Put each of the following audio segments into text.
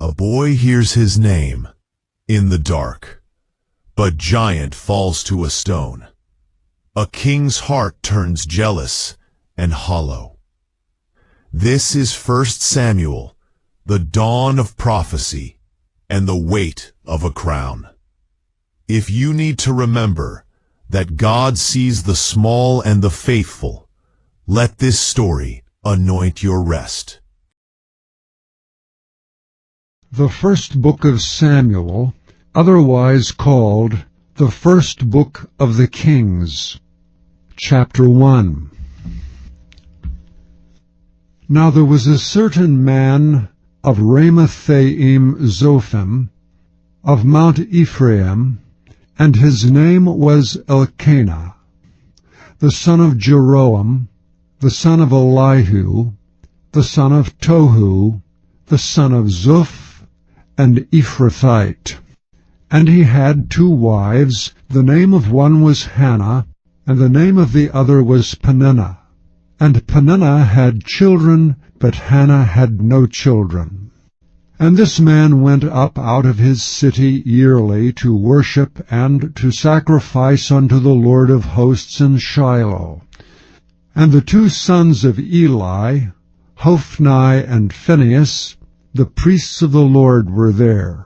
A boy hears his name in the dark, but giant falls to a stone. A king's heart turns jealous and hollow. This is 1 Samuel, the dawn of prophecy and the weight of a crown. If you need to remember that God sees the small and the faithful, let this story anoint your rest. The first book of Samuel, otherwise called the first book of the Kings. Chapter 1. Now there was a certain man of Ramathaim Zophim, of Mount Ephraim, and his name was Elkanah, the son of Jeroham, the son of Elihu, the son of Tohu, the son of Zuph, and Ephrathite. And he had 2 wives. The name of one was Hannah, and the name of the other was Peninnah. And Peninnah had children, but Hannah had no children. And this man went up out of his city yearly to worship and to sacrifice unto the Lord of hosts in Shiloh. And the 2 sons of Eli, Hophni and Phinehas, the priests of the Lord, were there.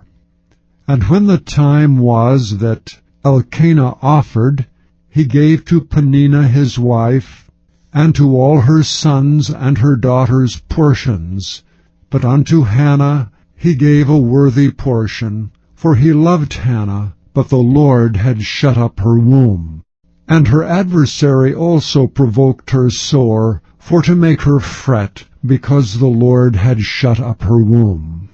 And when the time was that Elkanah offered, he gave to Peninnah his wife, and to all her sons and her daughters portions. But unto Hannah he gave a worthy portion, for he loved Hannah, but the Lord had shut up her womb. And her adversary also provoked her sore, for to make her fret, because the Lord had shut up her womb.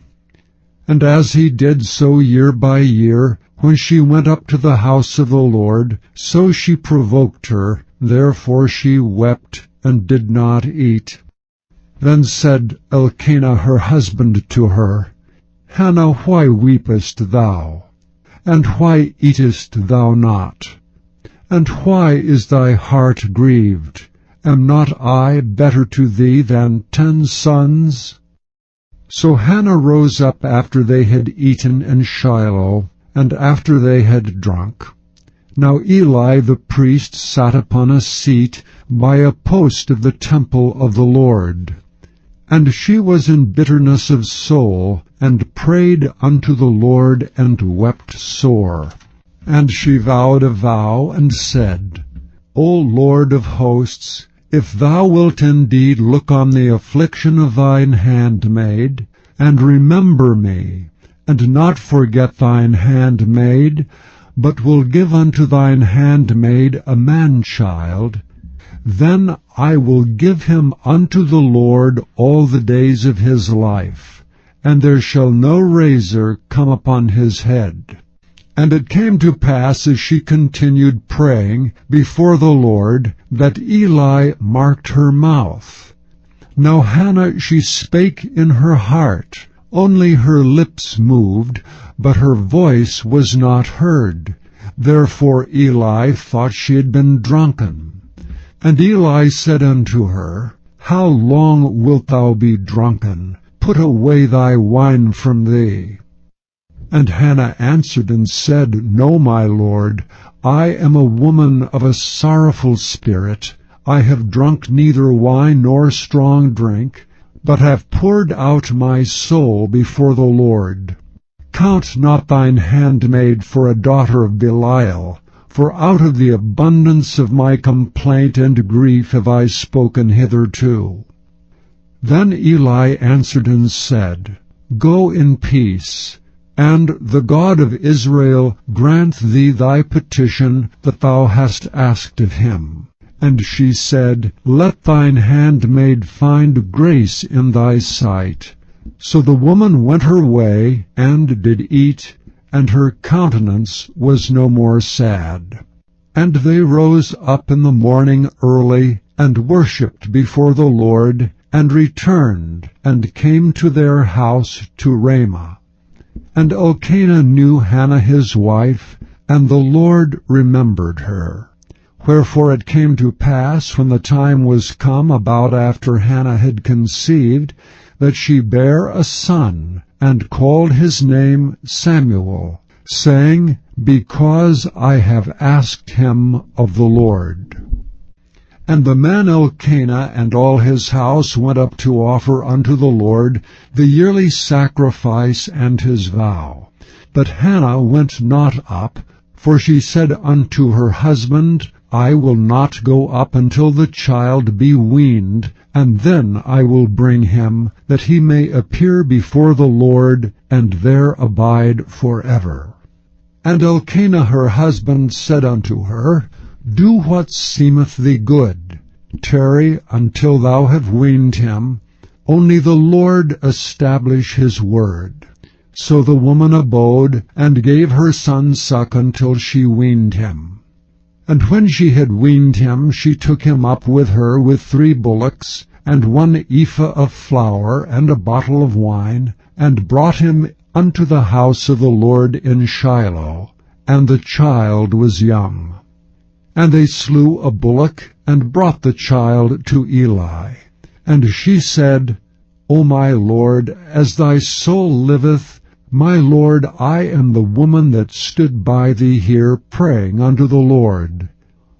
And as he did so year by year, when she went up to the house of the Lord, so she provoked her, therefore she wept and did not eat. Then said Elkanah her husband to her, Hannah, why weepest thou? And why eatest thou not? And why is thy heart grieved? Am not I better to thee than 10 sons? So Hannah rose up after they had eaten in Shiloh, and after they had drunk. Now Eli the priest sat upon a seat by a post of the temple of the Lord. And she was in bitterness of soul, and prayed unto the Lord, and wept sore. And she vowed a vow, and said, O Lord of hosts, if thou wilt indeed look on the affliction of thine handmaid, and remember me, and not forget thine handmaid, but will give unto thine handmaid a man-child, then I will give him unto the Lord all the days of his life, and there shall no razor come upon his head. And it came to pass, as she continued praying before the Lord, that Eli marked her mouth. Now Hannah, she spake in her heart, only her lips moved, but her voice was not heard. Therefore Eli thought she had been drunken. And Eli said unto her, How long wilt thou be drunken? Put away thy wine from thee. And Hannah answered and said, No, my lord, I am a woman of a sorrowful spirit. I have drunk neither wine nor strong drink, but have poured out my soul before the Lord. Count not thine handmaid for a daughter of Belial, for out of the abundance of my complaint and grief have I spoken hitherto. Then Eli answered and said, Go in peace, and the God of Israel grant thee thy petition that thou hast asked of him. And she said, Let thine handmaid find grace in thy sight. So the woman went her way, and did eat, and her countenance was no more sad. And they rose up in the morning early, and worshipped before the Lord, and returned, and came to their house to Ramah. And Elkanah knew Hannah his wife, and the Lord remembered her. Wherefore it came to pass, when the time was come about after Hannah had conceived, that she bare a son, and called his name Samuel, saying, Because I have asked him of the Lord. And the man Elkanah and all his house went up to offer unto the Lord the yearly sacrifice and his vow. But Hannah went not up, for she said unto her husband, I will not go up until the child be weaned, and then I will bring him, that he may appear before the Lord, and there abide forever. And Elkanah her husband said unto her, Do what seemeth thee good. Tarry until thou have weaned him. Only the Lord establish his word. So the woman abode, and gave her son suck until she weaned him. And when she had weaned him, she took him up with her with 3 bullocks, and 1 ephah of flour, and a bottle of wine, and brought him unto the house of the Lord in Shiloh. And the child was young. And they slew a bullock, and brought the child to Eli. And she said, O my Lord, as thy soul liveth, my Lord, I am the woman that stood by thee here praying unto the Lord.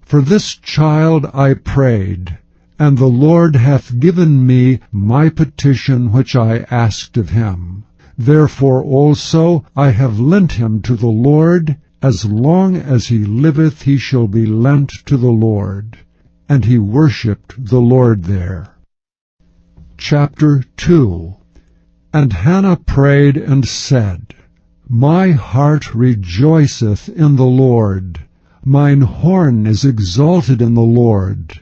For this child I prayed, and the Lord hath given me my petition which I asked of him. Therefore also I have lent him to the Lord. As long as he liveth he shall be lent to the Lord. And he worshipped the Lord there. Chapter 2. And Hannah prayed and said, My heart rejoiceth in the Lord. Mine horn is exalted in the Lord.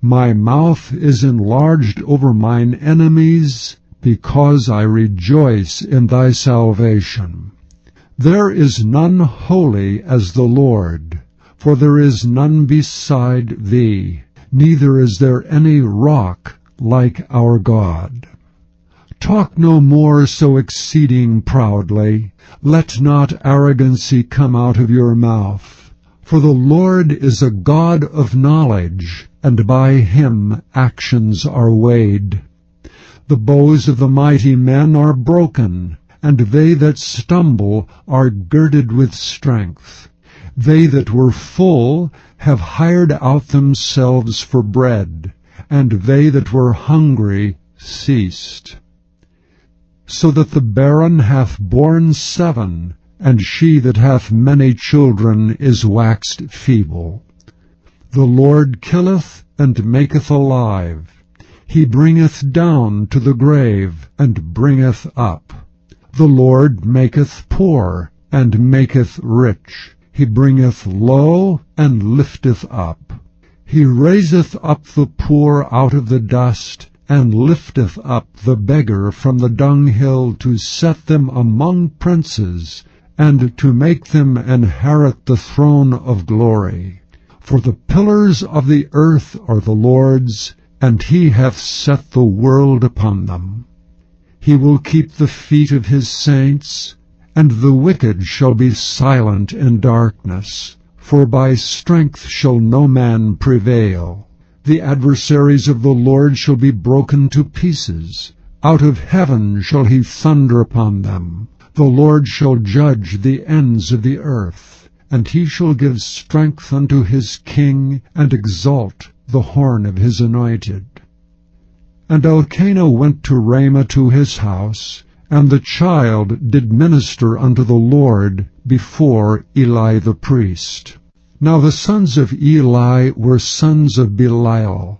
My mouth is enlarged over mine enemies, because I rejoice in thy salvation. There is none holy as the Lord, for there is none beside thee, neither is there any rock like our God. Talk no more so exceeding proudly. Let not arrogancy come out of your mouth. For the Lord is a God of knowledge, and by him actions are weighed. The bows of the mighty men are broken, and they that stumble are girded with strength. They that were full have hired out themselves for bread, and they that were hungry ceased. So that the barren hath borne 7, and she that hath many children is waxed feeble. The Lord killeth and maketh alive. He bringeth down to the grave, and bringeth up. The Lord maketh poor, and maketh rich. He bringeth low, and lifteth up. He raiseth up the poor out of the dust, and lifteth up the beggar from the dunghill, to set them among princes, and to make them inherit the throne of glory. For the pillars of the earth are the Lord's, and he hath set the world upon them. He will keep the feet of his saints, and the wicked shall be silent in darkness, for by strength shall no man prevail. The adversaries of the Lord shall be broken to pieces. Out of heaven shall he thunder upon them. The Lord shall judge the ends of the earth, and he shall give strength unto his king, and exalt the horn of his anointed. And Elkanah went to Ramah to his house, and the child did minister unto the Lord before Eli the priest. Now the sons of Eli were sons of Belial.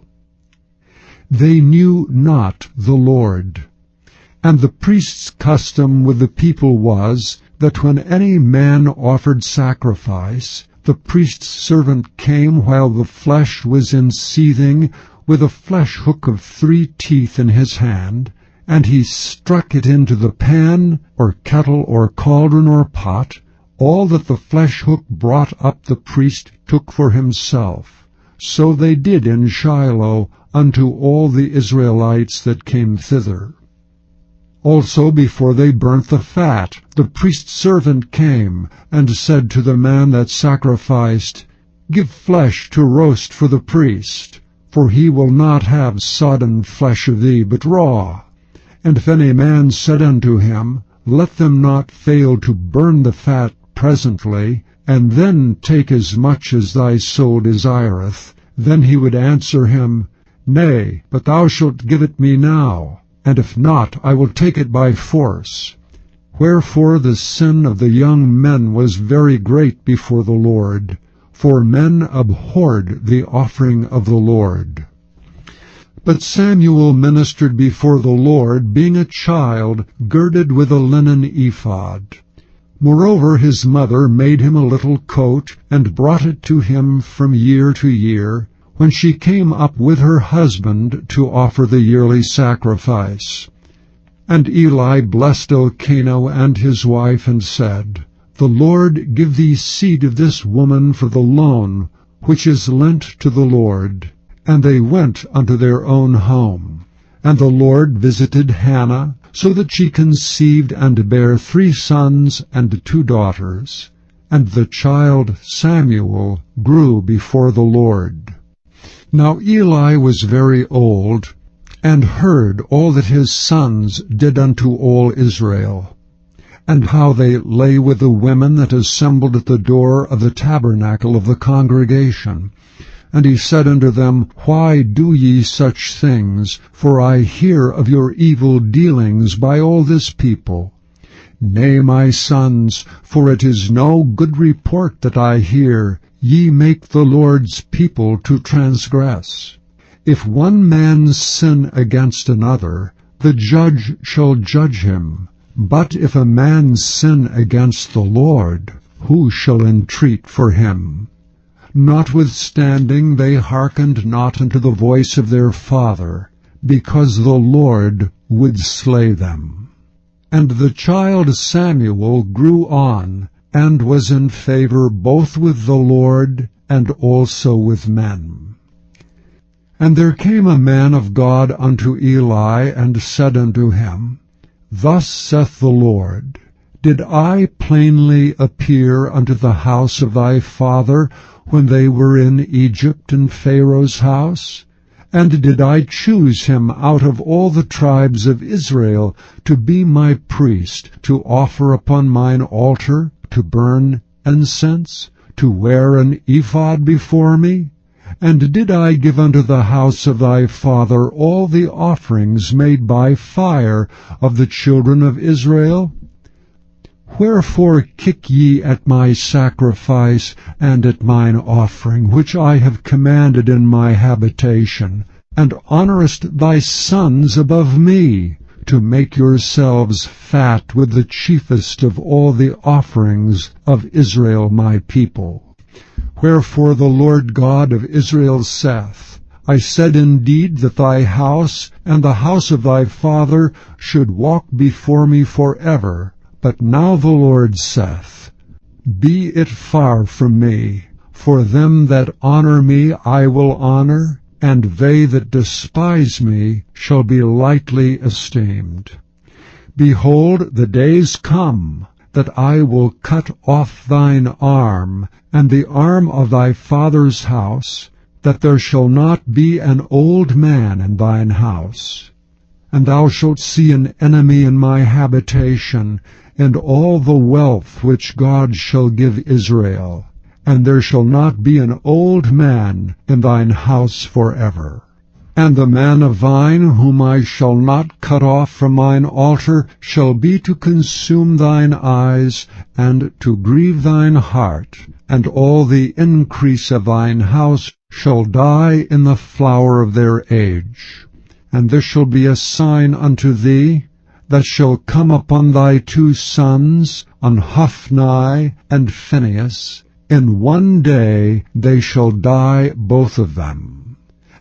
They knew not the Lord. And the priest's custom with the people was, that when any man offered sacrifice, the priest's servant came while the flesh was in seething, with a flesh hook of 3 teeth in his hand, and he struck it into the pan, or kettle, or cauldron, or pot. All that the flesh hook brought up the priest took for himself. So they did in Shiloh unto all the Israelites that came thither. Also before they burnt the fat, the priest's servant came, and said to the man that sacrificed, Give flesh to roast for the priest, for he will not have sodden flesh of thee, but raw. And if any man said unto him, Let them not fail to burn the fat presently, and then take as much as thy soul desireth, then he would answer him, Nay, but thou shalt give it me now, and if not, I will take it by force. Wherefore the sin of the young men was very great before the Lord, for men abhorred the offering of the Lord. But Samuel ministered before the Lord, being a child, girded with a linen ephod. Moreover his mother made him a little coat, and brought it to him from year to year, when she came up with her husband to offer the yearly sacrifice. And Eli blessed Elkanah and his wife, and said, The Lord give thee seed of this woman for the loan, which is lent to the Lord. And they went unto their own home. And the Lord visited Hannah, so that she conceived and bare 3 sons and 2 daughters. And the child Samuel grew before the Lord. Now Eli was very old, and heard all that his sons did unto all Israel, and how they lay with the women that assembled at the door of the tabernacle of the congregation. And he said unto them, Why do ye such things? For I hear of your evil dealings by all this people. Nay, my sons, for it is no good report that I hear, ye make the Lord's people to transgress. If one man sin against another, the judge shall judge him. But if a man sin against the Lord, who shall entreat for him? Notwithstanding they hearkened not unto the voice of their father, because the Lord would slay them. And the child Samuel grew on, and was in favor both with the Lord and also with men. And there came a man of God unto Eli, and said unto him, Thus saith the Lord, Did I plainly appear unto the house of thy father, when they were in Egypt in Pharaoh's house? And did I choose him out of all the tribes of Israel to be my priest, to offer upon mine altar, to burn incense, to wear an ephod before me? And did I give unto the house of thy father all the offerings made by fire of the children of Israel? Wherefore kick ye at my sacrifice and at mine offering, which I have commanded in my habitation, and honourest thy sons above me, to make yourselves fat with the chiefest of all the offerings of Israel my people? Wherefore the Lord God of Israel saith, I said indeed that thy house and the house of thy father should walk before me forever. But now the Lord saith, Be it far from me, for them that honour me I will honour, and they that despise me shall be lightly esteemed. Behold, the days come, that I will cut off thine arm, and the arm of thy father's house, that there shall not be an old man in thine house. And thou shalt see an enemy in my habitation, and all the wealth which God shall give Israel, and there shall not be an old man in thine house forever. And the man of thine, whom I shall not cut off from mine altar, shall be to consume thine eyes, and to grieve thine heart, and all the increase of thine house shall die in the flower of their age. And this shall be a sign unto thee, that shall come upon thy 2 sons, on Hophni and Phinehas. In one day they shall die both of them.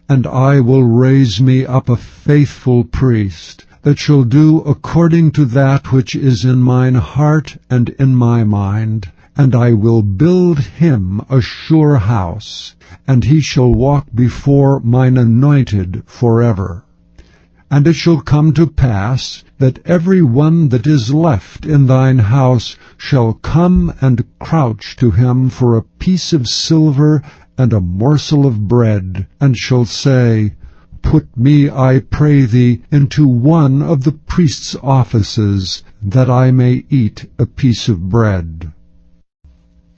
And I will raise me up a faithful priest, that shall do according to that which is in mine heart and in my mind, and I will build him a sure house, and he shall walk before mine anointed forever. And it shall come to pass, that every one that is left in thine house shall come and crouch to him for a piece of silver and a morsel of bread, and shall say, put me, I pray thee, into one of the priest's offices, that I may eat a piece of bread.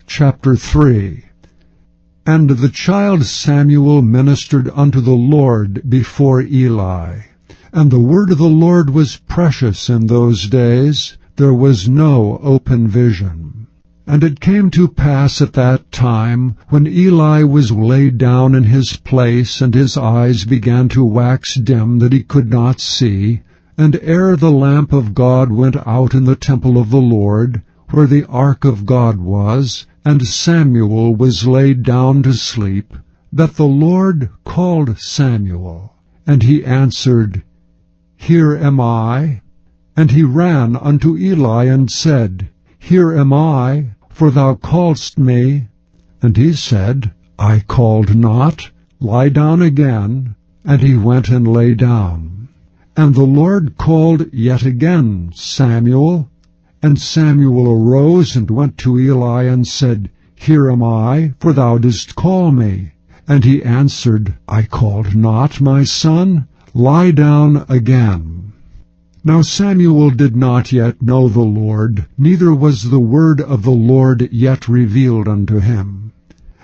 Chapter 3. And the child Samuel ministered unto the Lord before Eli. And the word of the Lord was precious in those days. There was no open vision. And it came to pass at that time, when Eli was laid down in his place, and his eyes began to wax dim, that he could not see, and ere the lamp of God went out in the temple of the Lord, where the ark of God was, and Samuel was laid down to sleep, that the Lord called Samuel. And he answered, Here am I. And he ran unto Eli, and said, Here am I, for thou calledst me. And he said, I called not. Lie down again. And he went and lay down. And the Lord called yet again, Samuel. And Samuel arose and went to Eli, and said, Here am I, for thou didst call me. And he answered, I called not, my son. Lie down again. Now Samuel did not yet know the Lord, neither was the word of the Lord yet revealed unto him.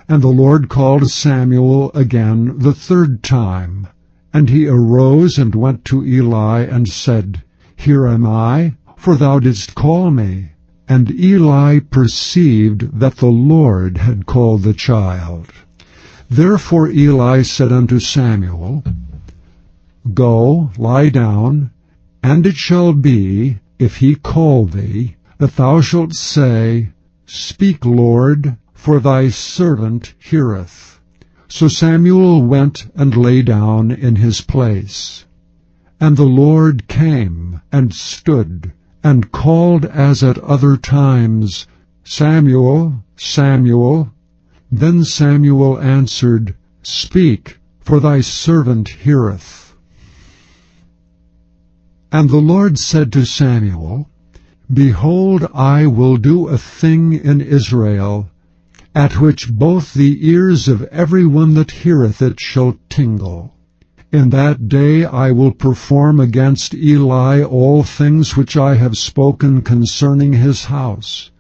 And the Lord called Samuel again the third time. And he arose and went to Eli, and said, Here am I, for thou didst call me. And Eli perceived that the Lord had called the child. Therefore Eli said unto Samuel, Go, lie down, and it shall be, if he call thee, that thou shalt say, Speak, Lord, for thy servant heareth. So Samuel went and lay down in his place. And the Lord came and stood, and called as at other times, Samuel, Samuel. Then Samuel answered, Speak, for thy servant heareth. And the Lord said to Samuel, Behold, I will do a thing in Israel, at which both the ears of every one that heareth it shall tingle. In that day I will perform against Eli all things which I have spoken concerning his house.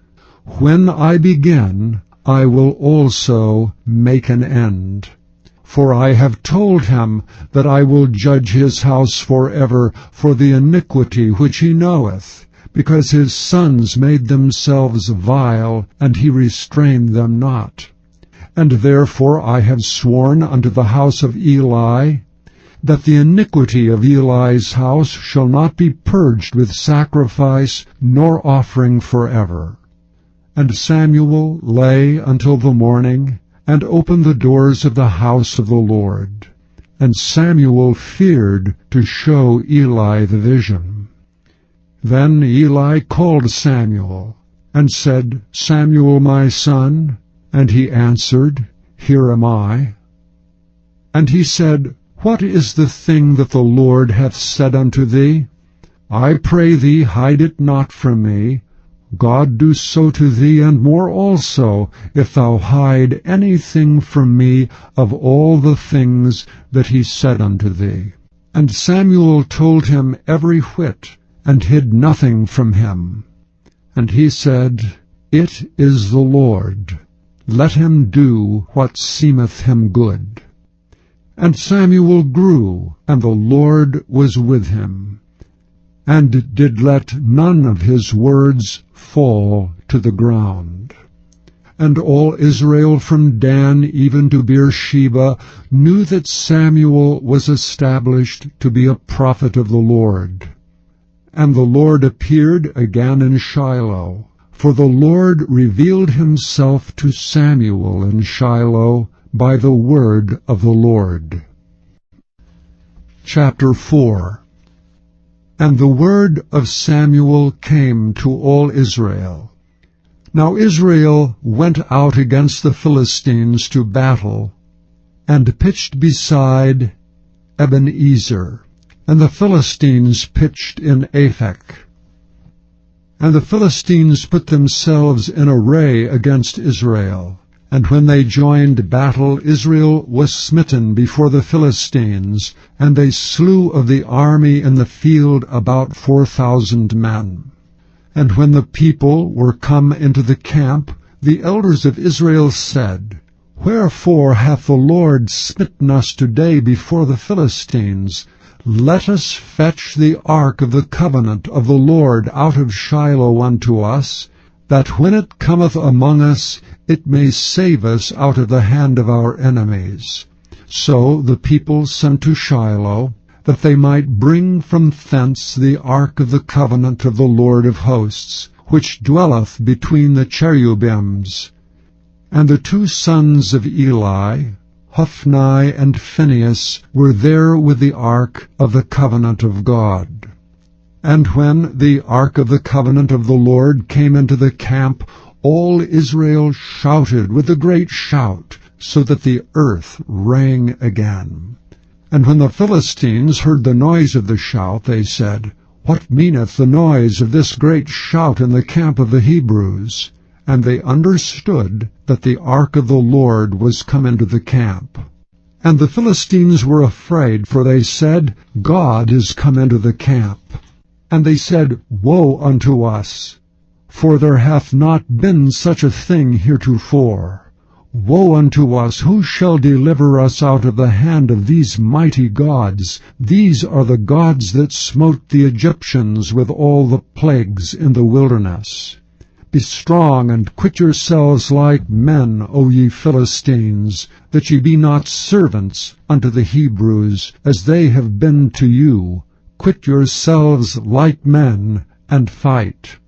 When I begin, I will also make an end. For I have told him that I will judge his house forever for the iniquity which he knoweth, because his sons made themselves vile, and he restrained them not. And therefore I have sworn unto the house of Eli, that the iniquity of Eli's house shall not be purged with sacrifice nor offering forever. And Samuel lay until the morning, and opened the doors of the house of the Lord. And Samuel feared to show Eli the vision. Then Eli called Samuel, and said, Samuel, my son. And he answered, Here am I. And he said, What is the thing that the Lord hath said unto thee? I pray thee, hide it not from me. God do so to thee, and more also, if thou hide anything from me of all the things that he said unto thee. And Samuel told him every whit, and hid nothing from him. And he said, It is the Lord. Let him do what seemeth him good. And Samuel grew, and the Lord was with him, and did let none of his words fall to the ground. And all Israel from Dan even to Beersheba knew that Samuel was established to be a prophet of the Lord. And the Lord appeared again in Shiloh, for the Lord revealed himself to Samuel in Shiloh by the word of the Lord. Chapter 4. And the word of Samuel came to all Israel. Now Israel went out against the Philistines to battle, and pitched beside Ebenezer. And the Philistines pitched in Aphek. And the Philistines put themselves in array against Israel. And when they joined battle, Israel was smitten before the Philistines, and they slew of the army in the field about 4,000 men. And when the people were come into the camp, the elders of Israel said, Wherefore hath the Lord smitten us today before the Philistines? Let us fetch the ark of the covenant of the Lord out of Shiloh unto us, that when it cometh among us, it may save us out of the hand of our enemies. So the people sent to Shiloh, that they might bring from thence the ark of the covenant of the Lord of hosts, which dwelleth between the cherubims. And the two sons of Eli, Hophni and Phinehas, were there with the ark of the covenant of God. And when the ark of the covenant of the Lord came into the camp, all Israel shouted with a great shout, so that the earth rang again. And when the Philistines heard the noise of the shout, they said, What meaneth the noise of this great shout in the camp of the Hebrews? And they understood that the ark of the Lord was come into the camp. And the Philistines were afraid, for they said, God is come into the camp. And they said, Woe unto us! For there hath not been such a thing heretofore. Woe unto us! Who shall deliver us out of the hand of these mighty gods? These are the gods that smote the Egyptians with all the plagues in the wilderness. Be strong, and quit yourselves like men, O ye Philistines, that ye be not servants unto the Hebrews, as they have been to you. Quit yourselves like men, and fight.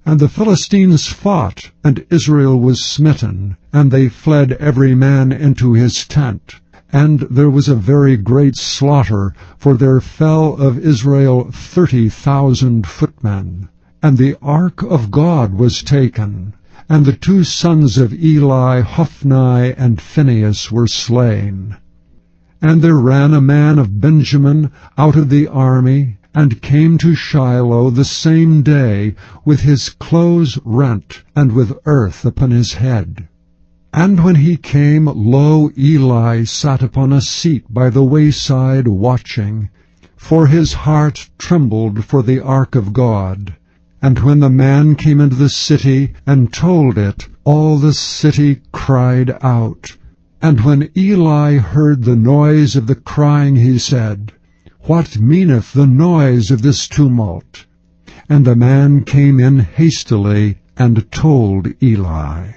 And the Philistines fought, and Israel was smitten, and they fled every man into his tent. And there was a very great slaughter, for there fell of Israel 30,000 footmen. And the ark of God was taken, and the two sons of Eli, Hophni and Phinehas, were slain. And there ran a man of Benjamin out of the army, and came to Shiloh the same day, with his clothes rent, and with earth upon his head. And when he came, lo, Eli sat upon a seat by the wayside watching, for his heart trembled for the ark of God. And when the man came into the city, and told it, all the city cried out. And when Eli heard the noise of the crying, he said, What meaneth the noise of this tumult? And the man came in hastily, and told Eli.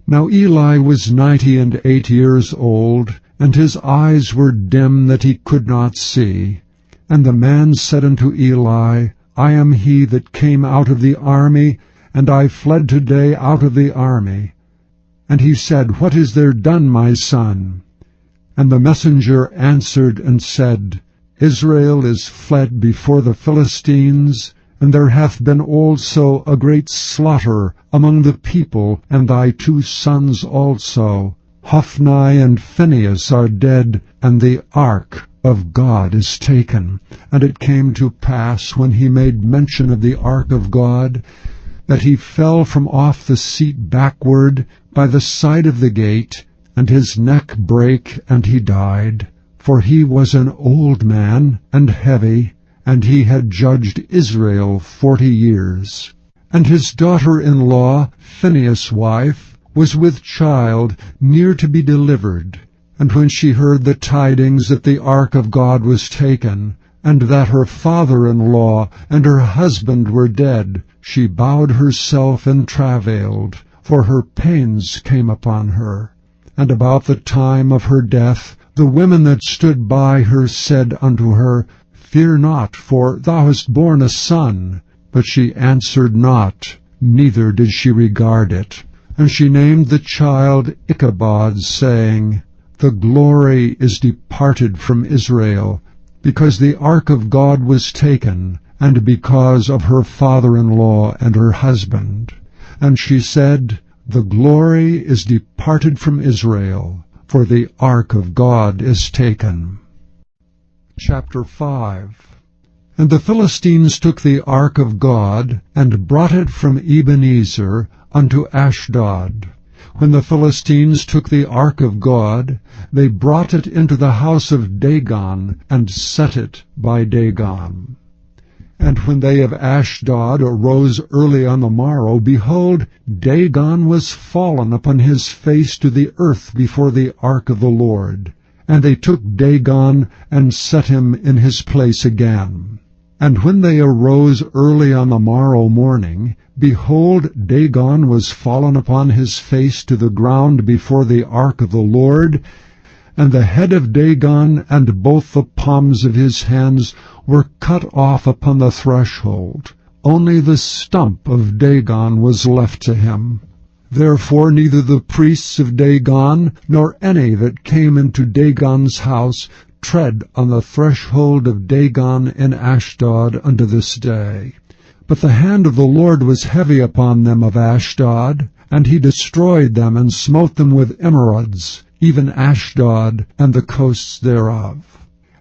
Now Eli was 98 years old, and his eyes were dim that he could not see. And the man said unto Eli, I am he that came out of the army, and I fled today out of the army. And he said, What is there done, my son? And the messenger answered and said, Israel is fled before the Philistines, and there hath been also a great slaughter among the people, and thy two sons also. Hophni and Phinehas are dead, and the ark of God is taken. And it came to pass, when he made mention of the ark of God, that he fell from off the seat backward by the side of the gate, and his neck brake, and he died. For he was an old man, and heavy, and he had judged Israel 40 years. And his daughter-in-law, Phinehas' wife, was with child, near to be delivered. And when she heard the tidings that the ark of God was taken, and that her father-in-law and her husband were dead, she bowed herself and travailed, for her pains came upon her. And about the time of her death, the women that stood by her said unto her, Fear not, for thou hast borne a son. But she answered not, neither did she regard it. And she named the child Ichabod, saying, The glory is departed from Israel, because the ark of God was taken, and because of her father-in-law and her husband. And she said, The glory is departed from Israel, for the ark of God is taken. Chapter 5. And the Philistines took the ark of God, and brought it from Ebenezer unto Ashdod. When the Philistines took the ark of God, they brought it into the house of Dagon, and set it by Dagon. And when they of Ashdod arose early on the morrow, behold, Dagon was fallen upon his face to the earth before the ark of the Lord. And they took Dagon, and set him in his place again. And when they arose early on the morrow morning, behold, Dagon was fallen upon his face to the ground before the ark of the Lord, and the head of Dagon and both the palms of his hands were cut off upon the threshold. Only the stump of Dagon was left to him. Therefore neither the priests of Dagon, nor any that came into Dagon's house, tread on the threshold of Dagon in Ashdod unto this day. But the hand of the Lord was heavy upon them of Ashdod, and he destroyed them, and smote them with emerods, even Ashdod and the coasts thereof.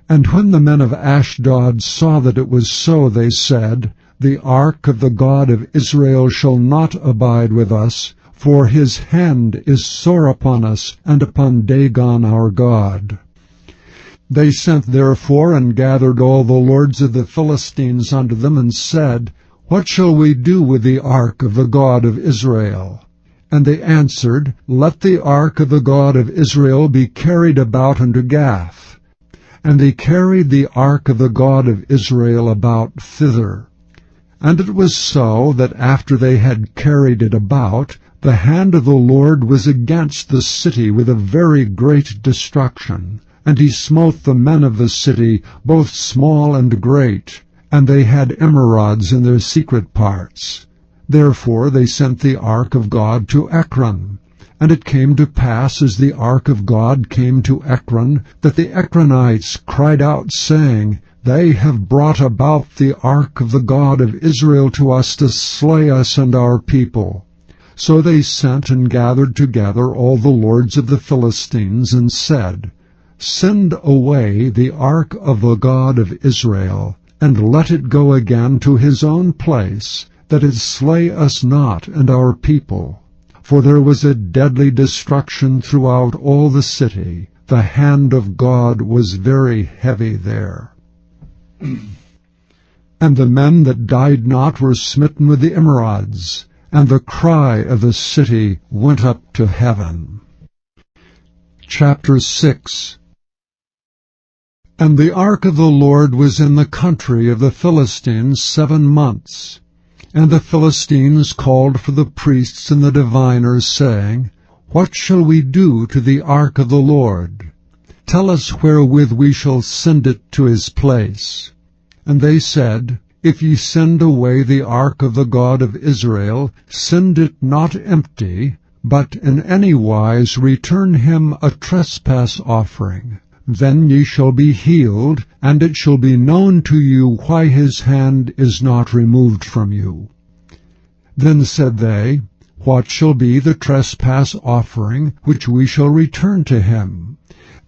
And when the men of Ashdod saw that it was so, they said, The ark of the God of Israel shall not abide with us, for his hand is sore upon us, and upon Dagon our God. They sent therefore and gathered all the lords of the Philistines unto them, and said, What shall we do with the ark of the God of Israel? And they answered, Let the ark of the God of Israel be carried about unto Gath. And they carried the ark of the God of Israel about thither. And it was so, that after they had carried it about, the hand of the Lord was against the city with a very great destruction. And he smote the men of the city, both small and great, and they had emerods in their secret parts. Therefore they sent the ark of God to Ekron. And it came to pass, as the ark of God came to Ekron, that the Ekronites cried out, saying, They have brought about the ark of the God of Israel to us to slay us and our people. So they sent and gathered together all the lords of the Philistines, and said, Send away the ark of the God of Israel, and let it go again to his own place, that it slay us not and our people. For there was a deadly destruction throughout all the city. The hand of God was very heavy there. And the men that died not were smitten with the emerods, and the cry of the city went up to heaven. Chapter 6. And the ark of the Lord was in the country of the Philistines 7 months. And the Philistines called for the priests and the diviners, saying, What shall we do to the ark of the Lord? Tell us wherewith we shall send it to his place. And they said, If ye send away the ark of the God of Israel, send it not empty, but in any wise return him a trespass offering. Then ye shall be healed, and it shall be known to you why his hand is not removed from you. Then said they, What shall be the trespass offering which we shall return to him?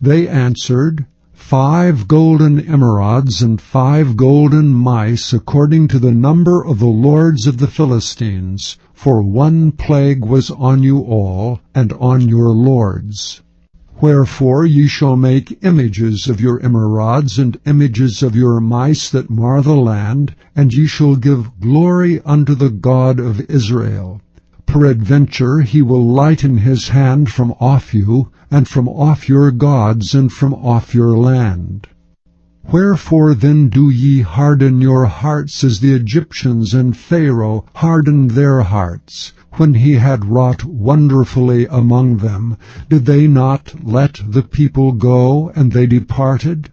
They answered, 5 golden emerods and 5 golden mice, according to the number of the lords of the Philistines, for one plague was on you all, and on your lords. Wherefore ye shall make images of your emerods, and images of your mice that mar the land, and ye shall give glory unto the God of Israel. Peradventure he will lighten his hand from off you, and from off your gods, and from off your land. Wherefore then do ye harden your hearts, as the Egyptians and Pharaoh hardened their hearts? When he had wrought wonderfully among them, did they not let the people go, and they departed?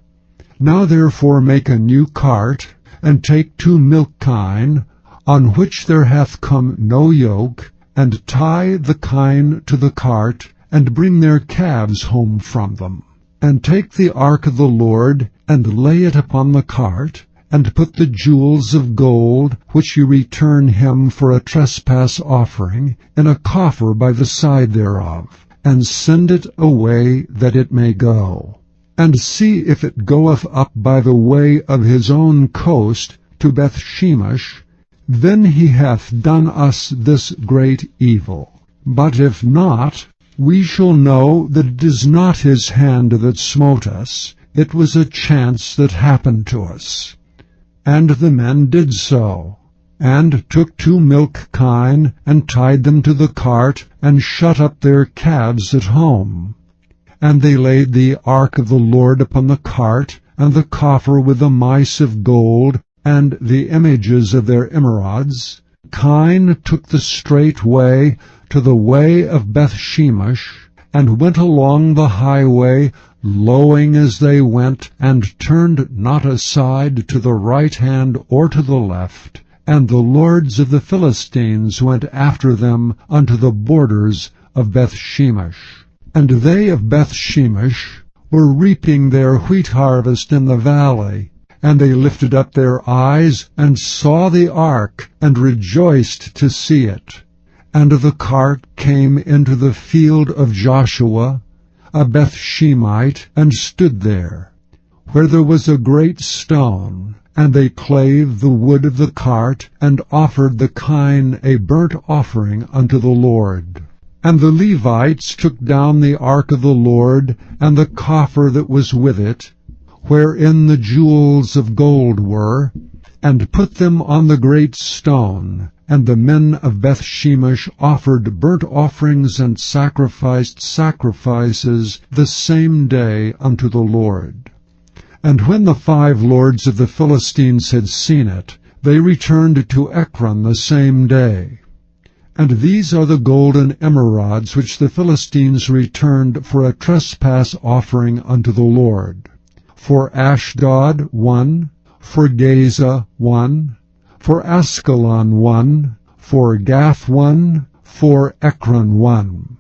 Now therefore make a new cart, and take 2 milch kine, on which there hath come no yoke, and tie the kine to the cart, and bring their calves home from them. And take the ark of the Lord, and lay it upon the cart, and put the jewels of gold, which ye return him for a trespass offering, in a coffer by the side thereof, and send it away that it may go. And see if it goeth up by the way of his own coast to Bethshemesh, then he hath done us this great evil. But if not, we shall know that it is not his hand that smote us. It was a chance that happened to us. And the men did so, and took 2 milk kine, and tied them to the cart, and shut up their calves at home. And they laid the ark of the Lord upon the cart, and the coffer with the mice of gold, and the images of their emerods. Kine took the straight way to the way of Beth-shemesh, and went along the highway, lowing as they went, and turned not aside to the right hand or to the left. And the lords of the Philistines went after them unto the borders of Beth-shemesh. And they of Beth-shemesh were reaping their wheat harvest in the valley. And they lifted up their eyes, and saw the ark, and rejoiced to see it. And the cart came into the field of Joshua, a Beth-shemite, and stood there, where there was a great stone. And they clave the wood of the cart, and offered the kine a burnt offering unto the Lord. And the Levites took down the ark of the Lord, and the coffer that was with it, wherein the jewels of gold were, and put them on the great stone. And the men of Beth-shemesh offered burnt offerings and sacrificed sacrifices the same day unto the Lord. And when the 5 lords of the Philistines had seen it, they returned to Ekron the same day. And these are the golden emerods which the Philistines returned for a trespass offering unto the Lord. For Ashdod 1, for Gaza 1, for Askelon 1, for Gath 1, for Ekron 1.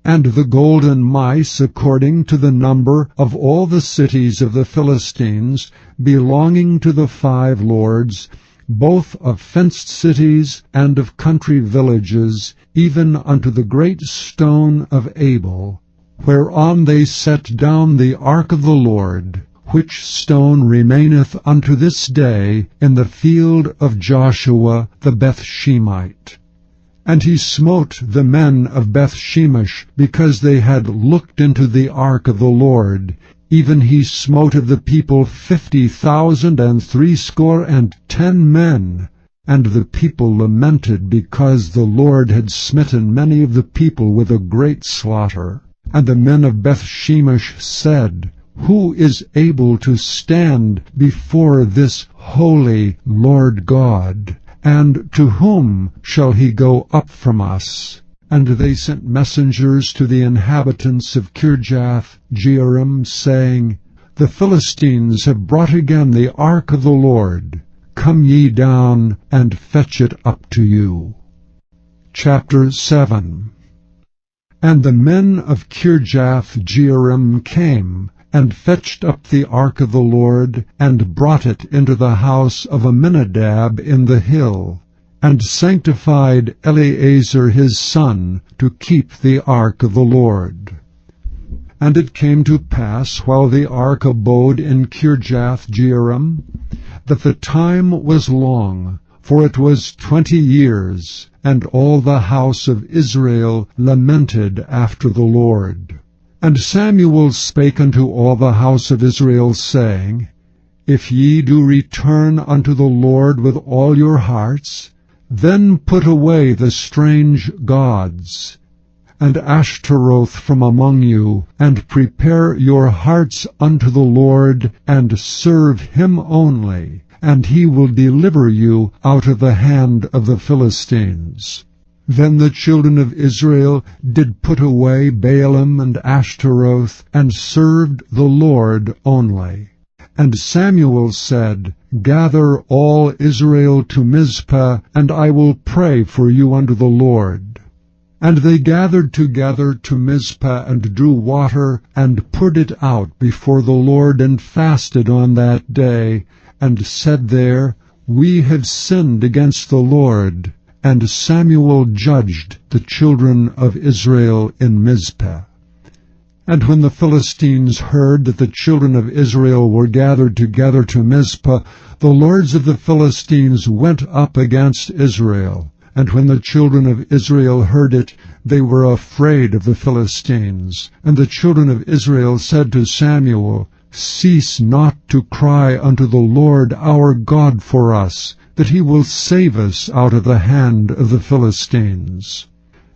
And the golden mice according to the number of all the cities of the Philistines, belonging to the 5 lords, both of fenced cities and of country villages, even unto the great stone of Abel, whereon they set down the ark of the Lord, which stone remaineth unto this day in the field of Joshua the Beth-shemite. And he smote the men of Beth-shemesh, because they had looked into the ark of the Lord. Even he smote of the people 50,000 and 70 men. And the people lamented, because the Lord had smitten many of the people with a great slaughter. And the men of Beth-shemesh said, Who is able to stand before this holy Lord God? And to whom shall he go up from us? And they sent messengers to the inhabitants of Kirjath-jearim, saying, The Philistines have brought again the ark of the Lord. Come ye down, and fetch it up to you. Chapter 7. And the men of Kirjath-jearim came, and fetched up the ark of the Lord, and brought it into the house of Aminadab in the hill, and sanctified Eleazar his son to keep the ark of the Lord. And it came to pass, while the ark abode in Kirjath-jearim, that the time was long, for it was 20 years, and all the house of Israel lamented after the Lord. And Samuel spake unto all the house of Israel, saying, If ye do return unto the Lord with all your hearts, then put away the strange gods, and Ashtaroth from among you, and prepare your hearts unto the Lord, and serve him only, and he will deliver you out of the hand of the Philistines. Then the children of Israel did put away Baalim and Ashtaroth, and served the Lord only. And Samuel said, Gather all Israel to Mizpah, and I will pray for you unto the Lord. And they gathered together to Mizpah, and drew water, and poured it out before the Lord, and fasted on that day, and said there, We have sinned against the Lord. And Samuel judged the children of Israel in Mizpah. And when the Philistines heard that the children of Israel were gathered together to Mizpah, the lords of the Philistines went up against Israel. And when the children of Israel heard it, they were afraid of the Philistines. And the children of Israel said to Samuel, Cease not to cry unto the Lord our God for us, that he will save us out of the hand of the Philistines.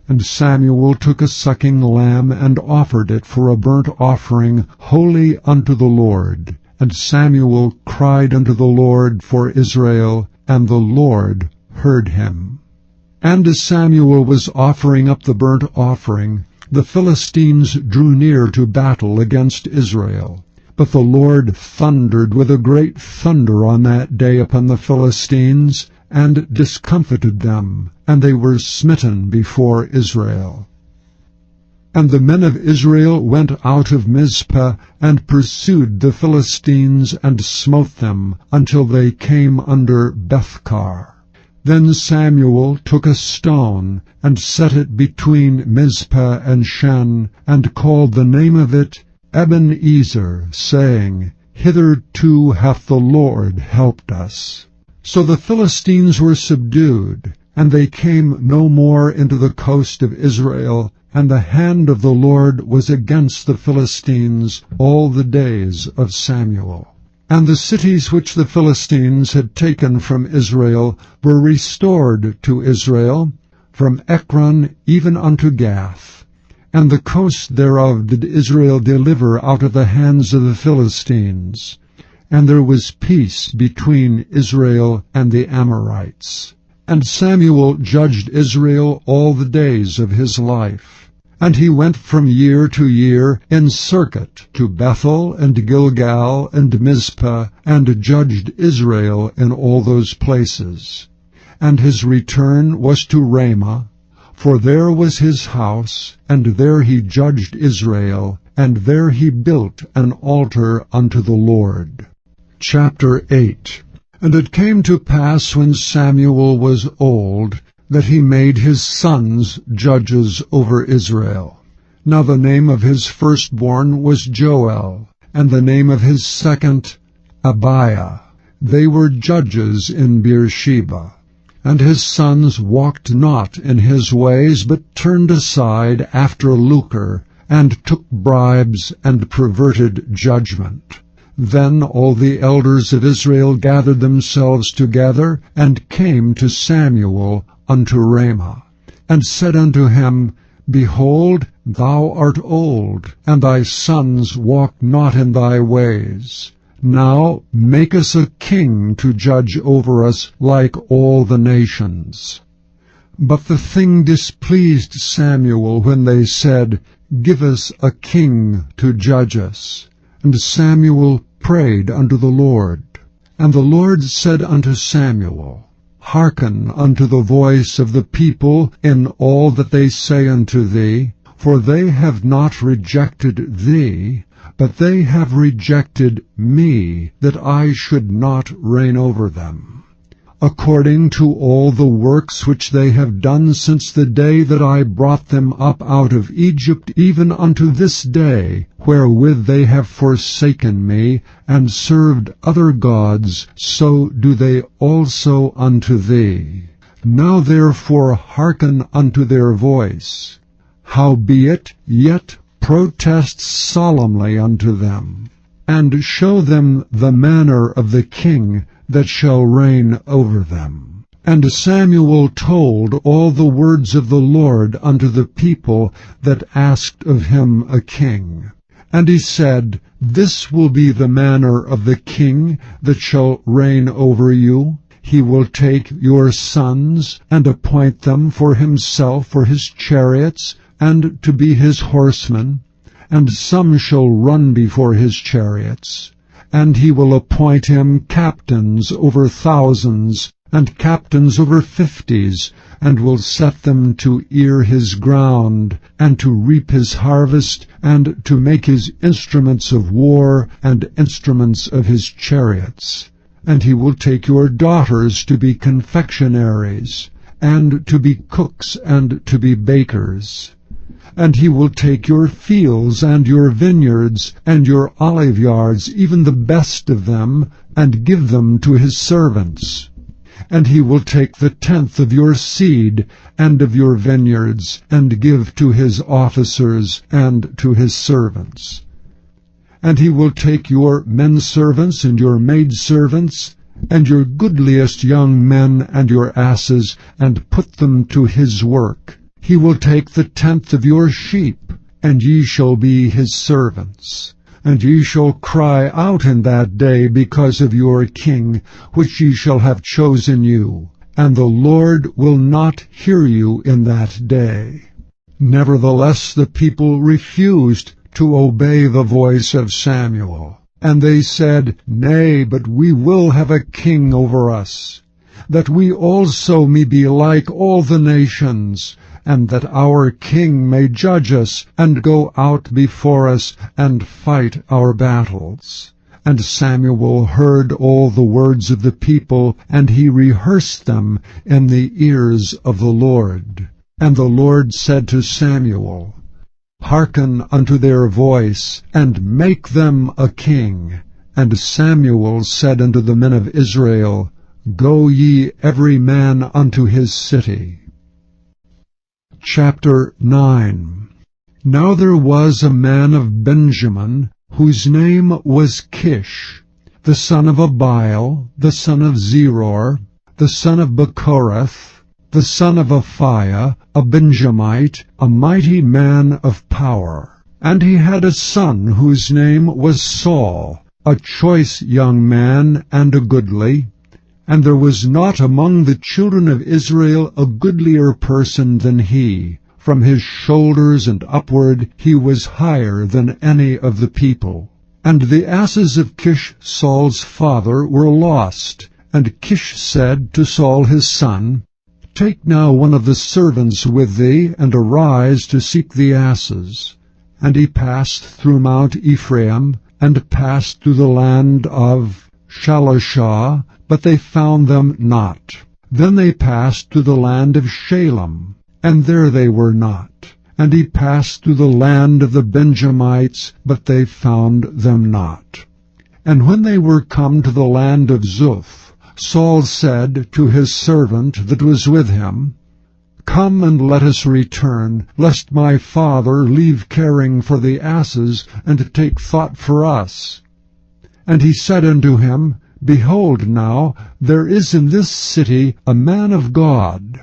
And Samuel took a sucking lamb, and offered it for a burnt offering holy unto the Lord. And Samuel cried unto the Lord for Israel, and the Lord heard him. And as Samuel was offering up the burnt offering, the Philistines drew near to battle against Israel. But the Lord thundered with a great thunder on that day upon the Philistines, and discomfited them, and they were smitten before Israel. And the men of Israel went out of Mizpah, and pursued the Philistines, and smote them, until they came under Bethkar. Then Samuel took a stone, and set it between Mizpah and Shen, and called the name of it Ebenezer, saying, Hitherto hath the Lord helped us. So the Philistines were subdued, and they came no more into the coast of Israel, and the hand of the Lord was against the Philistines all the days of Samuel. And the cities which the Philistines had taken from Israel were restored to Israel, from Ekron even unto Gath. And the coast thereof did Israel deliver out of the hands of the Philistines. And there was peace between Israel and the Amorites. And Samuel judged Israel all the days of his life. And he went from year to year in circuit to Bethel and Gilgal and Mizpah, and judged Israel in all those places. And his return was to Ramah, for there was his house, and there he judged Israel, and there he built an altar unto the Lord. Chapter 8. And it came to pass, when Samuel was old, that he made his sons judges over Israel. Now the name of his firstborn was Joel, and the name of his second Abiah. They were judges in Beersheba. And his sons walked not in his ways, but turned aside after lucre, and took bribes, and perverted judgment. Then all the elders of Israel gathered themselves together, and came to Samuel unto Ramah, and said unto him, Behold, thou art old, and thy sons walk not in thy ways. Now make us a king to judge over us like all the nations. But the thing displeased Samuel when they said, Give us a king to judge us. And Samuel prayed unto the Lord. And the Lord said unto Samuel, Hearken unto the voice of the people in all that they say unto thee, for they have not rejected thee, but they have rejected me, that I should not reign over them. According to all the works which they have done since the day that I brought them up out of Egypt, even unto this day, wherewith they have forsaken me, and served other gods, so do they also unto thee. Now therefore hearken unto their voice. Howbeit, yet protest solemnly unto them, and show them the manner of the king that shall reign over them. And Samuel told all the words of the Lord unto the people that asked of him a king. And he said, This will be the manner of the king that shall reign over you. He will take your sons, and appoint them for himself for his chariots, and to be his horsemen, and some shall run before his chariots. And he will appoint him captains over thousands, and captains over 50s, and will set them to ear his ground, and to reap his harvest, and to make his instruments of war, and instruments of his chariots. And he will take your daughters to be confectionaries, and to be cooks, and to be bakers. And he will take your fields and your vineyards and your oliveyards, even the best of them, and give them to his servants. And he will take the tenth of your seed and of your vineyards, and give to his officers and to his servants. And he will take your men-servants and your maidservants, and your goodliest young men and your asses, and put them to his work. He will take the tenth of your sheep, and ye shall be his servants. And ye shall cry out in that day because of your king, which ye shall have chosen you. And the Lord will not hear you in that day. Nevertheless the people refused to obey the voice of Samuel. And they said, Nay, but we will have a king over us, that we also may be like all the nations, and that our king may judge us, and go out before us, and fight our battles. And Samuel heard all the words of the people, and he rehearsed them in the ears of the Lord. And the Lord said to Samuel, Hearken unto their voice, and make them a king. And Samuel said unto the men of Israel, Go ye every man unto his city. Chapter 9. Now there was a man of Benjamin, whose name was Kish, the son of Abiel, the son of Zeror, the son of Bechorath, the son of Aphiah, a Benjamite, a mighty man of power. And he had a son whose name was Saul, a choice young man and a goodly. And there was not among the children of Israel a goodlier person than he. From his shoulders and upward he was higher than any of the people. And the asses of Kish Saul's father were lost. And Kish said to Saul his son, Take now one of the servants with thee, and arise to seek the asses. And he passed through Mount Ephraim, and passed through the land of Shalishah, but they found them not. Then they passed through the land of Shalem, and there they were not. And he passed through the land of the Benjamites, but they found them not. And when they were come to the land of Zuph, Saul said to his servant that was with him, Come and let us return, lest my father leave caring for the asses, and take thought for us. And he said unto him, Behold now, there is in this city a man of God,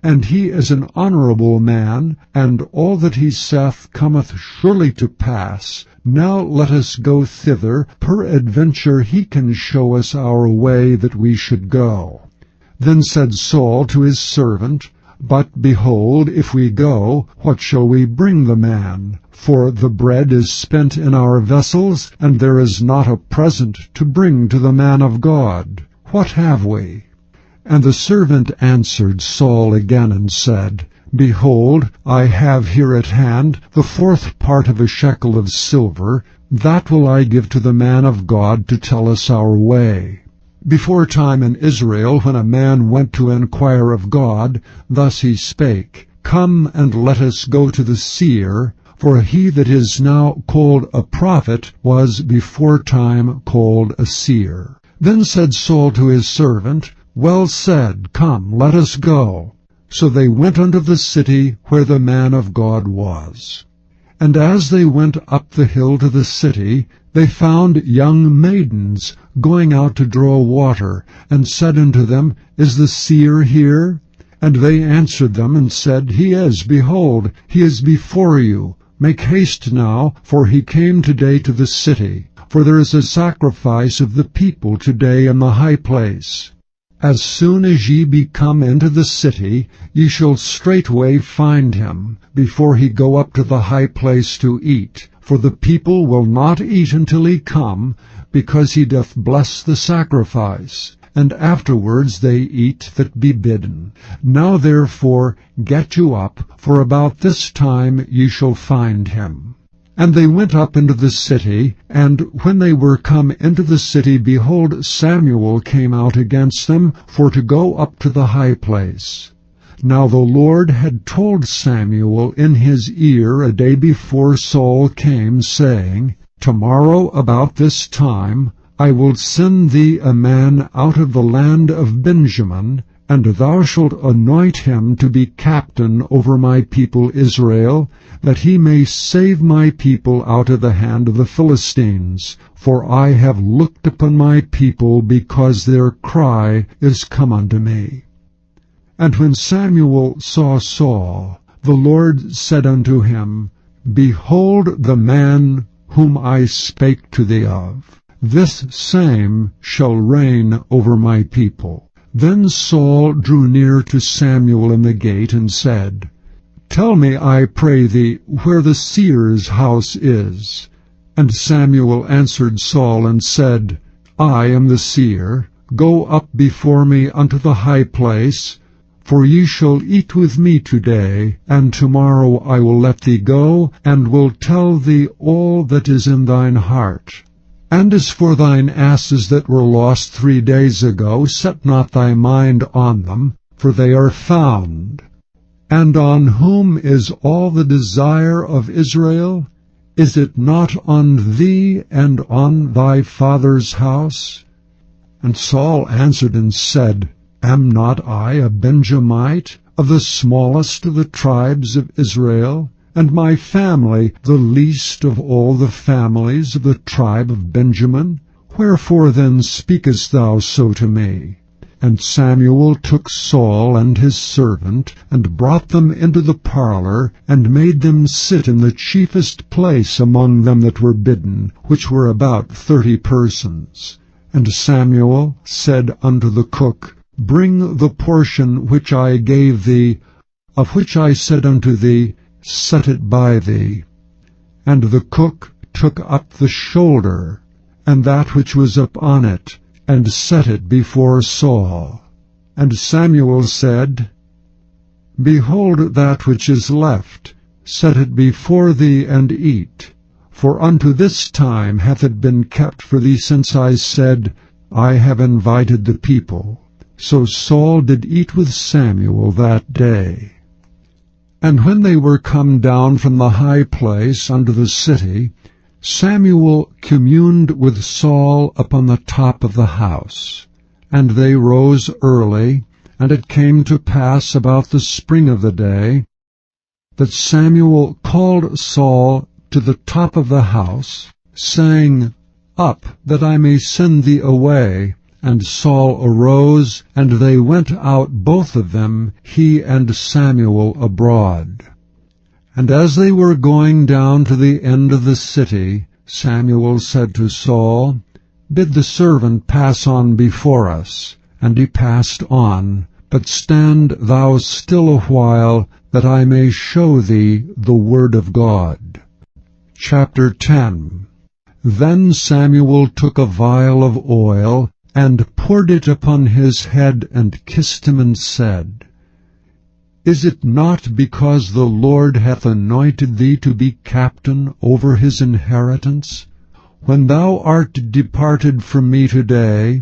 and he is an honorable man, and all that he saith cometh surely to pass. Now let us go thither, peradventure he can show us our way that we should go. Then said Saul to his servant, But behold, if we go, what shall we bring the man? For the bread is spent in our vessels, and there is not a present to bring to the man of God. What have we? And the servant answered Saul again and said, Behold, I have here at hand the fourth part of a shekel of silver. That will I give to the man of God to tell us our way. Before time in Israel, when a man went to inquire of God, thus he spake, Come and let us go to the seer, for he that is now called a prophet was before time called a seer. Then said Saul to his servant, Well said, come, let us go. So they went unto the city where the man of God was. And as they went up the hill to the city, they found young maidens going out to draw water, and said unto them, Is the seer here? And they answered them, and said, He is, behold, he is before you. Make haste now, for he came today to the city. For there is a sacrifice of the people today in the high place. As soon as ye be come into the city, ye shall straightway find him, before he go up to the high place to eat. For the people will not eat until he come, because he doth bless the sacrifice. And afterwards they eat that be bidden. Now therefore get you up, for about this time ye shall find him. And they went up into the city, and when they were come into the city, behold, Samuel came out against them, for to go up to the high place. Now the Lord had told Samuel in his ear a day before Saul came, saying, Tomorrow about this time I will send thee a man out of the land of Benjamin, and thou shalt anoint him to be captain over my people Israel, that he may save my people out of the hand of the Philistines. For I have looked upon my people, because their cry is come unto me. And when Samuel saw Saul, the Lord said unto him, Behold the man whom I spake to thee of. This same shall reign over my people. Then Saul drew near to Samuel in the gate, and said, Tell me, I pray thee, where the seer's house is. And Samuel answered Saul, and said, I am the seer. Go up before me unto the high place, for ye shall eat with me today, and tomorrow I will let thee go, and will tell thee all that is in thine heart. And as for thine asses that were lost 3 days ago, set not thy mind on them, for they are found. And on whom is all the desire of Israel? Is it not on thee and on thy father's house? And Saul answered and said, Am not I a Benjamite, of the smallest of the tribes of Israel? And my family the least of all the families of the tribe of Benjamin? Wherefore then speakest thou so to me? And Samuel took Saul and his servant, and brought them into the parlor, and made them sit in the chiefest place among them that were bidden, which were about 30 persons. And Samuel said unto the cook, Bring the portion which I gave thee, of which I said unto thee, Set it by thee. And the cook took up the shoulder, and that which was upon it, and set it before Saul. And Samuel said, Behold that which is left, set it before thee, and eat. For unto this time hath it been kept for thee, since I said, I have invited the people. So Saul did eat with Samuel that day. And when they were come down from the high place unto the city, Samuel communed with Saul upon the top of the house. And they rose early, and it came to pass about the spring of the day, that Samuel called Saul to the top of the house, saying, Up, that I may send thee away. And Saul arose, and they went out both of them, he and Samuel, abroad. And as they were going down to the end of the city, Samuel said to Saul, Bid the servant pass on before us. And he passed on, but stand thou still a while, that I may show thee the word of God. Chapter 10. Then Samuel took a vial of oil, and poured it upon his head, and kissed him, and said, Is it not because the Lord hath anointed thee to be captain over his inheritance? When thou art departed from me today,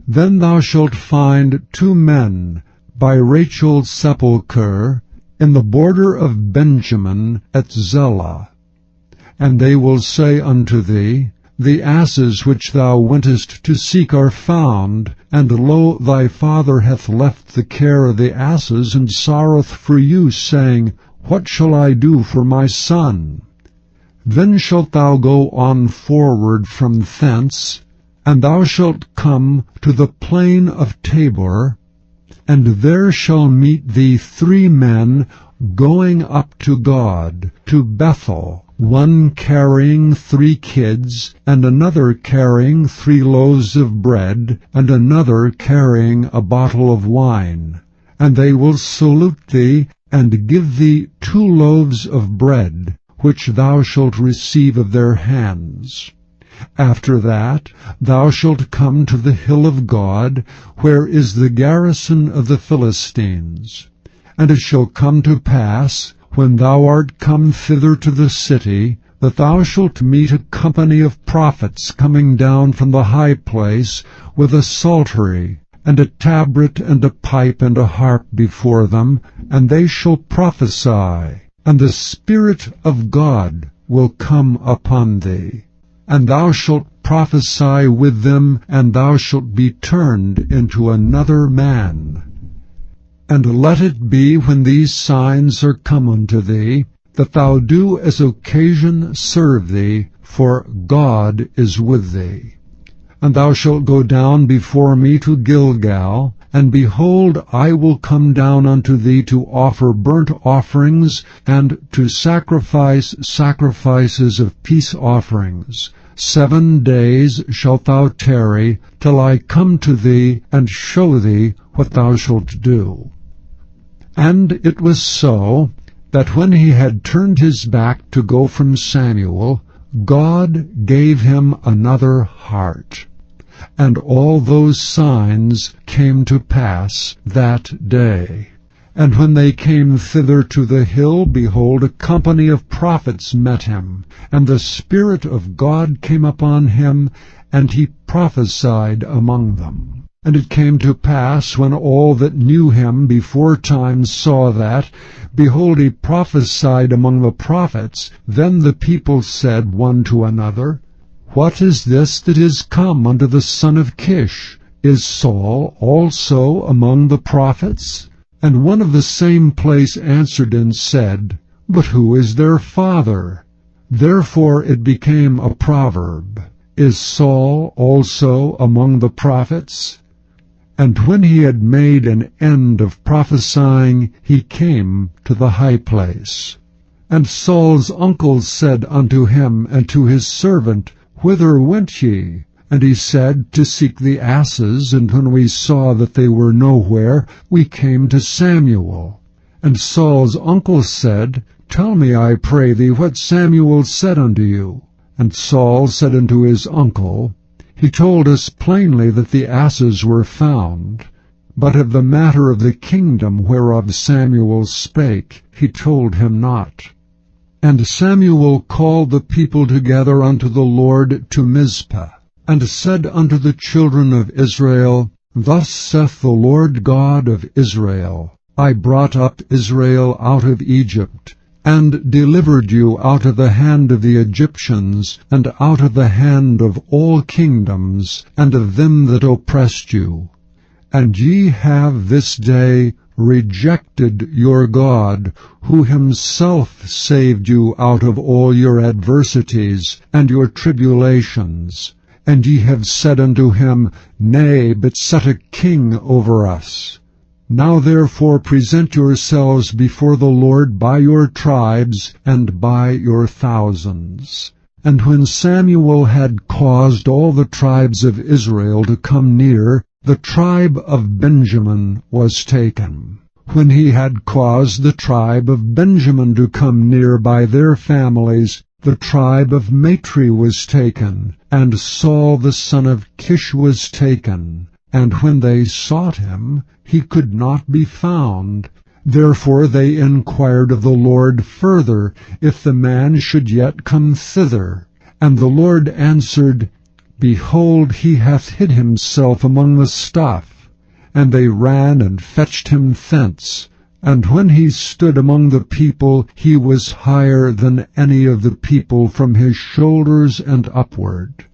then thou shalt find 2 men by Rachel's sepulchre in the border of Benjamin at Zelah. And they will say unto thee, The asses which thou wentest to seek are found, and lo, thy father hath left the care of the asses, and sorroweth for you, saying, What shall I do for my son? Then shalt thou go on forward from thence, and thou shalt come to the plain of Tabor, and there shall meet thee 3 men going up to God, to Bethel, one carrying 3 kids, and another carrying 3 loaves of bread, and another carrying a bottle of wine. And they will salute thee, and give thee 2 loaves of bread, which thou shalt receive of their hands. After that thou shalt come to the hill of God, where is the garrison of the Philistines. And it shall come to pass, when thou art come thither to the city, that thou shalt meet a company of prophets coming down from the high place, with a psaltery, and a tabret, and a pipe, and a harp before them, and they shall prophesy, and the Spirit of God will come upon thee. and thou shalt prophesy with them, and thou shalt be turned into another man. And let it be, when these signs are come unto thee, that thou do as occasion serve thee, for God is with thee. And thou shalt go down before me to Gilgal, and behold, I will come down unto thee to offer burnt offerings, and to sacrifice sacrifices of peace offerings. 7 days shalt thou tarry, till I come to thee, and show thee what thou shalt do. And it was so, that when he had turned his back to go from Samuel, God gave him another heart. And all those signs came to pass that day. And when they came thither to the hill, behold, a company of prophets met him. And the Spirit of God came upon him, and he prophesied among them. And it came to pass, when all that knew him beforetime saw that, behold, he prophesied among the prophets, then the people said one to another, What is this that is come unto the son of Kish? Is Saul also among the prophets? And one of the same place answered and said, But who is their father? Therefore it became a proverb, Is Saul also among the prophets? And when he had made an end of prophesying, he came to the high place. And Saul's uncle said unto him and to his servant, Whither went ye? And he said, To seek the asses, and when we saw that they were nowhere, we came to Samuel. And Saul's uncle said, Tell me, I pray thee, what Samuel said unto you. And Saul said unto his uncle, He told us plainly that the asses were found, but of the matter of the kingdom whereof Samuel spake, he told him not. And Samuel called the people together unto the Lord to Mizpah, and said unto the children of Israel, Thus saith the Lord God of Israel, I brought up Israel out of Egypt, and delivered you out of the hand of the Egyptians, and out of the hand of all kingdoms, and of them that oppressed you. And ye have this day rejected your God, who himself saved you out of all your adversities and your tribulations. And ye have said unto him, Nay, but set a king over us. Now therefore present yourselves before the Lord by your tribes and by your thousands. And when Samuel had caused all the tribes of Israel to come near, the tribe of Benjamin was taken. When he had caused the tribe of Benjamin to come near by their families, the tribe of Matri was taken, and Saul the son of Kish was taken. And when they sought him, he could not be found. Therefore they inquired of the Lord further, if the man should yet come thither. And the Lord answered, Behold, he hath hid himself among the stuff. And they ran and fetched him thence. And when he stood among the people, he was higher than any of the people from his shoulders and upward.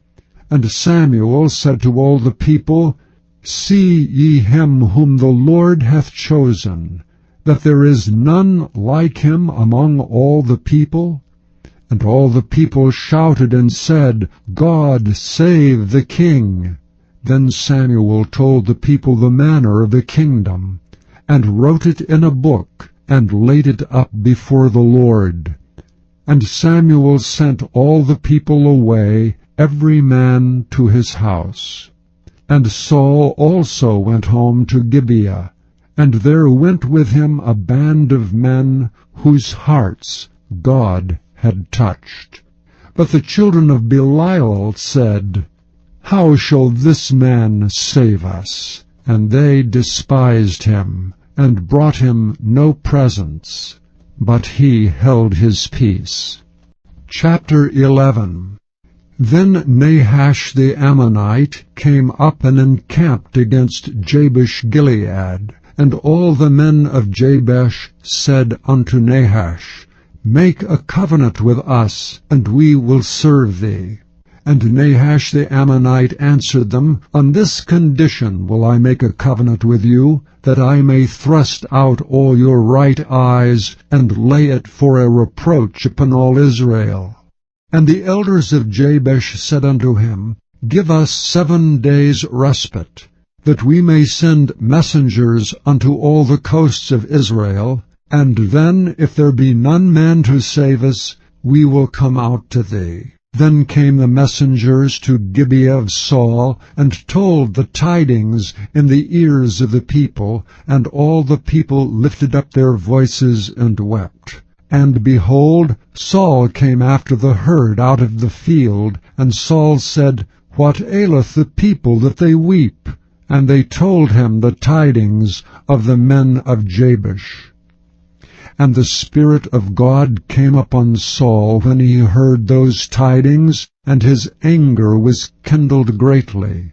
And Samuel said to all the people, See ye him whom the Lord hath chosen, that there is none like him among all the people? And all the people shouted and said, God save the king. Then Samuel told the people the manner of the kingdom, and wrote it in a book, and laid it up before the Lord. And Samuel sent all the people away, every man to his house. And Saul also went home to Gibeah, and there went with him a band of men whose hearts God had touched. But the children of Belial said, How shall this man save us? And they despised him, and brought him no presents, but he held his peace. Chapter 11. Then Nahash the Ammonite came up and encamped against Jabesh-Gilead. And all the men of Jabesh said unto Nahash, Make a covenant with us, and we will serve thee. And Nahash the Ammonite answered them, On this condition will I make a covenant with you, that I may thrust out all your right eyes, and lay it for a reproach upon all Israel. And the elders of Jabesh said unto him, Give us 7 days' respite, that we may send messengers unto all the coasts of Israel, and then, if there be none man to save us, we will come out to thee. Then came the messengers to Gibeah of Saul, and told the tidings in the ears of the people, and all the people lifted up their voices and wept. And behold, Saul came after the herd out of the field, and Saul said, What aileth the people that they weep? And they told him the tidings of the men of Jabesh. And the Spirit of God came upon Saul when he heard those tidings, and his anger was kindled greatly.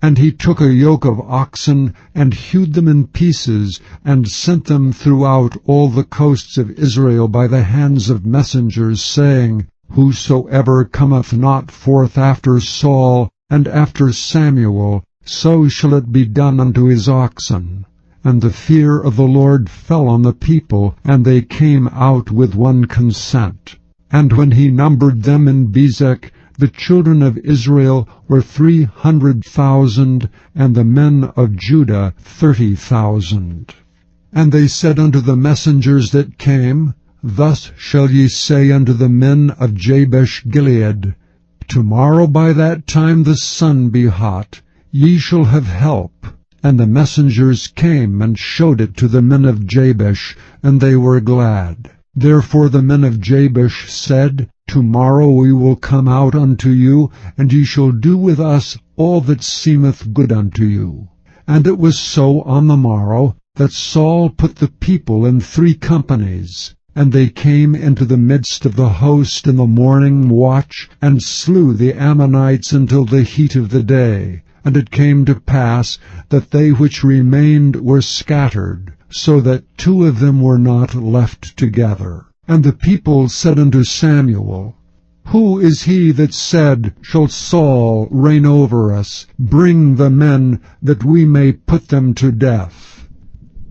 And he took a yoke of oxen, and hewed them in pieces, and sent them throughout all the coasts of Israel by the hands of messengers, saying, Whosoever cometh not forth after Saul and after Samuel, so shall it be done unto his oxen. And the fear of the Lord fell on the people, and they came out with one consent. And when he numbered them in Bezek, the children of Israel were 300,000, and the men of Judah 30,000. And they said unto the messengers that came, Thus shall ye say unto the men of Jabesh Gilead, Tomorrow by that time the sun be hot, ye shall have help. And the messengers came and showed it to the men of Jabesh, and they were glad. Therefore the men of Jabesh said, Tomorrow we will come out unto you, and ye shall do with us all that seemeth good unto you. And it was so on the morrow, that Saul put the people in 3 companies. And they came into the midst of the host in the morning watch, and slew the Ammonites until the heat of the day. And it came to pass that they which remained were scattered, so that 2 of them were not left together. And the people said unto Samuel, Who is he that said, Shall Saul reign over us? Bring the men, that we may put them to death.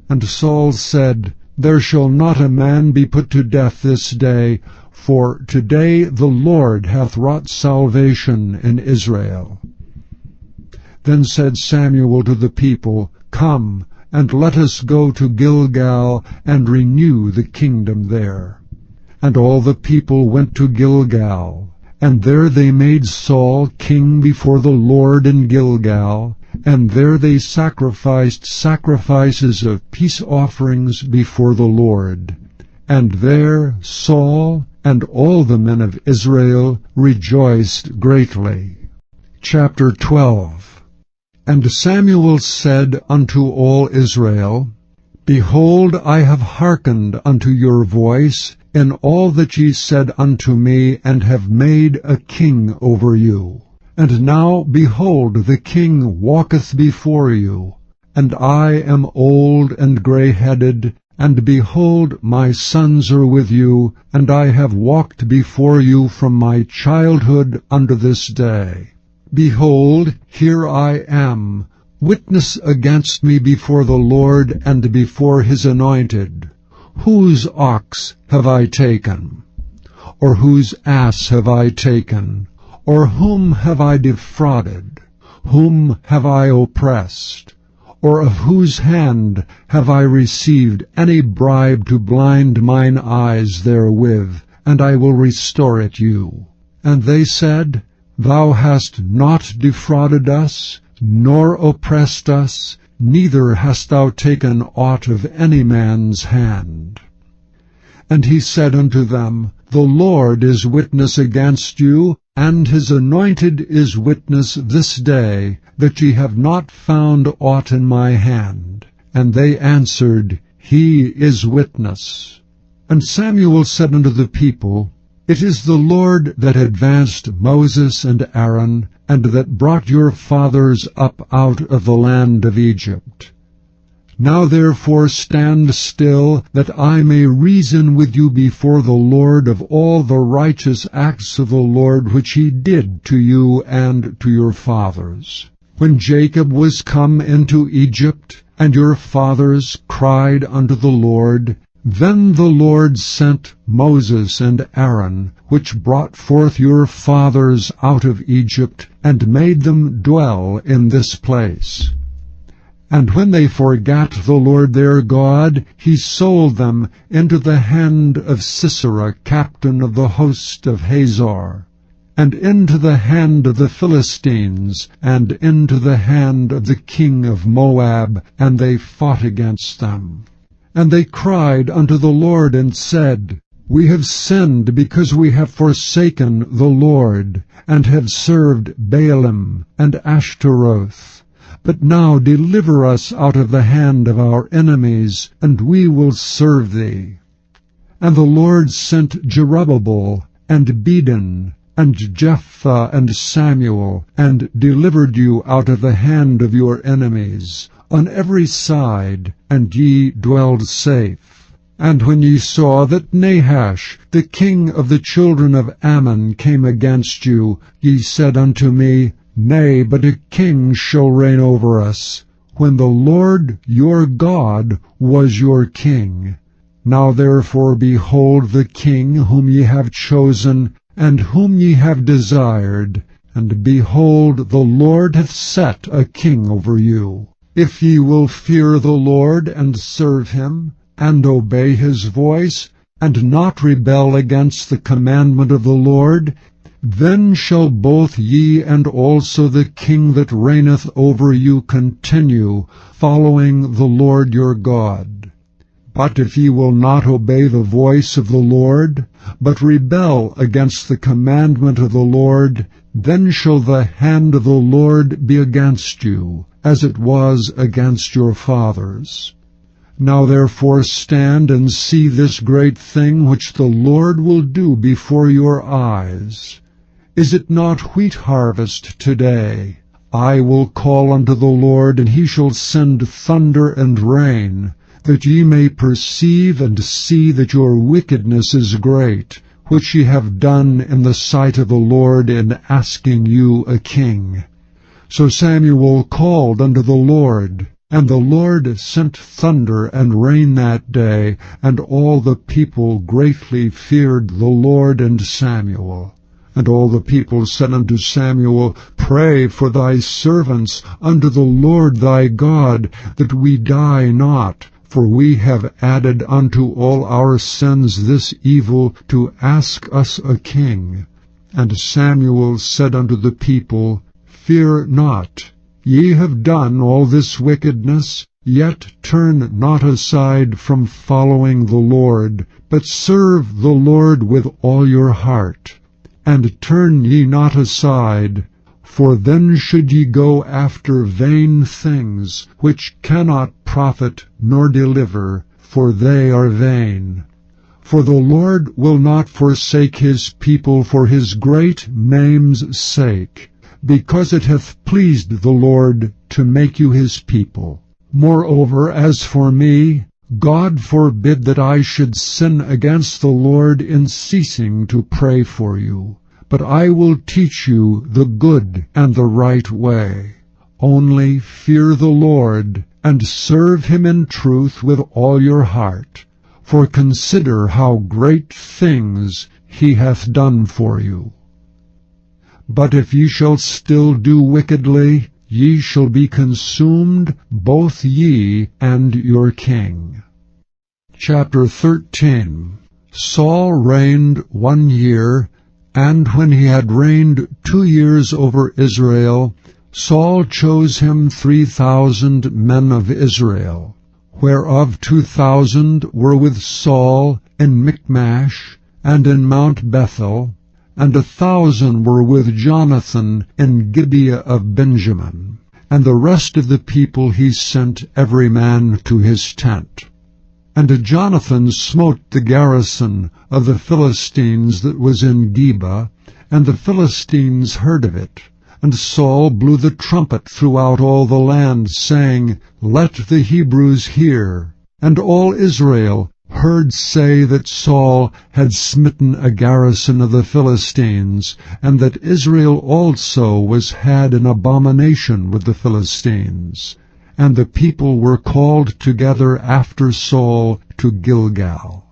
And Saul said, There shall not a man be put to death this day, for today the Lord hath wrought salvation in Israel. Then said Samuel to the people, Come, and let us go to Gilgal, and renew the kingdom there. And all the people went to Gilgal, and there they made Saul king before the Lord in Gilgal, and there they sacrificed sacrifices of peace offerings before the Lord. And there Saul and all the men of Israel rejoiced greatly. Chapter 12. And Samuel said unto all Israel, Behold, I have hearkened unto your voice in all that ye said unto me, and have made a king over you. And now, behold, the king walketh before you, and I am old and grey-headed, and behold, my sons are with you, and I have walked before you from my childhood unto this day. Behold, here I am. Witness against me before the Lord and before his anointed. Whose ox have I taken? Or whose ass have I taken? Or whom have I defrauded? Whom have I oppressed? Or of whose hand have I received any bribe to blind mine eyes therewith? And I will restore it you. And they said, Thou hast not defrauded us, nor oppressed us, neither hast thou taken aught of any man's hand. And he said unto them, The Lord is witness against you, and his anointed is witness this day, that ye have not found aught in my hand. And they answered, He is witness. And Samuel said unto the people, It is the Lord that advanced Moses and Aaron, and that brought your fathers up out of the land of Egypt. Now therefore stand still, that I may reason with you before the Lord of all the righteous acts of the Lord which he did to you and to your fathers. When Jacob was come into Egypt, and your fathers cried unto the Lord, then the Lord sent Moses and Aaron, which brought forth your fathers out of Egypt, and made them dwell in this place. And when they forgat the Lord their God, he sold them into the hand of Sisera, captain of the host of Hazor, and into the hand of the Philistines, and into the hand of the king of Moab, and they fought against them. And they cried unto the Lord, and said, We have sinned, because we have forsaken the Lord, and have served Baalim and Ashtaroth. But now deliver us out of the hand of our enemies, and we will serve thee. And the Lord sent Jerubbaal, and Bedin, and Jephthah, and Samuel, and delivered you out of the hand of your enemies, on every side, and ye dwelled safe. And when ye saw that Nahash, the king of the children of Ammon, came against you, ye said unto me, Nay, but a king shall reign over us, when the Lord your God was your king. Now therefore behold the king whom ye have chosen, and whom ye have desired, and behold, the Lord hath set a king over you. If ye will fear the Lord, and serve him, and obey his voice, and not rebel against the commandment of the Lord, then shall both ye and also the king that reigneth over you continue, following the Lord your God. But if ye will not obey the voice of the Lord, but rebel against the commandment of the Lord, then shall the hand of the Lord be against you, as it was against your fathers. Now therefore stand and see this great thing which the Lord will do before your eyes. Is it not wheat harvest today? I will call unto the Lord, and he shall send thunder and rain, that ye may perceive and see that your wickedness is great, which ye have done in the sight of the Lord in asking you a king. So Samuel called unto the Lord, and the Lord sent thunder and rain that day, and all the people greatly feared the Lord and Samuel. And all the people said unto Samuel, Pray for thy servants unto the Lord thy God, that we die not, for we have added unto all our sins this evil, to ask us a king. And Samuel said unto the people, Fear not. Ye have done all this wickedness, yet turn not aside from following the Lord, but serve the Lord with all your heart. And turn ye not aside, for then should ye go after vain things, which cannot profit nor deliver, for they are vain. For the Lord will not forsake his people for his great name's sake, because it hath pleased the Lord to make you his people. Moreover, as for me, God forbid that I should sin against the Lord in ceasing to pray for you. But I will teach you the good and the right way. Only fear the Lord, and serve him in truth with all your heart. For consider how great things he hath done for you. But if ye shall still do wickedly, ye shall be consumed, both ye and your king. Chapter 13. Saul reigned 1 year, and when he had reigned 2 years over Israel, Saul chose him 3,000 men of Israel, whereof 2,000 were with Saul in Michmash and in Mount Bethel, and 1,000 were with Jonathan in Gibeah of Benjamin. And the rest of the people he sent every man to his tent. And Jonathan smote the garrison of the Philistines that was in Geba, and the Philistines heard of it. And Saul blew the trumpet throughout all the land, saying, Let the Hebrews hear. And all Israel heard say that Saul had smitten a garrison of the Philistines, and that Israel also was had in abomination with the Philistines. And the people were called together after Saul to Gilgal.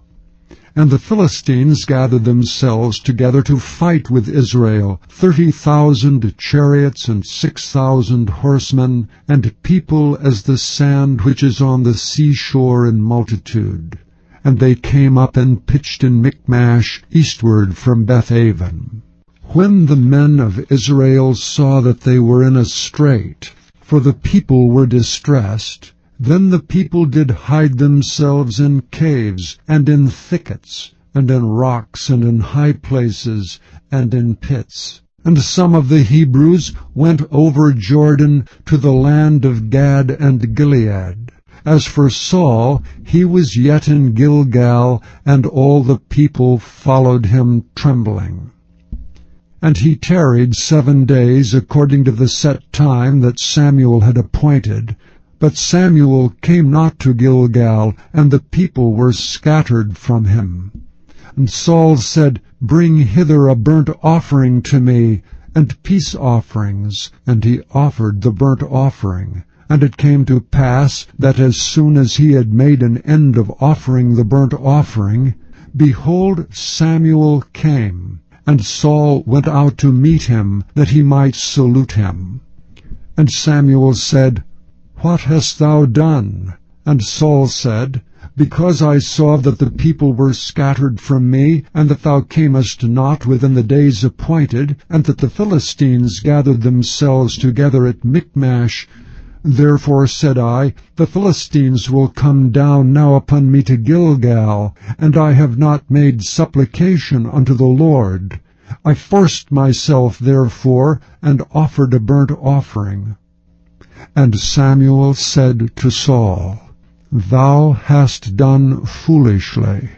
And the Philistines gathered themselves together to fight with Israel, 30,000 chariots and 6,000 horsemen, and people as the sand which is on the seashore in multitude. And they came up and pitched in Michmash, eastward from Bethaven. When the men of Israel saw that they were in a strait, for the people were distressed, then the people did hide themselves in caves, and in thickets, and in rocks, and in high places, and in pits. And some of the Hebrews went over Jordan to the land of Gad and Gilead. As for Saul, he was yet in Gilgal, and all the people followed him trembling. And he tarried 7 days according to the set time that Samuel had appointed. But Samuel came not to Gilgal, and the people were scattered from him. And Saul said, Bring hither a burnt offering to me, and peace offerings. And he offered the burnt offering. And it came to pass that as soon as he had made an end of offering the burnt offering, behold, Samuel came. And Saul went out to meet him, that he might salute him. And Samuel said, What hast thou done? And Saul said, Because I saw that the people were scattered from me, and that thou camest not within the days appointed, and that the Philistines gathered themselves together at Michmash, therefore said I, The Philistines will come down now upon me to Gilgal, and I have not made supplication unto the Lord. I forced myself therefore, and offered a burnt offering. And Samuel said to Saul, Thou hast done foolishly.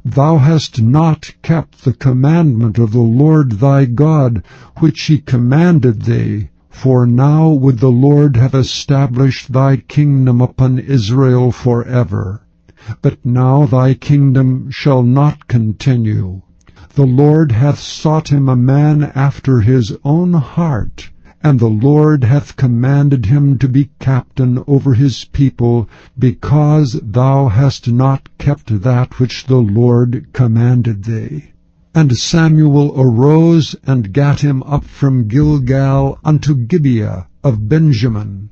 Thou hast not kept the commandment of the Lord thy God, which he commanded thee. For now would the Lord have established thy kingdom upon Israel forever. But now thy kingdom shall not continue. The Lord hath sought him a man after his own heart, and the Lord hath commanded him to be captain over his people, because thou hast not kept that which the Lord commanded thee. And Samuel arose and gat him up from Gilgal unto Gibeah of Benjamin.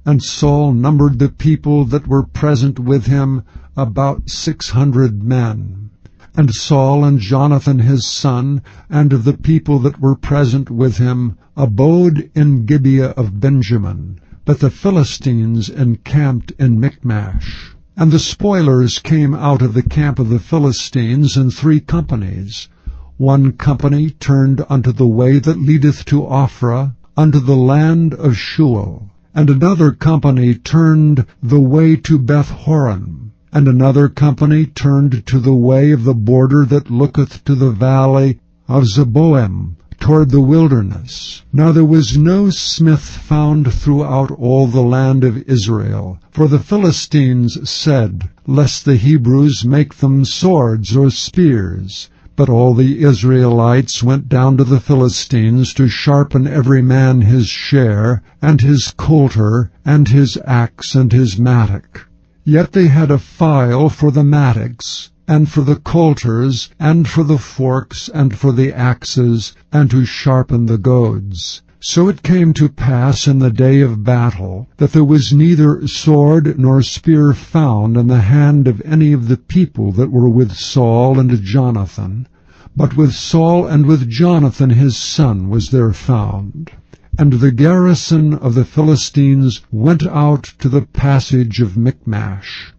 And Saul numbered the people that were present with him, about 600 men. And Saul and Jonathan his son, and the people that were present with him, abode in Gibeah of Benjamin. But the Philistines encamped in Michmash. And the spoilers came out of the camp of the Philistines in 3 companies. One company turned unto the way that leadeth to Ophrah, unto the land of Shual. And another company turned the way to Beth-horon. And another company turned to the way of the border that looketh to the valley of Zeboim, toward the wilderness. Now there was no smith found throughout all the land of Israel. For the Philistines said, Lest the Hebrews make them swords or spears. But all the Israelites went down to the Philistines to sharpen every man his share, and his coulter, and his axe, and his mattock. Yet they had a file for the mattocks, and for the coulters, and for the forks, and for the axes, and to sharpen the goads. So it came to pass in the day of battle, that there was neither sword nor spear found in the hand of any of the people that were with Saul and Jonathan, but with Saul and with Jonathan his son was there found. And the garrison of the Philistines went out to the passage of Michmash.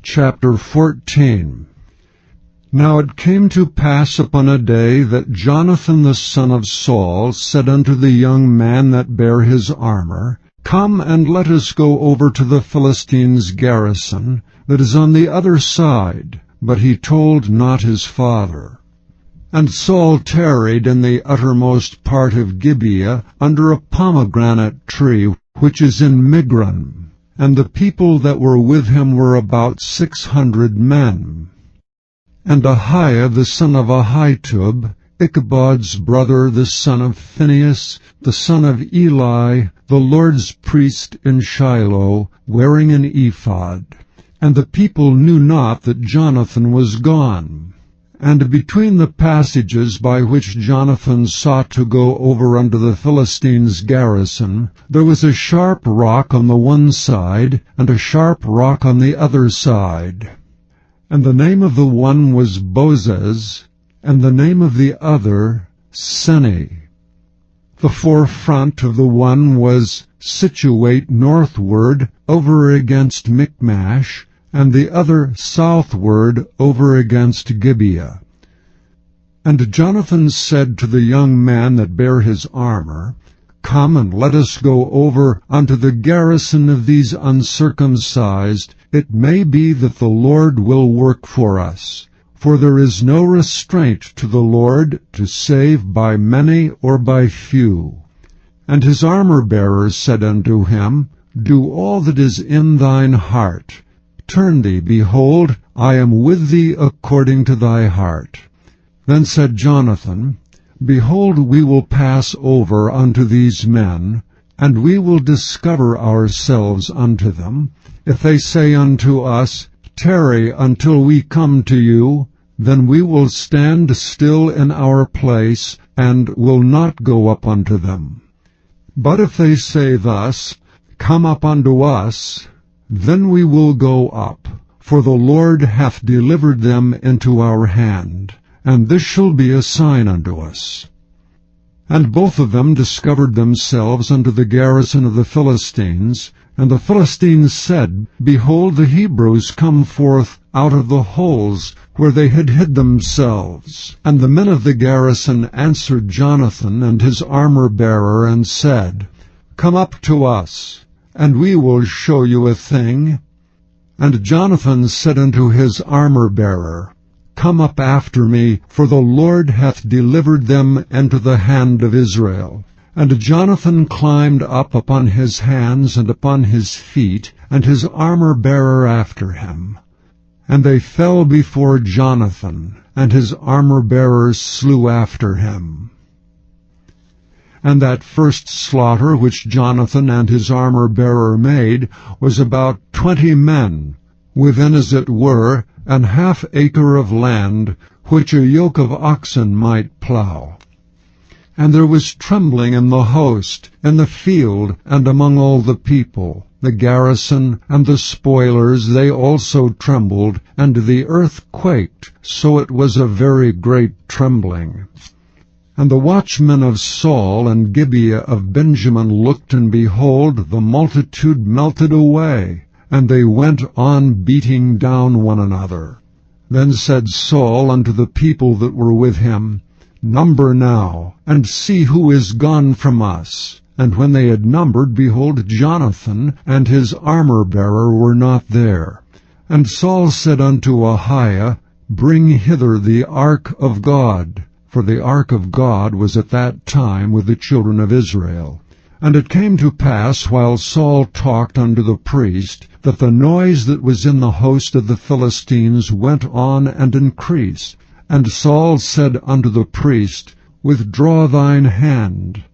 Chapter 14. Now it came to pass upon a day that Jonathan the son of Saul said unto the young man that bare his armor, Come and let us go over to the Philistines' garrison, that is on the other side. But he told not his father. And Saul tarried in the uttermost part of Gibeah under a pomegranate tree, which is in Migron. And the people that were with him were about 600 men. And Ahiah the son of Ahitub, Ichabod's brother, the son of Phinehas, the son of Eli, the Lord's priest in Shiloh, wearing an ephod. And the people knew not that Jonathan was gone. And between the passages by which Jonathan sought to go over unto the Philistines' garrison, there was a sharp rock on the one side, and a sharp rock on the other side. And the name of the one was Bozez, and the name of the other Seni. The forefront of the one was situate northward over against Michmash, and the other southward over against Gibeah. And Jonathan said to the young man that bare his armor, Come, and let us go over unto the garrison of these uncircumcised. It may be that the Lord will work for us. For there is no restraint to the Lord to save by many or by few. And his armor-bearer said unto him, Do all that is in thine heart. Turn thee, behold, I am with thee according to thy heart. Then said Jonathan, Behold, we will pass over unto these men, and we will discover ourselves unto them. If they say unto us, Tarry until we come to you, then we will stand still in our place, and will not go up unto them. But if they say thus, Come up unto us, then we will go up, for the Lord hath delivered them into our hand, and this shall be a sign unto us. And both of them discovered themselves unto the garrison of the Philistines, and the Philistines said, Behold, the Hebrews come forth out of the holes where they had hid themselves. And the men of the garrison answered Jonathan and his armor-bearer, and said, Come up to us, and we will show you a thing. And Jonathan said unto his armor-bearer, Come up after me, for the Lord hath delivered them into the hand of Israel. And Jonathan climbed up upon his hands and upon his feet, and his armor-bearer after him. And they fell before Jonathan, and his armor-bearer slew after him. And that first slaughter which Jonathan and his armor-bearer made was about 20 men, within, as it were, an half-acre of land, which a yoke of oxen might plow. And there was trembling in the host, in the field, and among all the people. The garrison and the spoilers, they also trembled, and the earth quaked, so it was a very great trembling. And the watchmen of Saul and Gibeah of Benjamin looked, and behold, the multitude melted away, and they went on beating down one another. Then said Saul unto the people that were with him, Number now, and see who is gone from us. And when they had numbered, behold, Jonathan and his armor-bearer were not there. And Saul said unto Ahiah, Bring hither the ark of God. For the ark of God was at that time with the children of Israel. And it came to pass, while Saul talked unto the priest, that the noise that was in the host of the Philistines went on and increased. And Saul said unto the priest, Withdraw thine hand.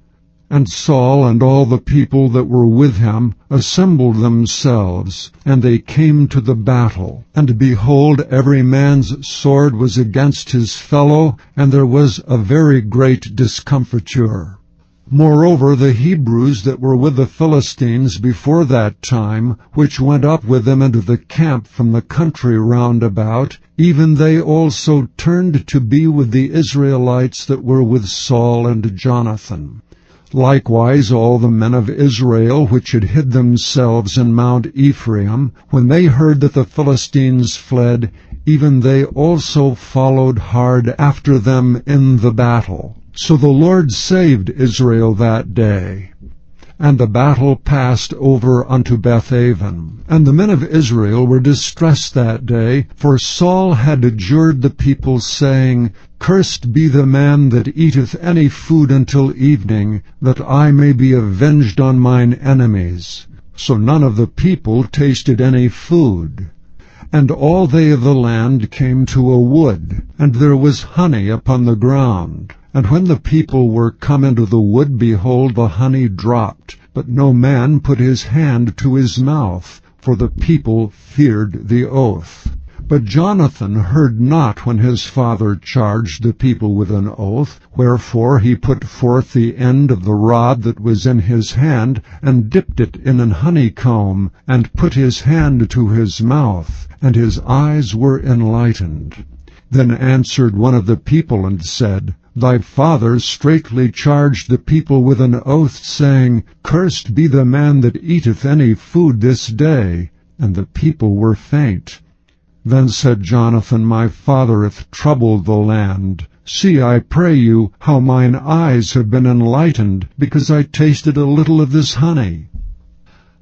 And Saul and all the people that were with him assembled themselves, and they came to the battle. And behold, every man's sword was against his fellow, and there was a very great discomfiture. Moreover, the Hebrews that were with the Philistines before that time, which went up with them into the camp from the country round about, even they also turned to be with the Israelites that were with Saul and Jonathan. Likewise all the men of Israel which had hid themselves in Mount Ephraim, when they heard that the Philistines fled, even they also followed hard after them in the battle. So the Lord saved Israel that day. And the battle passed over unto Bethaven. And the men of Israel were distressed that day, for Saul had adjured the people, saying, Cursed be the man that eateth any food until evening, that I may be avenged on mine enemies. So none of the people tasted any food. And all they of the land came to a wood, and there was honey upon the ground. And when the people were come into the wood, behold, the honey dropped, but no man put his hand to his mouth, for the people feared the oath. But Jonathan heard not when his father charged the people with an oath, wherefore he put forth the end of the rod that was in his hand, and dipped it in an honeycomb, and put his hand to his mouth, and his eyes were enlightened. Then answered one of the people, and said, Thy father straitly charged the people with an oath, saying, Cursed be the man that eateth any food this day. And the people were faint. Then said Jonathan, My father hath troubled the land. See, I pray you, how mine eyes have been enlightened, because I tasted a little of this honey.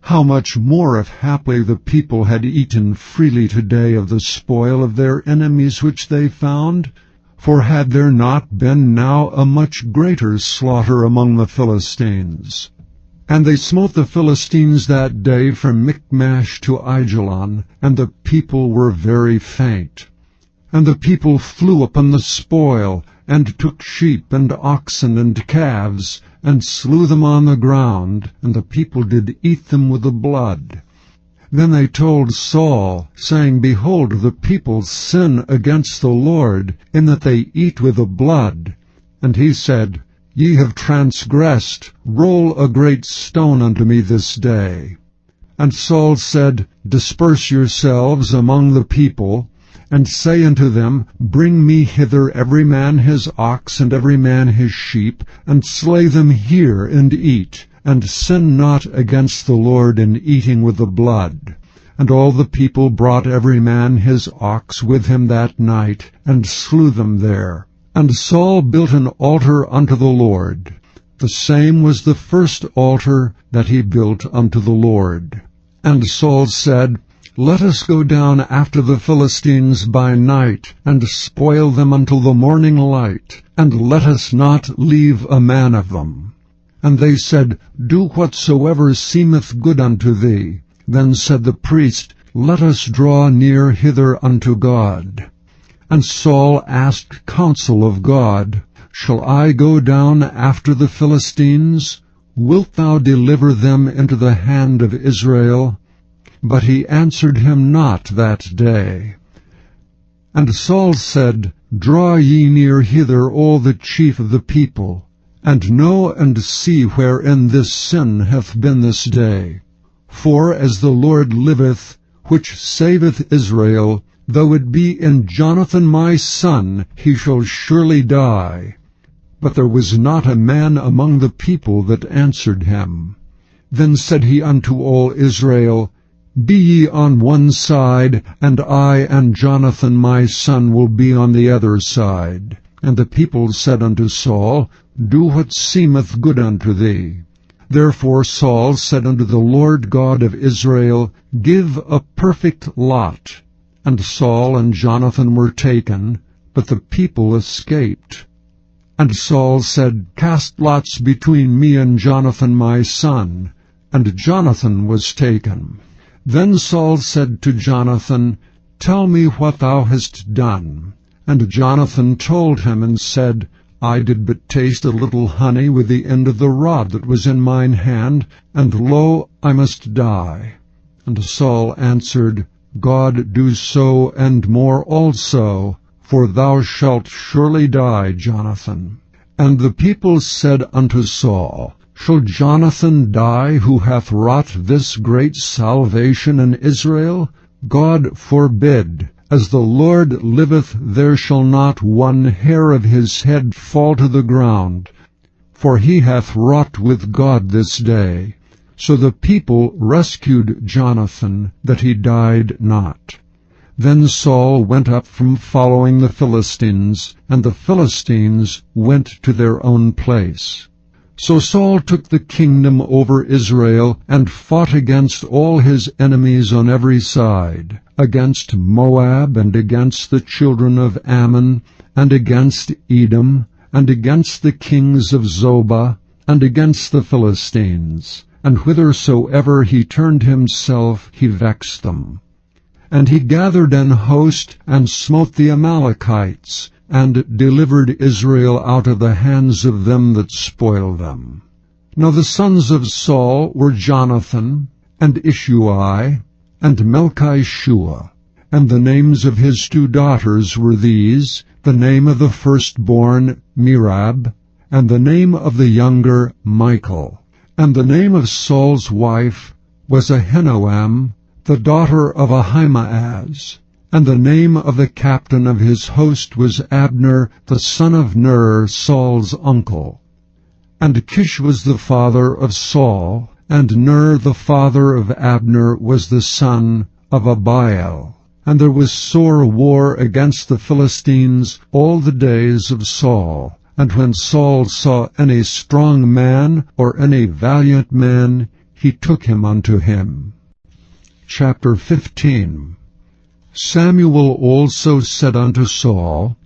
How much more if haply the people had eaten freely today of the spoil of their enemies which they found? For had there not been now a much greater slaughter among the Philistines? And they smote the Philistines that day from Michmash to Aijalon, and the people were very faint. And the people flew upon the spoil, and took sheep and oxen and calves, and slew them on the ground, and the people did eat them with the blood. Then they told Saul, saying, Behold, the people sin against the Lord, in that they eat with the blood. And he said, Ye have transgressed, roll a great stone unto me this day. And Saul said, Disperse yourselves among the people, and say unto them, Bring me hither every man his ox, and every man his sheep, and slay them here, and eat, and sin not against the Lord in eating with the blood. And all the people brought every man his ox with him that night, and slew them there. And Saul built an altar unto the Lord. The same was the first altar that he built unto the Lord. And Saul said, Let us go down after the Philistines by night, and spoil them until the morning light, and let us not leave a man of them. And they said, Do whatsoever seemeth good unto thee. Then said the priest, Let us draw near hither unto God. And Saul asked counsel of God, Shall I go down after the Philistines? Wilt thou deliver them into the hand of Israel? But he answered him not that day. And Saul said, Draw ye near hither all the chief of the people, and know and see wherein this sin hath been this day. For as the Lord liveth, which saveth Israel, though it be in Jonathan my son, he shall surely die. But there was not a man among the people that answered him. Then said he unto all Israel, Be ye on one side, and I and Jonathan my son will be on the other side. And the people said unto Saul, Do what seemeth good unto thee. Therefore Saul said unto the Lord God of Israel, Give a perfect lot. And Saul and Jonathan were taken, but the people escaped. And Saul said, Cast lots between me and Jonathan my son. And Jonathan was taken. Then Saul said to Jonathan, Tell me what thou hast done. And Jonathan told him, and said, I did but taste a little honey with the end of the rod that was in mine hand, and lo, I must die. And Saul answered, God do so, and more also, for thou shalt surely die, Jonathan. And the people said unto Saul, Shall Jonathan die, who hath wrought this great salvation in Israel? God forbid. As the Lord liveth, there shall not one hair of his head fall to the ground. For he hath wrought with God this day. So the people rescued Jonathan, that he died not. Then Saul went up from following the Philistines, and the Philistines went to their own place. So Saul took the kingdom over Israel, and fought against all his enemies on every side, against Moab, and against the children of Ammon, and against Edom, and against the kings of Zobah, and against the Philistines. And whithersoever he turned himself, he vexed them. And he gathered an host, and smote the Amalekites, and delivered Israel out of the hands of them that spoiled them. Now the sons of Saul were Jonathan, and Ishuai, and Melchishua. And the names of his 2 daughters were these, the name of the firstborn Merab, and the name of the younger Michal. And the name of Saul's wife was Ahinoam, the daughter of Ahimaaz. And the name of the captain of his host was Abner, the son of Ner, Saul's uncle. And Kish was the father of Saul, and Ner the father of Abner was the son of Abiel. And there was sore war against the Philistines all the days of Saul. And when Saul saw any strong man or any valiant man, he took him unto him. Chapter 15. Samuel also said unto Saul,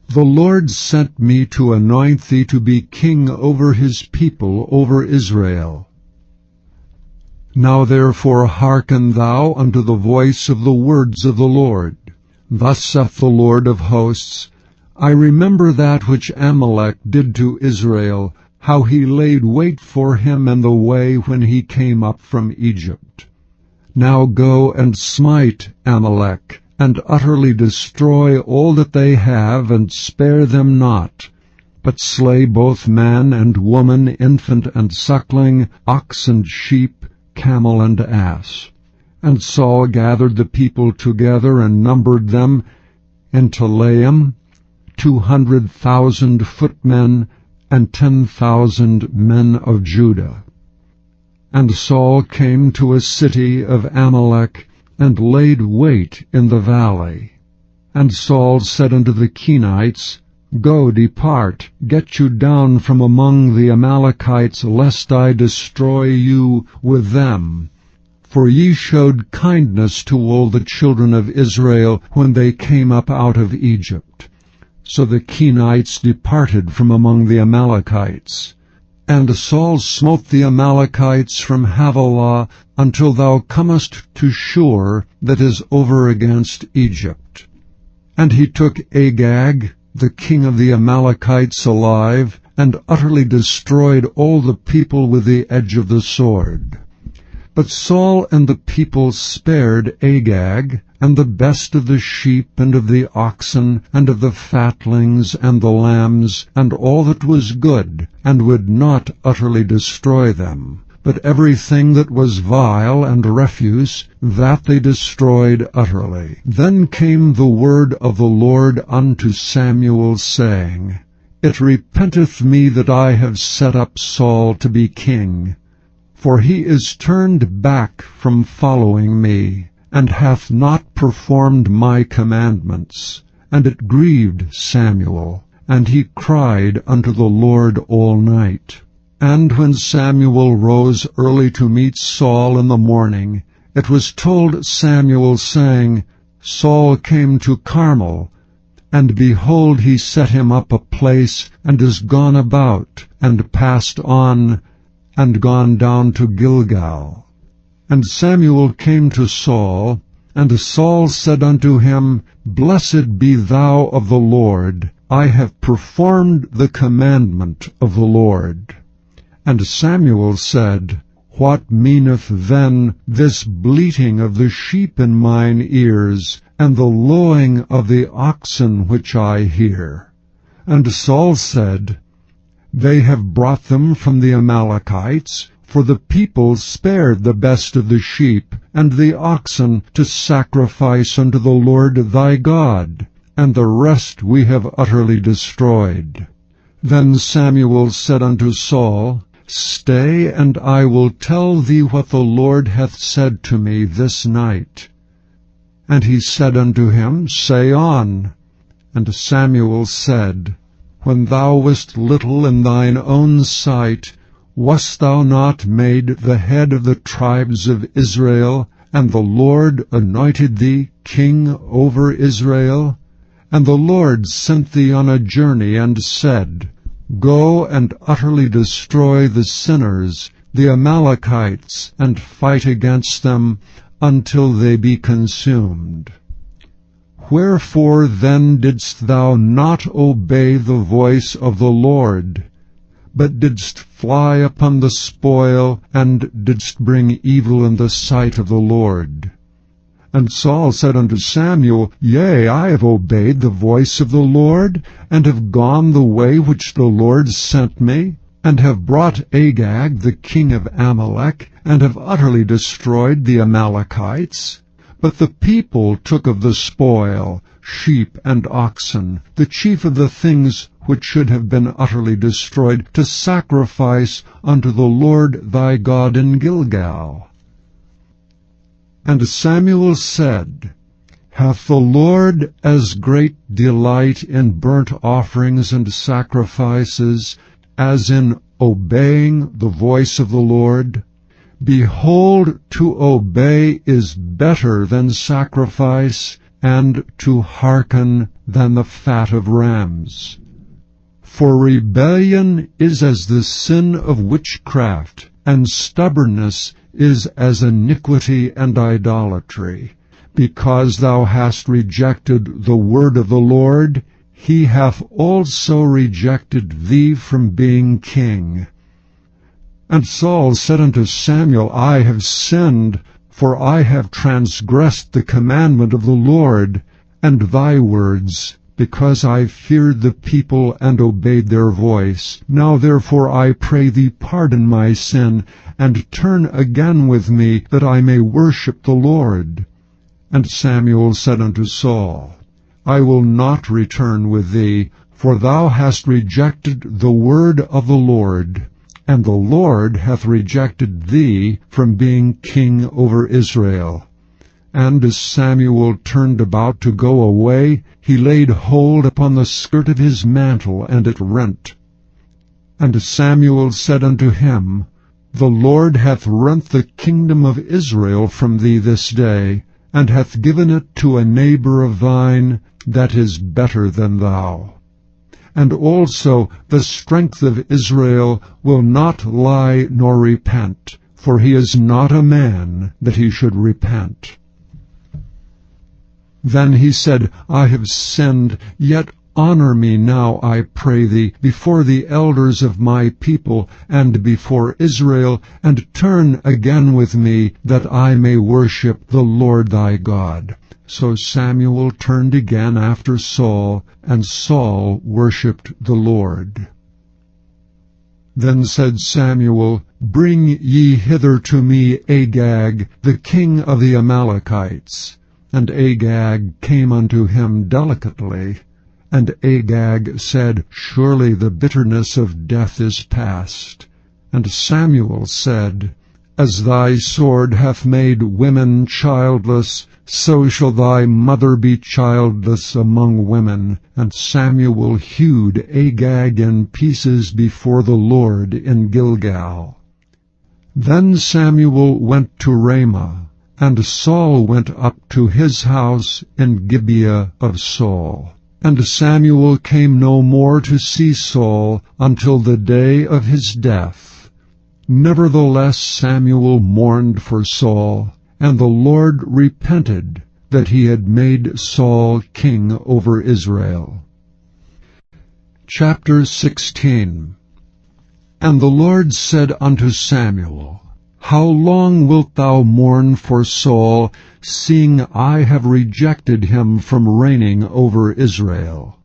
The Lord sent me to anoint thee to be king over his people, over Israel. Now therefore hearken thou unto the voice of the words of the Lord. Thus saith the Lord of hosts, I remember that which Amalek did to Israel, how he laid wait for him in the way when he came up from Egypt. Now go and smite Amalek, and utterly destroy all that they have, and spare them not, but slay both man and woman, infant and suckling, ox and sheep, camel and ass. And Saul gathered the people together, and numbered them in Telaim, 200,000 footmen, and 10,000 men of Judah. And Saul came to a city of Amalek, and laid wait in the valley. And Saul said unto the Kenites, Go, depart, get you down from among the Amalekites, lest I destroy you with them. For ye showed kindness to all the children of Israel when they came up out of Egypt. So the Kenites departed from among the Amalekites. And Saul smote the Amalekites from Havilah until thou comest to Shur, that is over against Egypt. And he took Agag, the king of the Amalekites, alive, and utterly destroyed all the people with the edge of the sword. But Saul and the people spared Agag, and the best of the sheep, and of the oxen, and of the fatlings, and the lambs, and all that was good, and would not utterly destroy them. But everything that was vile and refuse, that they destroyed utterly. Then came the word of the Lord unto Samuel, saying, It repenteth me that I have set up Saul to be king, for he is turned back from following me, and hath not performed my commandments. And it grieved Samuel, and he cried unto the Lord all night. And when Samuel rose early to meet Saul in the morning, it was told Samuel, saying, Saul came to Carmel, and behold, he set him up a place, and is gone about, and passed on, and gone down to Gilgal. And Samuel came to Saul, and Saul said unto him, Blessed be thou of the Lord, I have performed the commandment of the Lord. And Samuel said, What meaneth then this bleating of the sheep in mine ears, and the lowing of the oxen which I hear? And Saul said, They have brought them from the Amalekites, for the people spared the best of the sheep and the oxen to sacrifice unto the Lord thy God, and the rest we have utterly destroyed. Then Samuel said unto Saul, Stay, and I will tell thee what the Lord hath said to me this night. And he said unto him, Say on. And Samuel said, When thou wast little in thine own sight, Wast thou not made the head of the tribes of Israel, and the Lord anointed thee king over Israel? And the Lord sent thee on a journey, and said, Go and utterly destroy the sinners, the Amalekites, and fight against them until they be consumed. Wherefore then didst thou not obey the voice of the Lord, but didst fly upon the spoil, and didst bring evil in the sight of the Lord? And Saul said unto Samuel, Yea, I have obeyed the voice of the Lord, and have gone the way which the Lord sent me, and have brought Agag the king of Amalek, and have utterly destroyed the Amalekites. But the people took of the spoil, sheep and oxen, the chief of the things which should have been utterly destroyed, to sacrifice unto the Lord thy God in Gilgal. And Samuel said, Hath the Lord as great delight in burnt offerings and sacrifices as in obeying the voice of the Lord? Behold, to obey is better than sacrifice, and to hearken than the fat of rams. For rebellion is as the sin of witchcraft, and stubbornness is as iniquity and idolatry. Because thou hast rejected the word of the Lord, he hath also rejected thee from being king. And Saul said unto Samuel, I have sinned, for I have transgressed the commandment of the Lord, and thy words, because I feared the people and obeyed their voice. Now therefore I pray thee, pardon my sin, and turn again with me, that I may worship the Lord. And Samuel said unto Saul, I will not return with thee, for thou hast rejected the word of the Lord, and the Lord hath rejected thee from being king over Israel. And as Samuel turned about to go away, he laid hold upon the skirt of his mantle, and it rent. And Samuel said unto him, The Lord hath rent the kingdom of Israel from thee this day, and hath given it to a neighbor of thine that is better than thou. And also the strength of Israel will not lie nor repent, for he is not a man that he should repent. Then he said, I have sinned, yet honor me now, I pray thee, before the elders of my people, and before Israel, and turn again with me, that I may worship the Lord thy God. So Samuel turned again after Saul, and Saul worshipped the Lord. Then said Samuel, Bring ye hither to me Agag, the king of the Amalekites. And Agag came unto him delicately. And Agag said, Surely the bitterness of death is past. And Samuel said, As thy sword hath made women childless, so shall thy mother be childless among women. And Samuel hewed Agag in pieces before the Lord in Gilgal. Then Samuel went to Ramah, and Saul went up to his house in Gibeah of Saul. And Samuel came no more to see Saul until the day of his death. Nevertheless Samuel mourned for Saul, and the Lord repented that he had made Saul king over Israel. Chapter 16. And the Lord said unto Samuel, How long wilt thou mourn for Saul, seeing I have rejected him from reigning over Israel?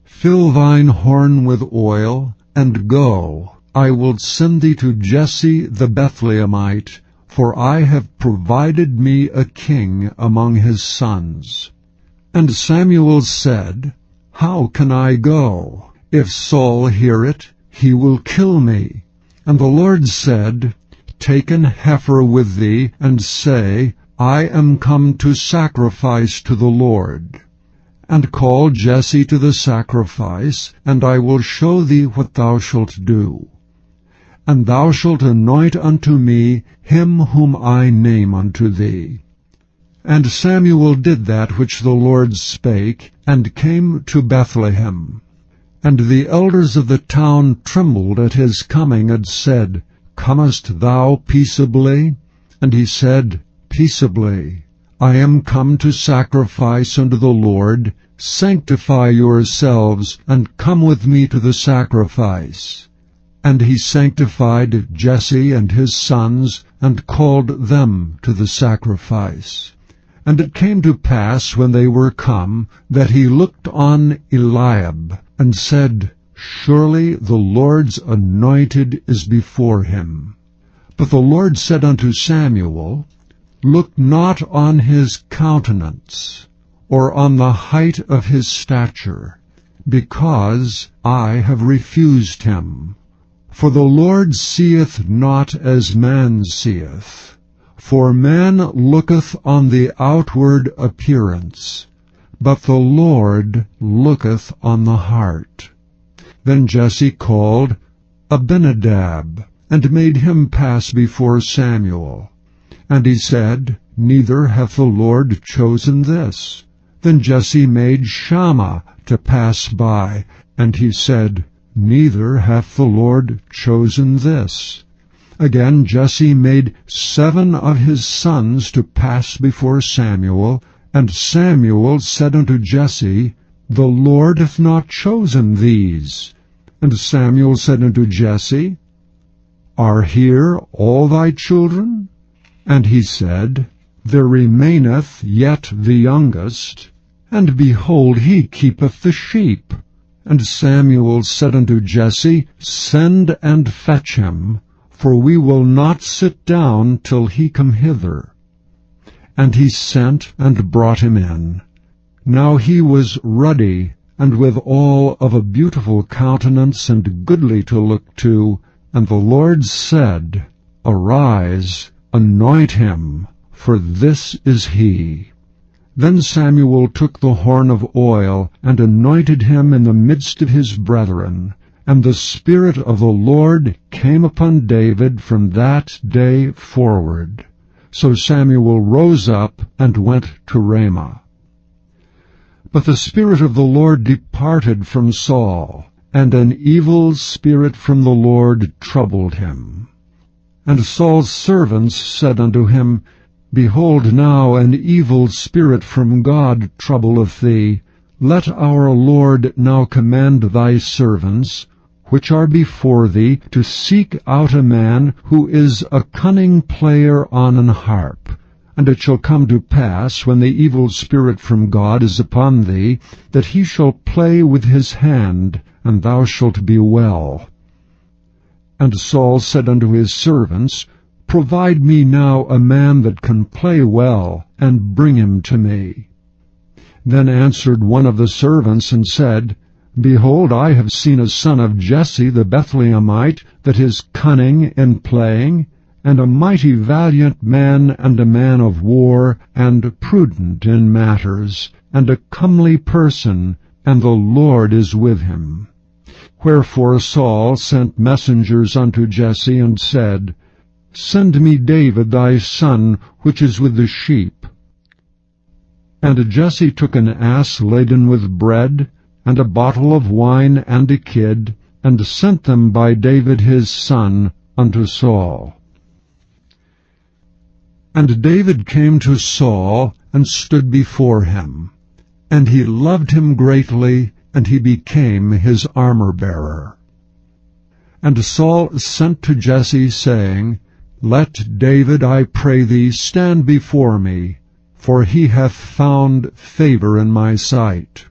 Fill thine horn with oil, and go. I will send thee to Jesse the Bethlehemite, for I have provided me a king among his sons. And Samuel said, How can I go? If Saul hear it, he will kill me. And the Lord said, Take an heifer with thee, and say, I am come to sacrifice to the Lord. And call Jesse to the sacrifice, and I will show thee what thou shalt do. and thou shalt anoint unto me him whom I name unto thee. And Samuel did that which the Lord spake, and came to Bethlehem. And the elders of the town trembled at his coming, and said, Comest thou peaceably? And he said, Peaceably. I am come to sacrifice unto the Lord. Sanctify yourselves, and come with me to the sacrifice. And he sanctified Jesse and his sons, and called them to the sacrifice. And it came to pass, when they were come, that he looked on Eliab, and said, Surely the Lord's anointed is before him. But the Lord said unto Samuel, Look not on his countenance, or on the height of his stature, because I have refused him. For the Lord seeth not as man seeth. For man looketh on the outward appearance, but the Lord looketh on the heart. Then Jesse called Abinadab, and made him pass before Samuel. And he said, Neither hath the Lord chosen this. Then Jesse made Shammah to pass by, and he said, Neither hath the Lord chosen this. Again Jesse made 7 of his sons to pass before Samuel, and Samuel said unto Jesse, The Lord hath not chosen these. And Samuel said unto Jesse, Are here all thy children? And he said, There remaineth yet the youngest, and behold, he keepeth the sheep. And Samuel said unto Jesse, Send and fetch him, for we will not sit down till he come hither. And he sent and brought him in. Now he was ruddy, and withal of a beautiful countenance, and goodly to look to. And the Lord said, Arise, anoint him, for this is he. Then Samuel took the horn of oil, and anointed him in the midst of his brethren. And the Spirit of the Lord came upon David from that day forward. So Samuel rose up and went to Ramah. But the Spirit of the Lord departed from Saul, and an evil spirit from the Lord troubled him. And Saul's servants said unto him, Behold, now an evil spirit from God troubleth thee. Let our Lord now command thy servants, which are before thee, to seek out a man who is a cunning player on an harp. And it shall come to pass, when the evil spirit from God is upon thee, that he shall play with his hand, and thou shalt be well. And Saul said unto his servants, Provide me now a man that can play well, and bring him to me. Then answered one of the servants, and said, Behold, I have seen a son of Jesse the Bethlehemite, that is cunning in playing, and a mighty valiant man, and a man of war, and prudent in matters, and a comely person, and the Lord is with him. Wherefore Saul sent messengers unto Jesse, and said, Send me David thy son, which is with the sheep. And Jesse took an ass laden with bread, and a bottle of wine, and a kid, and sent them by David his son unto Saul. And David came to Saul, and stood before him. And he loved him greatly, and he became his armor-bearer. And Saul sent to Jesse, saying, Let David, I pray thee, stand before me, for he hath found favor in my sight.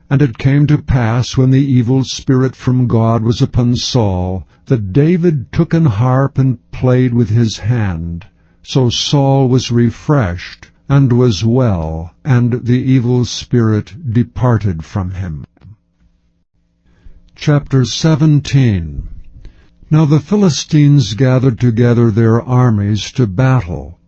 And it came to pass, when the evil spirit from God was upon Saul, that David took an harp and played with his hand. So Saul was refreshed, and was well, and the evil spirit departed from him. Chapter 17. Now the Philistines gathered together their armies to battle,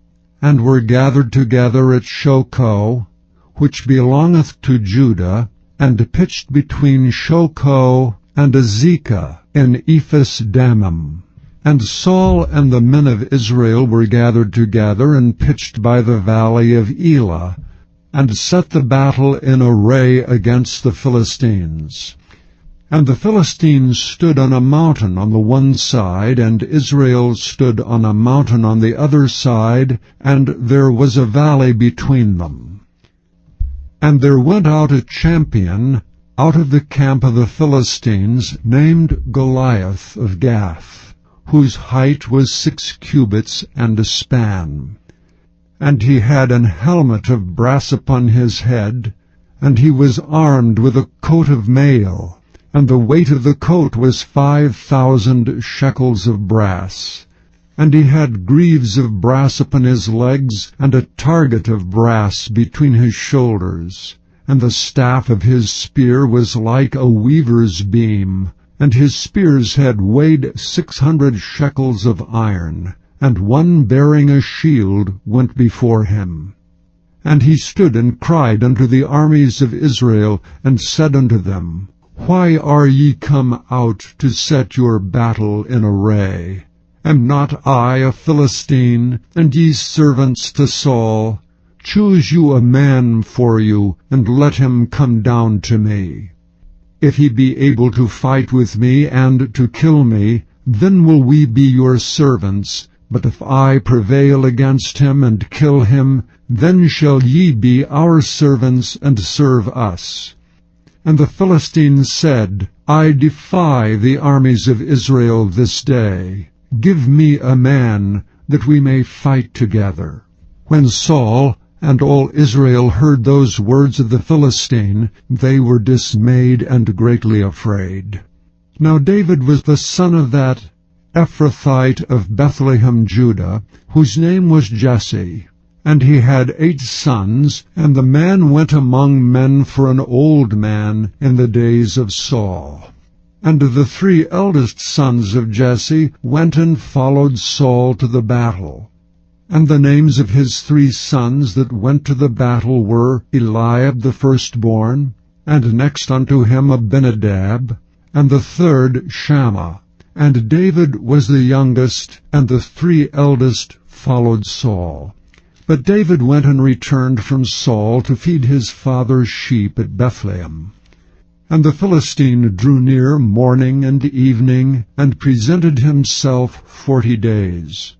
and were gathered together at Shochoh, which belongeth to Judah, and pitched between Shochoh and Azekah in Ephes-dammim. And Saul and the men of Israel were gathered together and pitched by the valley of Elah, and set the battle in array against the Philistines. And the Philistines stood on a mountain on the one side, and Israel stood on a mountain on the other side, and there was a valley between them. And there went out a champion out of the camp of the Philistines, named Goliath of Gath, whose height was 6 cubits and a span. And he had an helmet of brass upon his head, and he was armed with a coat of mail, and the weight of the coat was 5,000 shekels of brass. And he had greaves of brass upon his legs, and a target of brass between his shoulders. And the staff of his spear was like a weaver's beam, and his spear's head weighed 600 shekels of iron, and one bearing a shield went before him. And he stood and cried unto the armies of Israel, and said unto them, Why are ye come out to set your battle in array? Am not I a Philistine, and ye servants to Saul? Choose you a man for you, and let him come down to me. If he be able to fight with me and to kill me, then will we be your servants. But if I prevail against him and kill him, then shall ye be our servants and serve us. And the Philistines said, I defy the armies of Israel this day. Give me a man, that we may fight together. When Saul and all Israel heard those words of the Philistine, they were dismayed and greatly afraid. Now David was the son of that Ephrathite of Bethlehem, Judah, whose name was Jesse. And he had 8 sons, and the man went among men for an old man in the days of Saul. And the 3 eldest sons of Jesse went and followed Saul to the battle. And the names of his 3 sons that went to the battle were Eliab the firstborn, and next unto him Abinadab, and the third Shammah. And David was the youngest, and the 3 eldest followed Saul. But David went and returned from Saul to feed his father's sheep at Bethlehem. And the Philistine drew near morning and evening, and presented himself 40 days.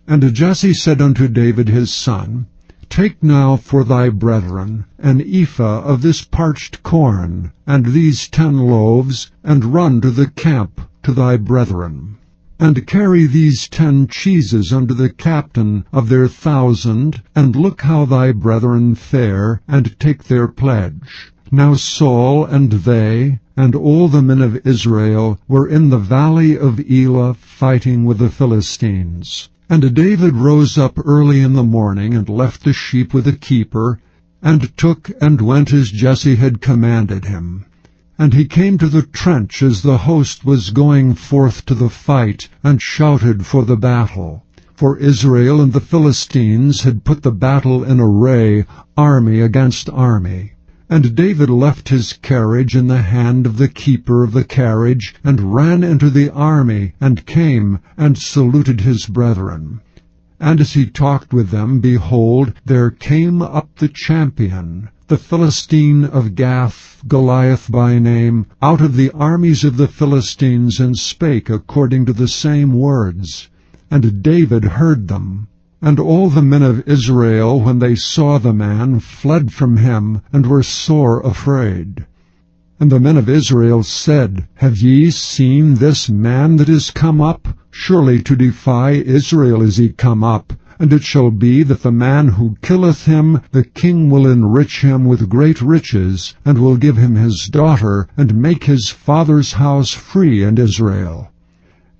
And Jesse said unto David his son, Take now for thy brethren an ephah of this parched corn, and these 10 loaves, and run to the camp to thy brethren. And carry these 10 cheeses unto the captain of their 1,000, and look how thy brethren fare, and take their pledge. Now Saul and they, and all the men of Israel, were in the valley of Elah fighting with the Philistines. And David rose up early in the morning, and left the sheep with a keeper, and took and went as Jesse had commanded him. And he came to the trench as the host was going forth to the fight, and shouted for the battle. For Israel and the Philistines had put the battle in array, army against army. And David left his carriage in the hand of the keeper of the carriage, and ran into the army, and came, and saluted his brethren. And as he talked with them, behold, there came up the champion, the Philistine of Gath, Goliath by name, out of the armies of the Philistines, and spake according to the same words. And David heard them. And all the men of Israel, when they saw the man, fled from him, and were sore afraid. And the men of Israel said, Have ye seen this man that is come up? Surely to defy Israel is he come up. And it shall be that the man who killeth him, the king will enrich him with great riches, and will give him his daughter, and make his father's house free in Israel.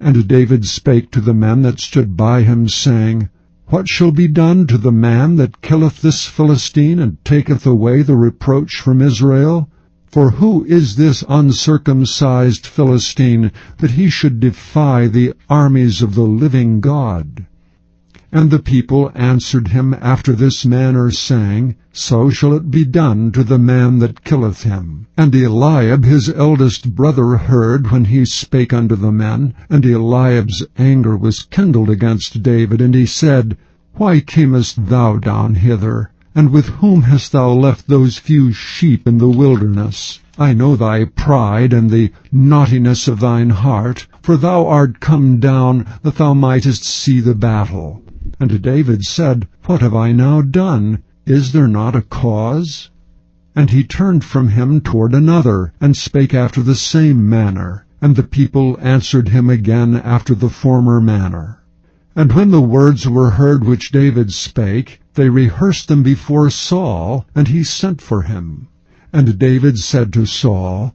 And David spake to the men that stood by him, saying, What shall be done to the man that killeth this Philistine, and taketh away the reproach from Israel? For who is this uncircumcised Philistine, that he should defy the armies of the living God? And the people answered him after this manner, saying, So shall it be done to the man that killeth him. And Eliab his eldest brother heard when he spake unto the men. And Eliab's anger was kindled against David, and he said, Why camest thou down hither? And with whom hast thou left those few sheep in the wilderness? I know thy pride and the naughtiness of thine heart, for thou art come down that thou mightest see the battle. And David said, What have I now done? Is there not a cause? And he turned from him toward another, and spake after the same manner. And the people answered him again after the former manner. And when the words were heard which David spake, they rehearsed them before Saul, and he sent for him. And David said to Saul,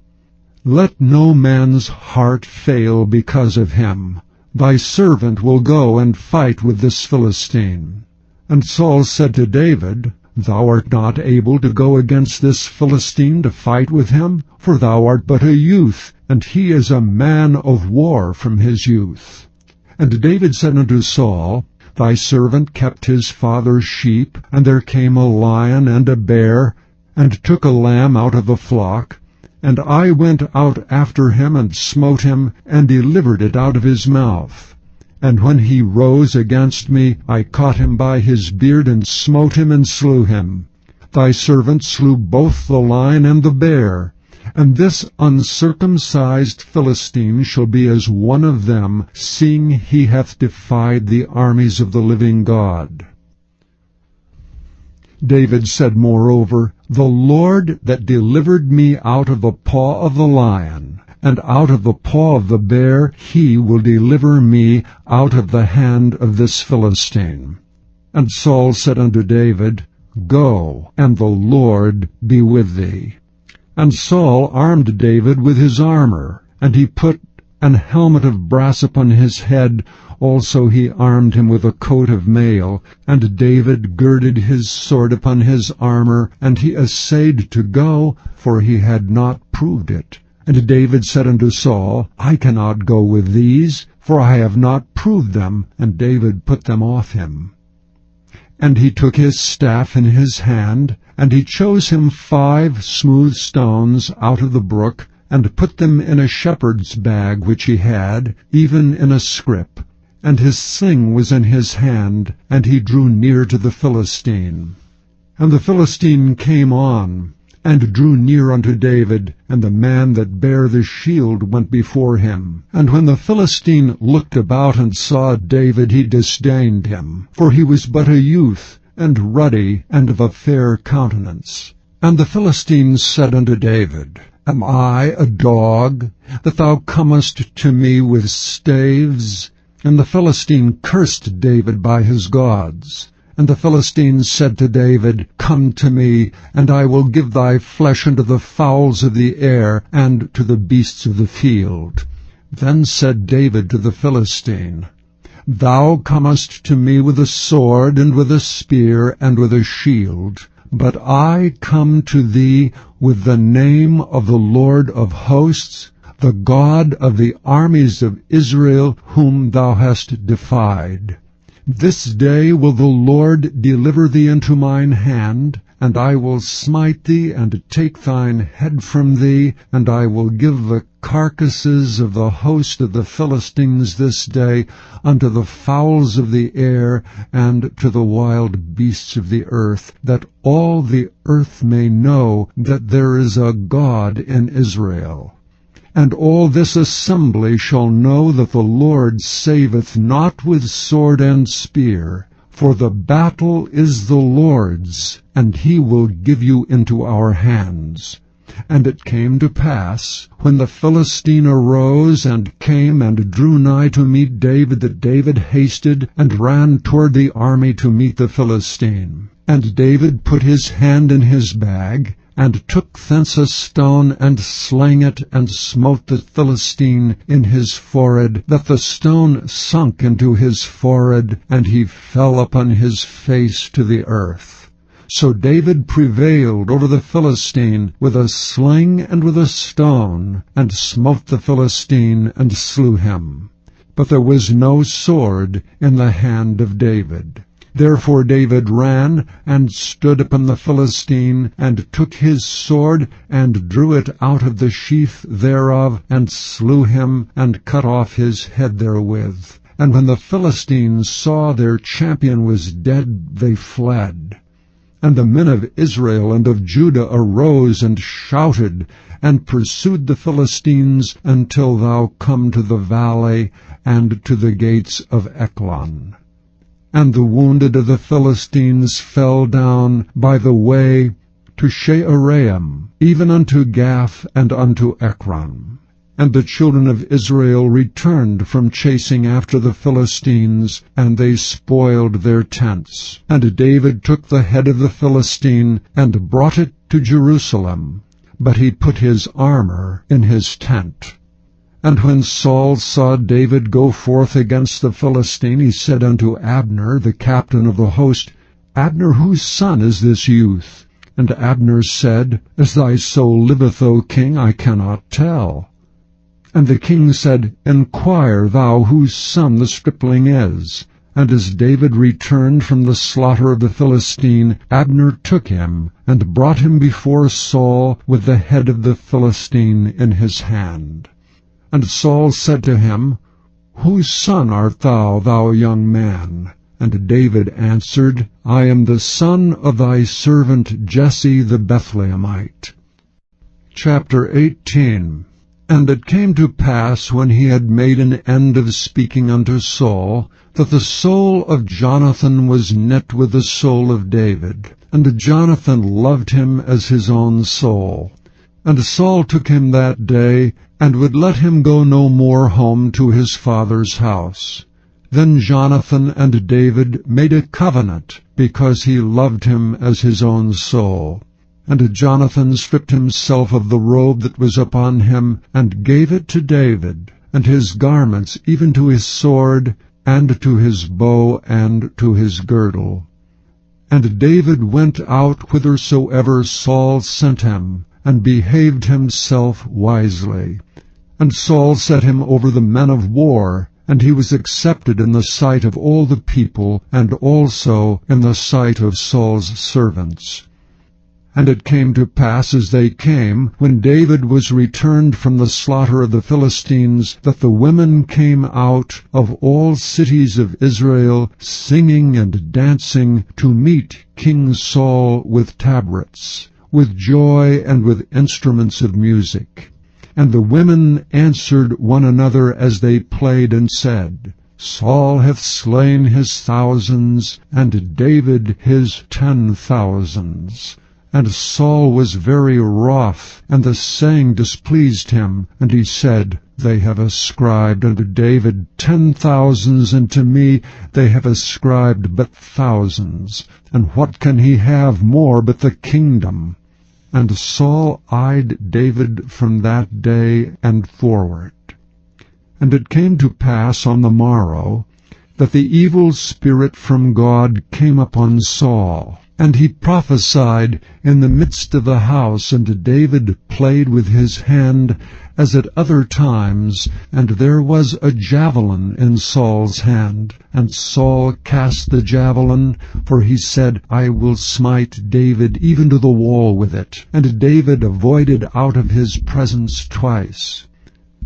Let no man's heart fail because of him. Thy servant will go and fight with this Philistine. And Saul said to David, Thou art not able to go against this Philistine to fight with him, for thou art but a youth, and he is a man of war from his youth. And David said unto Saul, Thy servant kept his father's sheep, and there came a lion and a bear, and took a lamb out of the flock. And I went out after him, and smote him, and delivered it out of his mouth. And when he rose against me, I caught him by his beard, and smote him, and slew him. Thy servant slew both the lion and the bear. And this uncircumcised Philistine shall be as one of them, seeing he hath defied the armies of the living God. David said moreover, The Lord that delivered me out of the paw of the lion, and out of the paw of the bear, he will deliver me out of the hand of this Philistine. And Saul said unto David, Go, and the Lord be with thee. And Saul armed David with his armor, and he put an helmet of brass upon his head. Also he armed him with a coat of mail. And David girded his sword upon his armor, and he essayed to go, for he had not proved it. And David said unto Saul, I cannot go with these, for I have not proved them. And David put them off him. And he took his staff in his hand, and he chose him 5 smooth stones out of the brook, and put them in a shepherd's bag which he had, even in a scrip. And his sling was in his hand, and he drew near to the Philistine. And the Philistine came on, and drew near unto David, and the man that bare the shield went before him. And when the Philistine looked about and saw David, he disdained him, for he was but a youth, and ruddy, and of a fair countenance. And the Philistine said unto David, Am I a dog, that thou comest to me with staves? And the Philistine cursed David by his gods. And the Philistine said to David, Come to me, and I will give thy flesh unto the fowls of the air, and to the beasts of the field. Then said David to the Philistine, Thou comest to me with a sword, and with a spear, and with a shield. But I come to thee with the name of the Lord of hosts, the God of the armies of Israel, whom thou hast defied. This day will the Lord deliver thee into mine hand, and I will smite thee, and take thine head from thee, and I will give the carcasses of the host of the Philistines this day unto the fowls of the air, and to the wild beasts of the earth, that all the earth may know that there is a God in Israel. And all this assembly shall know that the Lord saveth not with sword and spear, for the battle is the Lord's, and he will give you into our hands. And it came to pass, when the Philistine arose and came and drew nigh to meet David, that David hasted and ran toward the army to meet the Philistine. And David put his hand in his bag, and took thence a stone, and slang it, and smote the Philistine in his forehead, that the stone sunk into his forehead, and he fell upon his face to the earth. So David prevailed over the Philistine with a sling and with a stone, and smote the Philistine, and slew him. but there was no sword in the hand of David. Therefore David ran, and stood upon the Philistine, and took his sword, and drew it out of the sheath thereof, and slew him, and cut off his head therewith. And when the Philistines saw their champion was dead, they fled. And the men of Israel and of Judah arose and shouted, and pursued the Philistines until thou come to the valley, and to the gates of Ekron. And the wounded of the Philistines fell down by the way to Shaaraim, even unto Gath and unto Ekron. And the children of Israel returned from chasing after the Philistines, and they spoiled their tents. And David took the head of the Philistine, and brought it to Jerusalem, but he put his armor in his tent. And when Saul saw David go forth against the Philistine, he said unto Abner, the captain of the host, Abner, whose son is this youth? And Abner said, As thy soul liveth, O king, I cannot tell. And the king said, Inquire thou whose son the stripling is. And as David returned from the slaughter of the Philistine, Abner took him, and brought him before Saul with the head of the Philistine in his hand. And Saul said to him, Whose son art thou, thou young man? And David answered, I am the son of thy servant Jesse the Bethlehemite. Chapter 18. And it came to pass, when he had made an end of speaking unto Saul, that the soul of Jonathan was knit with the soul of David, and Jonathan loved him as his own soul. And Saul took him that day, and would let him go no more home to his father's house. Then Jonathan and David made a covenant, because he loved him as his own soul. And Jonathan stripped himself of the robe that was upon him, and gave it to David, and his garments, even to his sword, and to his bow, and to his girdle. And David went out whithersoever Saul sent him, and behaved himself wisely. And Saul set him over the men of war, and he was accepted in the sight of all the people, and also in the sight of Saul's servants. And it came to pass, as they came, when David was returned from the slaughter of the Philistines, that the women came out of all cities of Israel, singing and dancing, to meet King Saul with tabrets, with joy and with instruments of music. And the women answered one another as they played, and said, Saul hath slain his thousands, and David his 10,000s. And Saul was very wroth, and the saying displeased him. And he said, They have ascribed unto David 10,000s, and to me they have ascribed but thousands. And what can he have more but the kingdom? And Saul eyed David from that day and forward. And it came to pass on the morrow, that the evil spirit from God came upon Saul. And he prophesied in the midst of the house, and David played with his hand as at other times, and there was a javelin in Saul's hand. And Saul cast the javelin, for he said, I will smite David even to the wall with it. And David avoided out of his presence twice.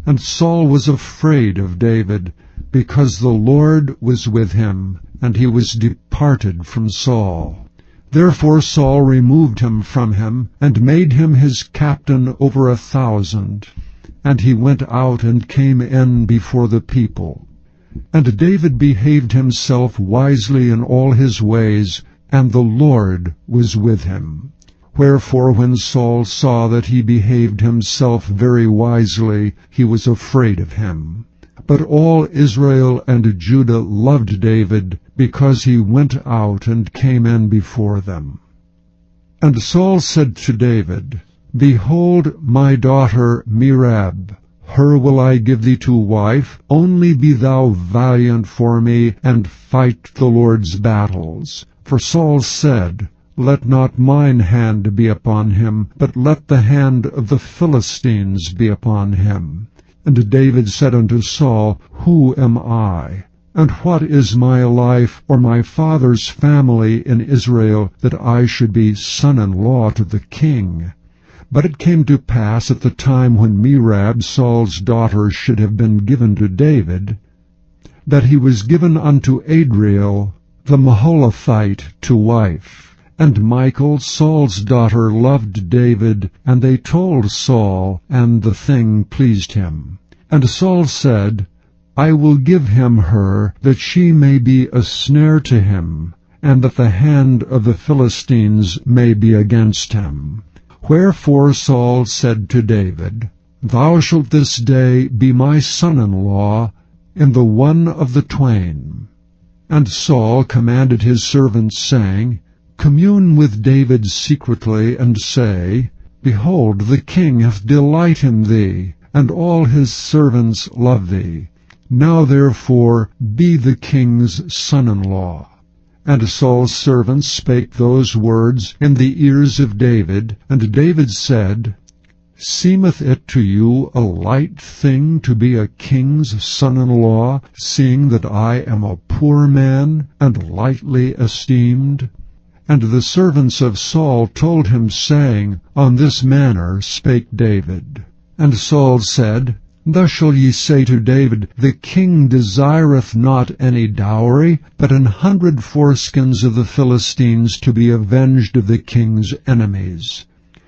And Saul was afraid of David, because the Lord was with him, and he was departed from Saul. Therefore Saul removed him from him, and made him his captain over 1,000. And he went out and came in before the people. And David behaved himself wisely in all his ways, and the Lord was with him. Wherefore when Saul saw that he behaved himself very wisely, he was afraid of him. But all Israel and Judah loved David, because he went out and came in before them. And Saul said to David, Behold my daughter Merab, her will I give thee to wife, only be thou valiant for me, and fight the Lord's battles. For Saul said, Let not mine hand be upon him, but let the hand of the Philistines be upon him. And David said unto Saul, who am I? And what is my life or my father's family in Israel, that I should be son-in-law to the king? But it came to pass at the time when Merab, Saul's daughter, should have been given to David, that he was given unto Adriel the Maholathite to wife. And Michal, Saul's daughter, loved David, and they told Saul, and the thing pleased him. And Saul said, I will give him her, that she may be a snare to him, and that the hand of the Philistines may be against him. Wherefore Saul said to David, Thou shalt this day be my son-in-law in the one of the twain. And Saul commanded his servants, saying, Commune with David secretly, and say, Behold, the king hath delight in thee, and all his servants love thee. Now therefore be the king's son-in-law. And Saul's servants spake those words in the ears of David. And David said, Seemeth it to you a light thing to be a king's son-in-law, seeing that I am a poor man, and lightly esteemed? And the servants of Saul told him, saying, On this manner spake David. And Saul said, Thus shall ye say to David, The king desireth not any dowry, but 100 foreskins of the Philistines, to be avenged of the king's enemies.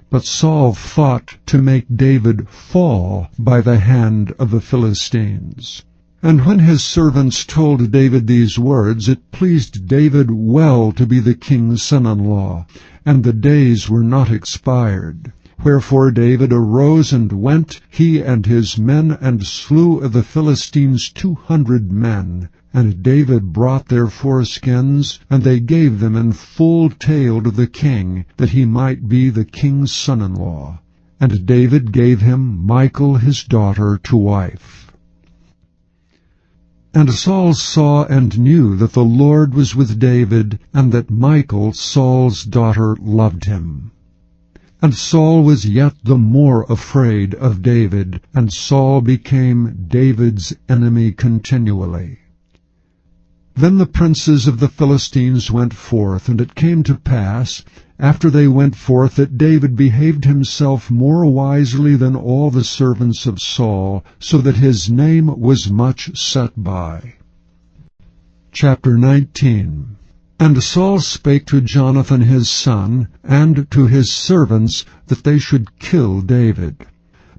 But Saul thought to make David fall by the hand of the Philistines. And when his servants told David these words, it pleased David well to be the king's son-in-law, and the days were not expired. Wherefore David arose and went, he and his men, and slew of the Philistines 200 men. And David brought their foreskins, and they gave them in full tale to the king, that he might be the king's son-in-law. And David gave him Michal his daughter to wife. And Saul saw and knew that the Lord was with David, and that Michal, Saul's daughter, loved him. And Saul was yet the more afraid of David, and Saul became David's enemy continually. Then the princes of the Philistines went forth, and it came to pass, after they went forth, that David behaved himself more wisely than all the servants of Saul, so that his name was much set by. Chapter 19. And Saul spake to Jonathan his son, and to his servants, that they should kill David.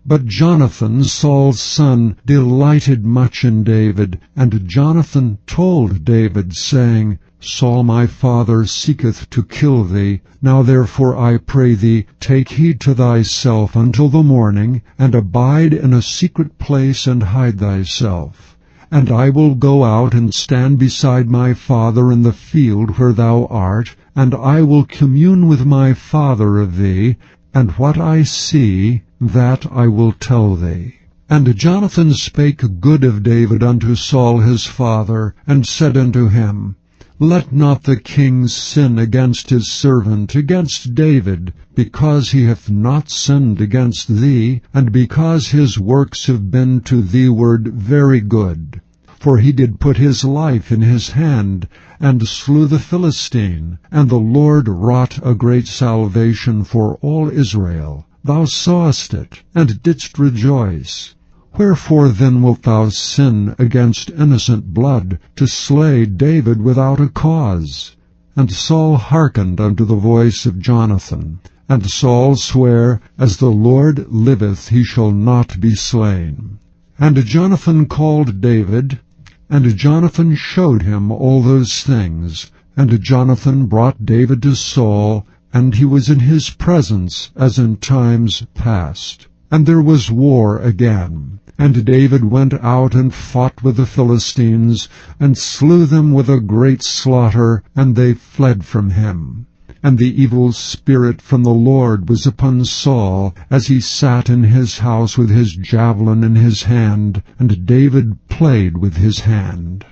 But Jonathan, Saul's son, delighted much in David. And Jonathan told David, saying, Saul my father seeketh to kill thee. Now therefore I pray thee, take heed to thyself until the morning, and abide in a secret place, and hide thyself. And I will go out and stand beside my father in the field where thou art, and I will commune with my father of thee, and what I see, that I will tell thee. And Jonathan spake good of David unto Saul his father, and said unto him, Let not the king sin against his servant, against David, because he hath not sinned against thee, and because his works have been to thee-ward very good. For he did put his life in his hand, and slew the Philistine, and the Lord wrought a great salvation for all Israel. Thou sawest it, and didst rejoice. Wherefore then wilt thou sin against innocent blood, to slay David without a cause? And Saul hearkened unto the voice of Jonathan. And Saul sware, As the Lord liveth, he shall not be slain. And Jonathan called David, and Jonathan showed him all those things. And Jonathan brought David to Saul, and he was in his presence as in times past. And there was war again. And David went out and fought with the Philistines, and slew them with a great slaughter, and they fled from him. And the evil spirit from the Lord was upon Saul, as he sat in his house with his javelin in his hand, and David played with his hand.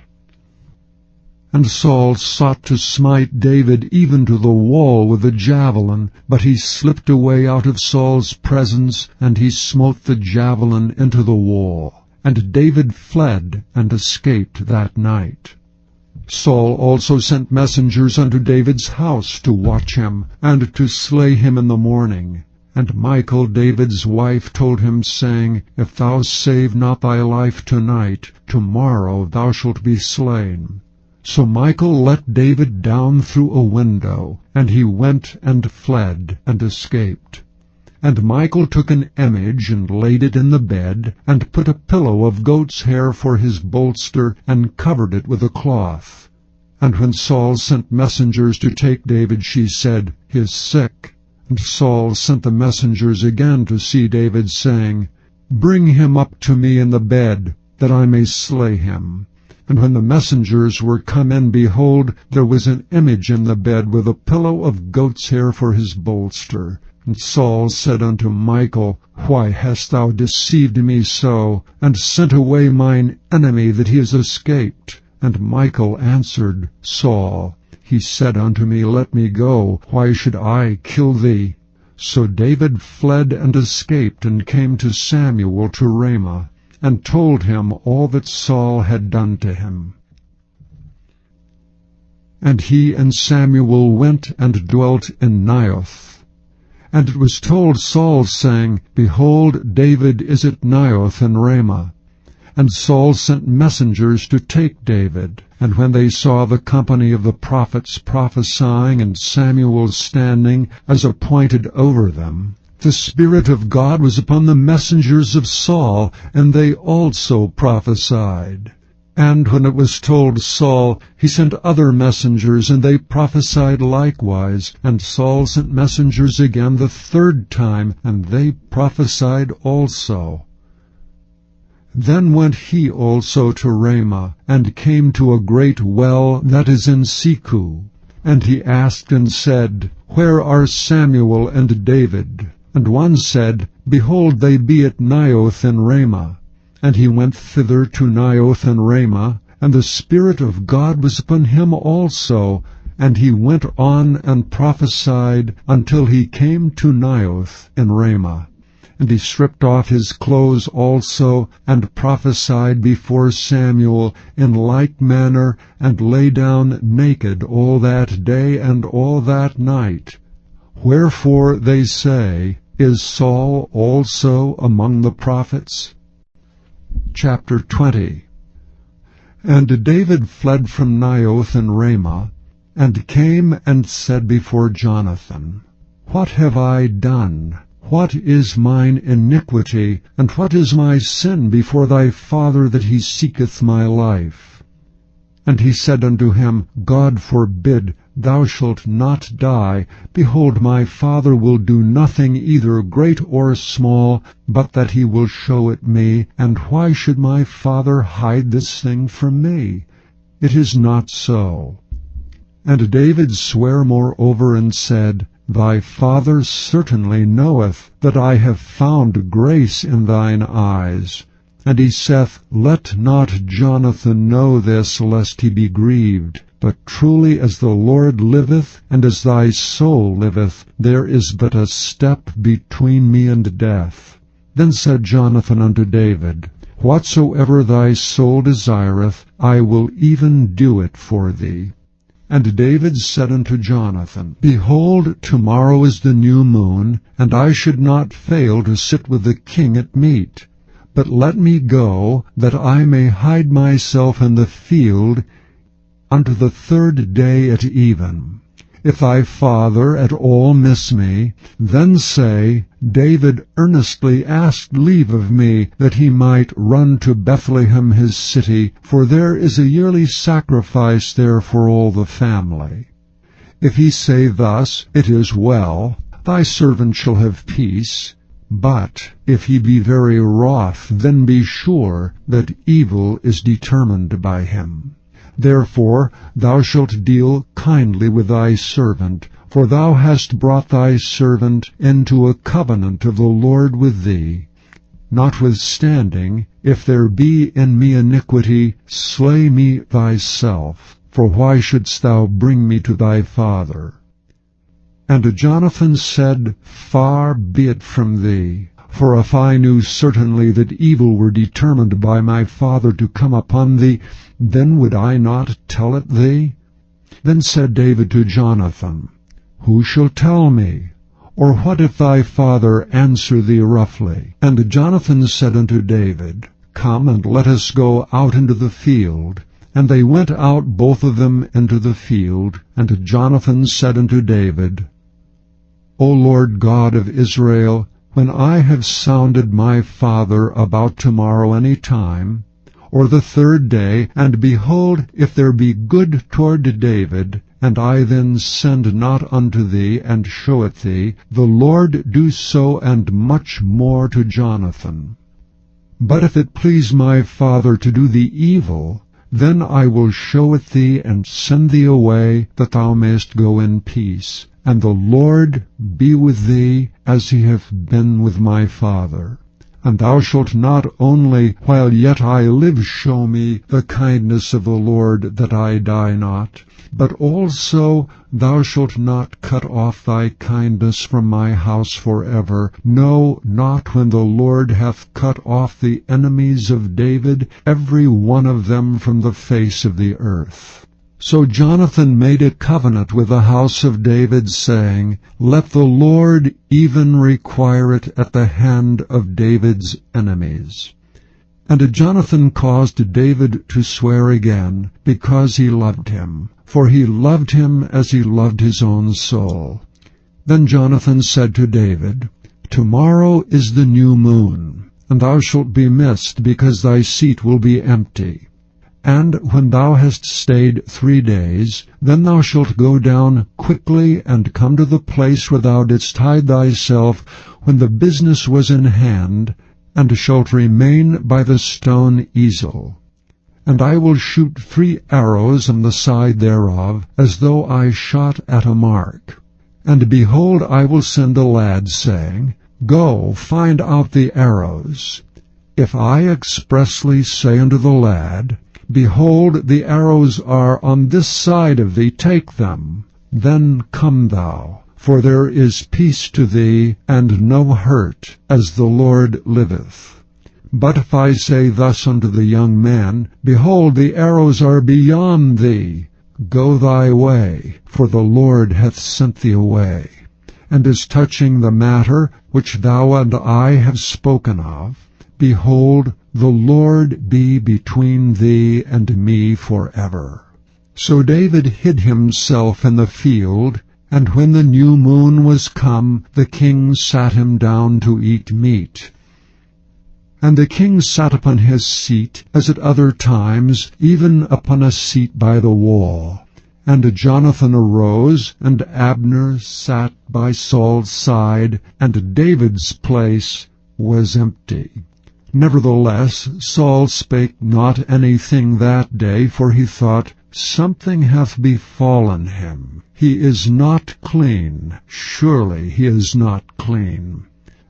And Saul sought to smite David even to the wall with a javelin, but he slipped away out of Saul's presence, and he smote the javelin into the wall. And David fled and escaped that night. Saul also sent messengers unto David's house to watch him, and to slay him in the morning. And Michal David's wife told him, saying, If thou save not thy life tonight, tomorrow thou shalt be slain. So Michal let David down through a window, and he went and fled and escaped. And Michal took an image, and laid it in the bed, and put a pillow of goat's hair for his bolster, and covered it with a cloth. And when Saul sent messengers to take David, she said, He is sick. And Saul sent the messengers again to see David, saying, Bring him up to me in the bed, that I may slay him. And when the messengers were come in, behold, there was an image in the bed, with a pillow of goat's hair for his bolster. And Saul said unto Michal, Why hast thou deceived me so, and sent away mine enemy, that he is escaped? And Michal answered Saul, He said unto me, Let me go, why should I kill thee? So David fled and escaped, and came to Samuel to Ramah, and told him all that Saul had done to him. And he and Samuel went and dwelt in Naioth. And it was told Saul, saying, Behold, David is at Naioth in Ramah. And Saul sent messengers to take David. And when they saw the company of the prophets prophesying, and Samuel standing as appointed over them, the Spirit of God was upon the messengers of Saul, and they also prophesied. And when it was told Saul, he sent other messengers, and they prophesied likewise. And Saul sent messengers again the third time, and they prophesied also. Then went he also to Ramah, and came to a great well that is in Seku. And he asked and said, Where are Samuel and David? And one said, Behold, they be at Naioth in Ramah. And he went thither to Naioth and Ramah, and the Spirit of God was upon him also. And he went on and prophesied until he came to Naioth in Ramah. And he stripped off his clothes also, and prophesied before Samuel in like manner, and lay down naked all that day and all that night. Wherefore they say, Is Saul also among the prophets? Chapter 20. And David fled from Naioth and Ramah, and came and said before Jonathan, What have I done? What is mine iniquity, and what is my sin before thy father, that he seeketh my life? And he said unto him, God forbid, thou shalt not die. Behold, my father will do nothing either great or small, but that he will show it me. And why should my father hide this thing from me? It is not so. And David sware moreover, and said, Thy father certainly knoweth that I have found grace in thine eyes. And he saith, Let not Jonathan know this, lest he be grieved. But truly as the Lord liveth, and as thy soul liveth, there is but a step between me and death. Then said Jonathan unto David, Whatsoever thy soul desireth, I will even do it for thee. And David said unto Jonathan, Behold, tomorrow is the new moon, and I should not fail to sit with the king at meat. But let me go, that I may hide myself in the field unto the third day at even. If thy father at all miss me, then say, David earnestly asked leave of me, that he might run to Bethlehem his city, for there is a yearly sacrifice there for all the family. If he say thus, It is well, thy servant shall have peace. But if he be very wroth, then be sure that evil is determined by him. Therefore thou shalt deal kindly with thy servant, for thou hast brought thy servant into a covenant of the Lord with thee. Notwithstanding, if there be in me iniquity, slay me thyself, for why shouldst thou bring me to thy father? And Jonathan said, Far be it from thee, For if I knew certainly that evil were determined by my father to come upon thee, then would I not tell it thee? Then said David to Jonathan, Who shall tell me? Or what if thy father answer thee roughly? And Jonathan said unto David, Come, and let us go out into the field. And they went out both of them into the field. And Jonathan said unto David, O Lord God of Israel, when I have sounded my father about tomorrow any time, or the third day, and behold, if there be good toward David, and I then send not unto thee, and show it thee, the Lord do so and much more to Jonathan. But if it please my father to do thee evil, then I will show it thee, and send thee away, that thou mayest go in peace. And the Lord be with thee, as he hath been with my father. And thou shalt not only, while yet I live, show me the kindness of the Lord, that I die not, but also thou shalt not cut off thy kindness from my house forever, no, not when the Lord hath cut off the enemies of David, every one of them from the face of the earth. So Jonathan made a covenant with the house of David, saying, Let the Lord even require it at the hand of David's enemies. And Jonathan caused David to swear again, because he loved him, for he loved him as he loved his own soul. Then Jonathan said to David, Tomorrow is the new moon, and thou shalt be missed, because thy seat will be empty. And when thou hast stayed 3 days, then thou shalt go down quickly, and come to the place where thou didst hide thyself when the business was in hand, and shalt remain by the stone easel. And I will shoot 3 arrows on the side thereof, as though I shot at a mark. And behold, I will send a lad, saying, Go, find out the arrows. If I expressly say unto the lad, Behold, the arrows are on this side of thee, take them. Then come thou, for there is peace to thee, and no hurt, as the Lord liveth. But if I say thus unto the young man, Behold, the arrows are beyond thee, go thy way, for the Lord hath sent thee away. And as touching the matter which thou and I have spoken of, behold, the Lord be between thee and me forever. So David hid himself in the field, and when the new moon was come, the king sat him down to eat meat. And the king sat upon his seat, as at other times, even upon a seat by the wall. And Jonathan arose, and Abner sat by Saul's side, and David's place was empty. Nevertheless Saul spake not anything that day, for he thought, Something hath befallen him. He is not clean. Surely he is not clean.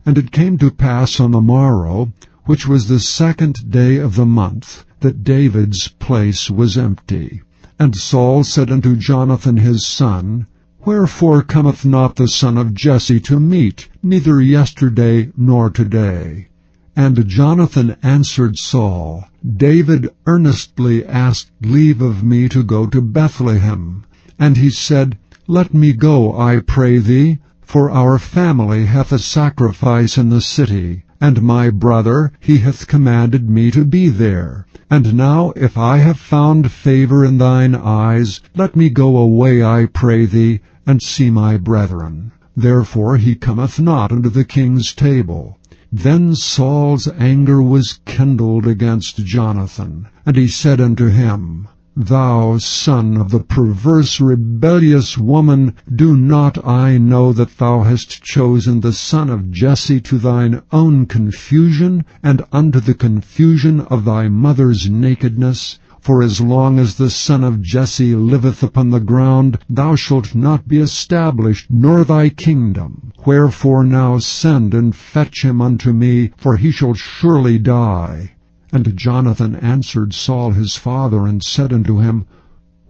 And it came to pass on the morrow, which was the 2nd day of the month, that David's place was empty. And Saul said unto Jonathan his son, Wherefore cometh not the son of Jesse to meat, neither yesterday nor today? And Jonathan answered Saul, David earnestly asked leave of me to go to Bethlehem. And he said, Let me go, I pray thee, for our family hath a sacrifice in the city, and my brother, he hath commanded me to be there. And now, if I have found favor in thine eyes, let me go away, I pray thee, and see my brethren. Therefore he cometh not unto the king's table. Then Saul's anger was kindled against Jonathan, and he said unto him, Thou son of the perverse rebellious woman, do not I know that thou hast chosen the son of Jesse to thine own confusion, and unto the confusion of thy mother's nakedness? For as long as the son of Jesse liveth upon the ground, thou shalt not be established, nor thy kingdom. Wherefore now send and fetch him unto me, for he shall surely die. And Jonathan answered Saul his father, and said unto him,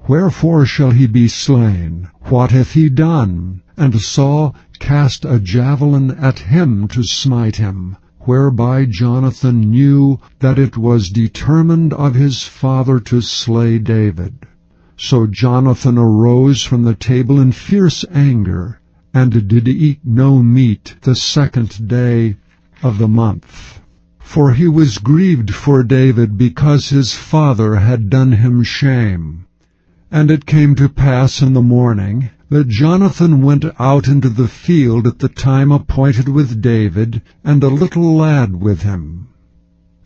Wherefore shall he be slain? What hath he done? And Saul cast a javelin at him to smite him. whereby Jonathan knew that it was determined of his father to slay David. So Jonathan arose from the table in fierce anger, and did eat no meat the 2nd day of the month. For he was grieved for David, because his father had done him shame. And it came to pass in the morning, that Jonathan went out into the field at the time appointed with David, and a little lad with him.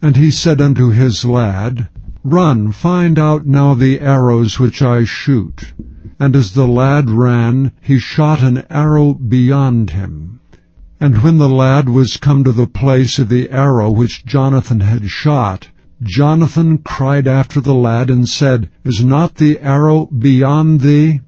And he said unto his lad, Run, find out now the arrows which I shoot. And as the lad ran, he shot an arrow beyond him. And when the lad was come to the place of the arrow which Jonathan had shot, Jonathan cried after the lad, and said, Is not the arrow beyond thee?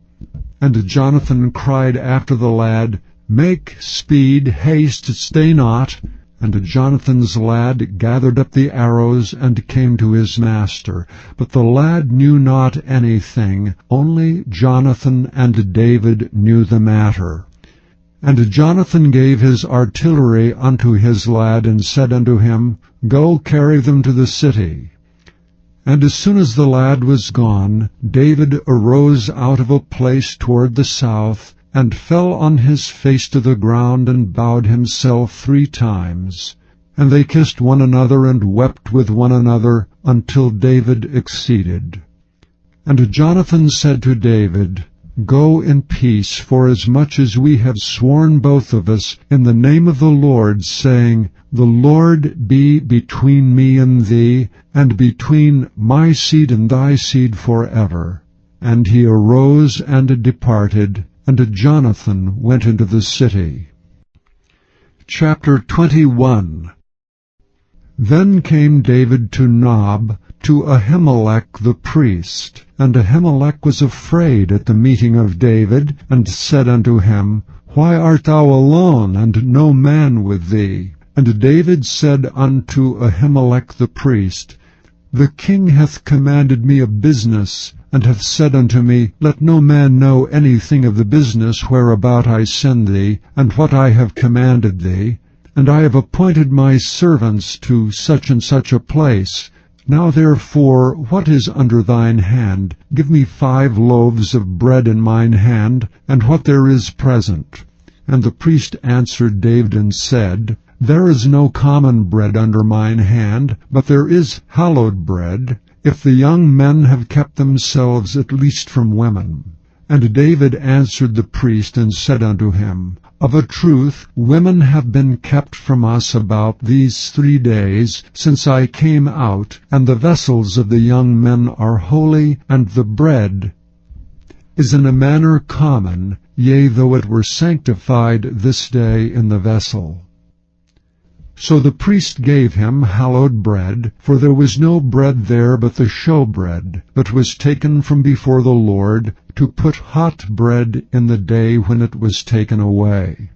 And Jonathan cried after the lad, Make speed, haste, stay not. And Jonathan's lad gathered up the arrows, and came to his master. But the lad knew not anything, only Jonathan and David knew the matter. And Jonathan gave his artillery unto his lad, and said unto him, Go carry them to the city. And as soon as the lad was gone, David arose out of a place toward the south, and fell on his face to the ground, and bowed himself 3 times. And they kissed one another, and wept with one another, until David exceeded. And Jonathan said to David, Go in peace, forasmuch as we have sworn both of us in the name of the Lord, saying, The Lord be between me and thee, and between my seed and thy seed forever. And he arose and departed, and Jonathan went into the city. Chapter 21. Then came David to Nob, to Ahimelech the priest. And Ahimelech was afraid at the meeting of David, and said unto him, Why art thou alone, and no man with thee? And David said unto Ahimelech the priest, The king hath commanded me a business, and hath said unto me, Let no man know anything of the business whereabout I send thee, and what I have commanded thee. And I have appointed my servants to such and such a place. Now therefore, what is under thine hand? Give me 5 loaves of bread in mine hand, and what there is present. And the priest answered David and said, There is no common bread under mine hand, but there is hallowed bread, if the young men have kept themselves at least from women. And David answered the priest, and said unto him, Of a truth, women have been kept from us about these 3 days, since I came out, and the vessels of the young men are holy, and the bread is in a manner common, yea, though it were sanctified this day in the vessel. So the priest gave him hallowed bread, for there was no bread there but the showbread, that was taken from before the Lord, to put hot bread in the day when it was taken away.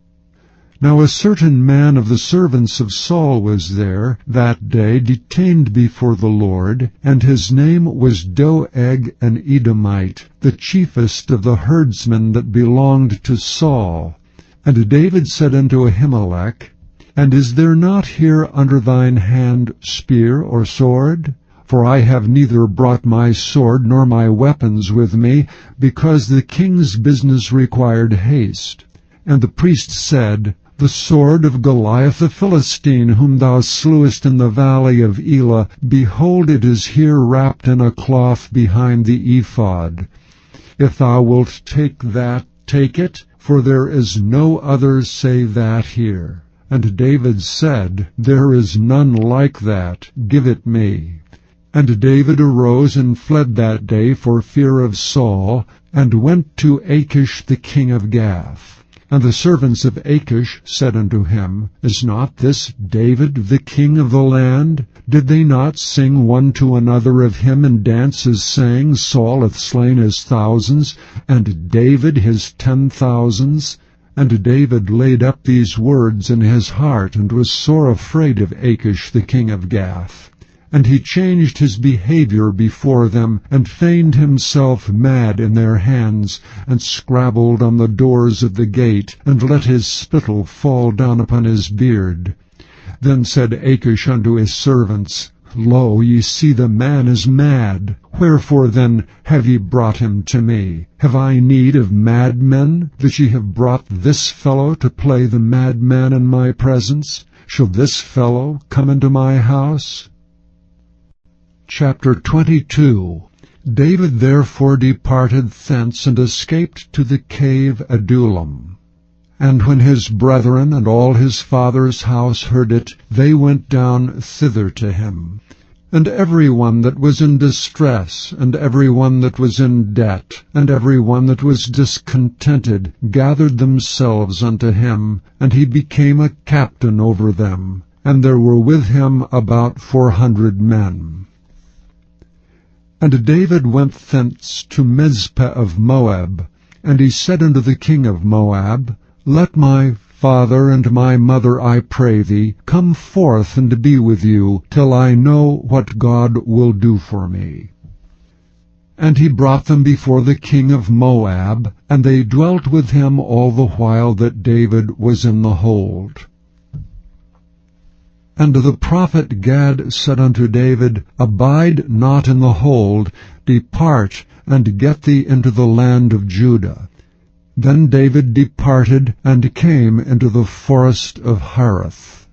Now a certain man of the servants of Saul was there that day, detained before the Lord, and his name was Doeg an Edomite, the chiefest of the herdsmen that belonged to Saul. And David said unto Ahimelech, And is there not here under thine hand spear or sword? For I have neither brought my sword nor my weapons with me, because the king's business required haste. And the priest said, The sword of Goliath the Philistine, whom thou slewest in the valley of Elah, behold, it is here wrapped in a cloth behind the ephod. If thou wilt take that, take it, for there is no other save that here. And David said, There is none like that, give it me. And David arose and fled that day for fear of Saul, and went to Achish the king of Gath. And the servants of Achish said unto him, Is not this David the king of the land? Did they not sing one to another of him in dances, saying, Saul hath slain his thousands, and David his 10,000s? And David laid up these words in his heart, and was sore afraid of Achish the king of Gath. And he changed his behavior before them, and feigned himself mad in their hands, and scrabbled on the doors of the gate, and let his spittle fall down upon his beard. Then said Achish unto his servants, Lo, ye see the man is mad. Wherefore then have ye brought him to me? Have I need of madmen, that ye have brought this fellow to play the madman in my presence? Shall this fellow come into my house? Chapter 22. David therefore departed thence, and escaped to the cave Adullam. And when his brethren and all his father's house heard it, they went down thither to him. And every one that was in distress, and every one that was in debt, and every one that was discontented, gathered themselves unto him, and he became a captain over them. And there were with him about 400 men. And David went thence to Mizpeh of Moab, and he said unto the king of Moab, Let my father and my mother, I pray thee, come forth and be with you, till I know what God will do for me. And he brought them before the king of Moab, and they dwelt with him all the while that David was in the hold. And the prophet Gad said unto David, Abide not in the hold, depart, and get thee into the land of Judah. Then David departed, and came into the forest of Hareth.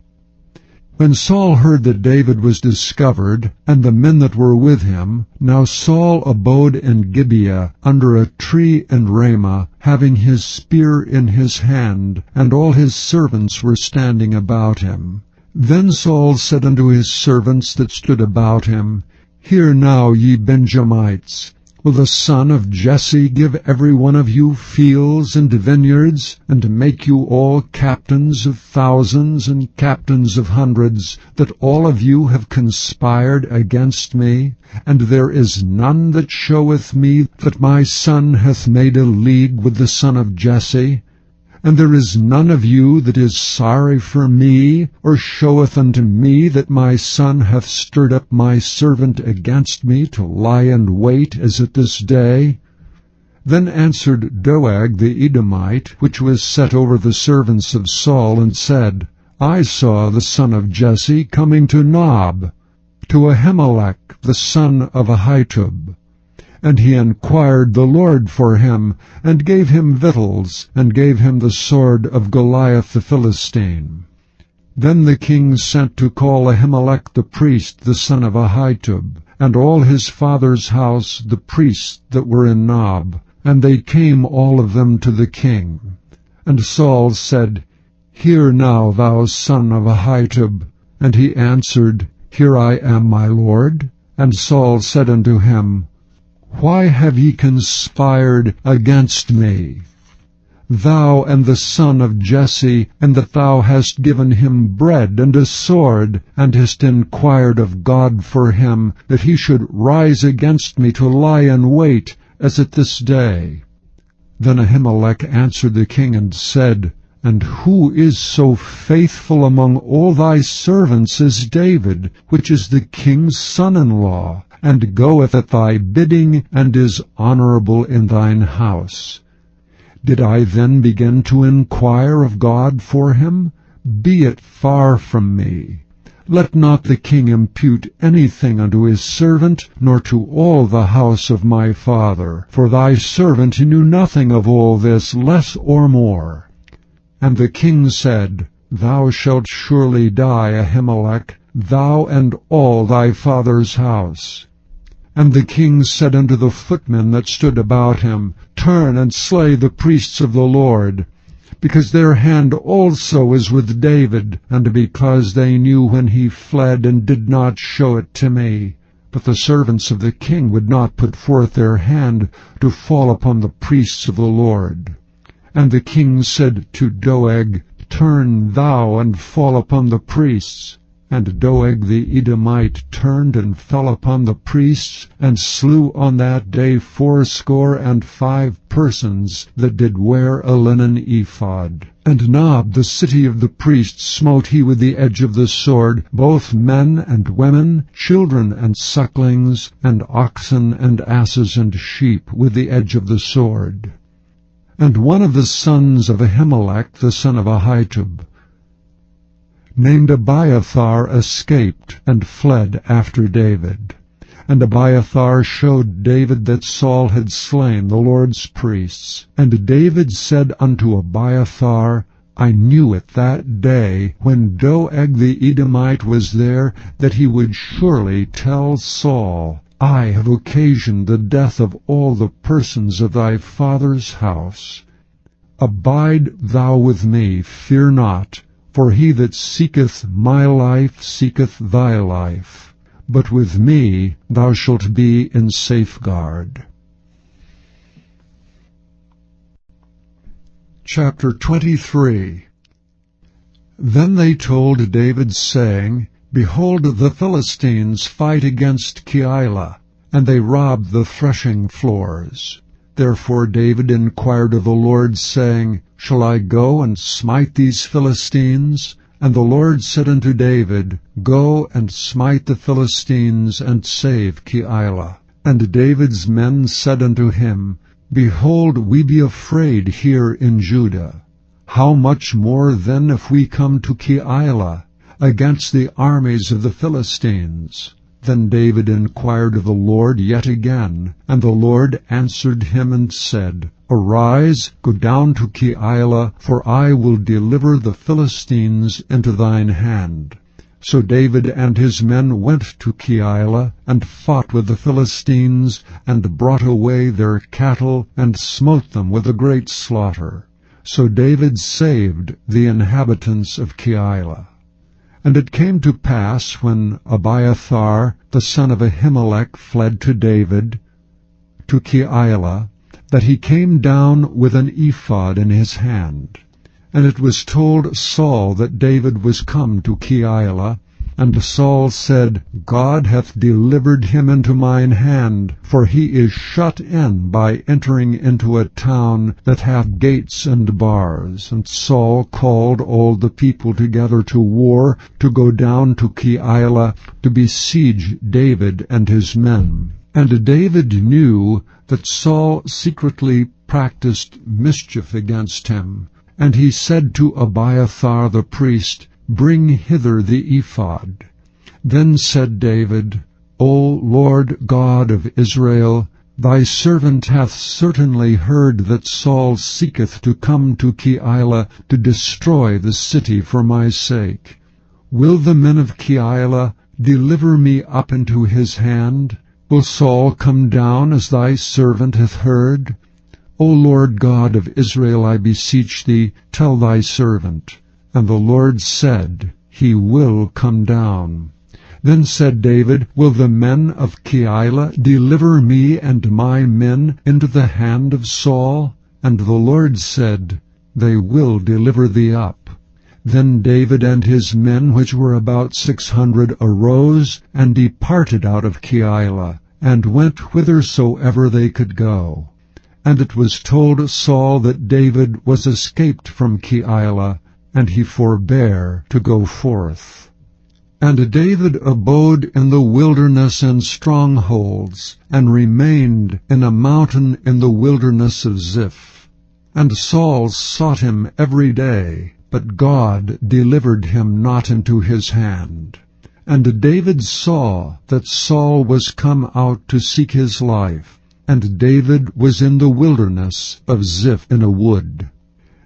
When Saul heard that David was discovered, and the men that were with him, now Saul abode in Gibeah, under a tree in Ramah, having his spear in his hand, and all his servants were standing about him. Then Saul said unto his servants that stood about him, Hear now, ye Benjamites, will the son of Jesse give every one of you fields and vineyards, and make you all captains of thousands and captains of hundreds, that all of you have conspired against me? And there is none that showeth me that my son hath made a league with the son of Jesse? And there is none of you that is sorry for me, or showeth unto me that my son hath stirred up my servant against me to lie in wait as at this day? Then answered Doeg the Edomite, which was set over the servants of Saul, and said, I saw the son of Jesse coming to Nob, to Ahimelech the son of Ahitub. And he inquired the Lord for him, and gave him victuals, and gave him the sword of Goliath the Philistine. Then the king sent to call Ahimelech the priest, the son of Ahitub, and all his father's house, the priests that were in Nob. And they came all of them to the king. And Saul said, Hear now, thou son of Ahitub. And he answered, Here I am, my lord. And Saul said unto him, Why have ye conspired against me, thou and the son of Jesse, and that thou hast given him bread and a sword, and hast inquired of God for him, that he should rise against me to lie in wait, as at this day? Then Ahimelech answered the king and said, And who is so faithful among all thy servants as David, which is the king's son-in-law, and goeth at thy bidding, and is honorable in thine house? Did I then begin to inquire of God for him? Be it far from me. Let not the king impute anything unto his servant, nor to all the house of my father. For thy servant knew nothing of all this, less or more. And the king said, Thou shalt surely die, Ahimelech, thou and all thy father's house. And the king said unto the footmen that stood about him, Turn and slay the priests of the Lord, because their hand also is with David, and because they knew when he fled, and did not show it to me. But the servants of the king would not put forth their hand to fall upon the priests of the Lord. And the king said to Doeg, Turn thou and fall upon the priests. And Doeg the Edomite turned and fell upon the priests, and slew on that day 75 persons that did wear a linen ephod. And Nob, the city of the priests, smote he with the edge of the sword, both men and women, children and sucklings, and oxen and asses and sheep, with the edge of the sword. And one of the sons of Ahimelech, the son of Ahitub, named Abiathar, escaped and fled after David. And Abiathar showed David that Saul had slain the Lord's priests. And David said unto Abiathar, I knew it that day, when Doeg the Edomite was there, that he would surely tell Saul, I have occasioned the death of all the persons of thy father's house. Abide thou with me, fear not, for he that seeketh my life seeketh thy life. But with me thou shalt be in safeguard. Chapter 23. Then they told David, saying, Behold, the Philistines fight against Keilah, and they rob the threshing floors. Therefore David inquired of the Lord, saying, Shall I go and smite these Philistines? And the Lord said unto David, Go and smite the Philistines, and save Keilah. And David's men said unto him, Behold, we be afraid here in Judah. How much more then if we come to Keilah, against the armies of the Philistines? Then David inquired of the Lord yet again, and the Lord answered him and said, Arise, go down to Keilah, for I will deliver the Philistines into thine hand. So David and his men went to Keilah, and fought with the Philistines, and brought away their cattle, and smote them with a great slaughter. So David saved the inhabitants of Keilah. And it came to pass, when Abiathar the son of Ahimelech fled to David, to Keilah, that he came down with an ephod in his hand. And it was told Saul that David was come to Keilah. And Saul said, God hath delivered him into mine hand, for he is shut in by entering into a town that hath gates and bars. And Saul called all the people together to war, to go down to Keilah, to besiege David and his men. And David knew that Saul secretly practiced mischief against him. And he said to Abiathar the priest, Bring hither the ephod. Then said David, O Lord God of Israel, thy servant hath certainly heard that Saul seeketh to come to Keilah to destroy the city for my sake. Will the men of Keilah deliver me up into his hand? Will Saul come down as thy servant hath heard? O Lord God of Israel, I beseech thee, tell thy servant. And the Lord said, He will come down. Then said David, Will the men of Keilah deliver me and my men into the hand of Saul? And the Lord said, They will deliver thee up. Then David and his men, which were about 600, arose and departed out of Keilah, and went whithersoever they could go. And it was told Saul that David was escaped from Keilah, and he forbare to go forth. And David abode in the wilderness and strongholds, and remained in a mountain in the wilderness of Ziph. And Saul sought him every day, but God delivered him not into his hand. And David saw that Saul was come out to seek his life, and David was in the wilderness of Ziph in a wood.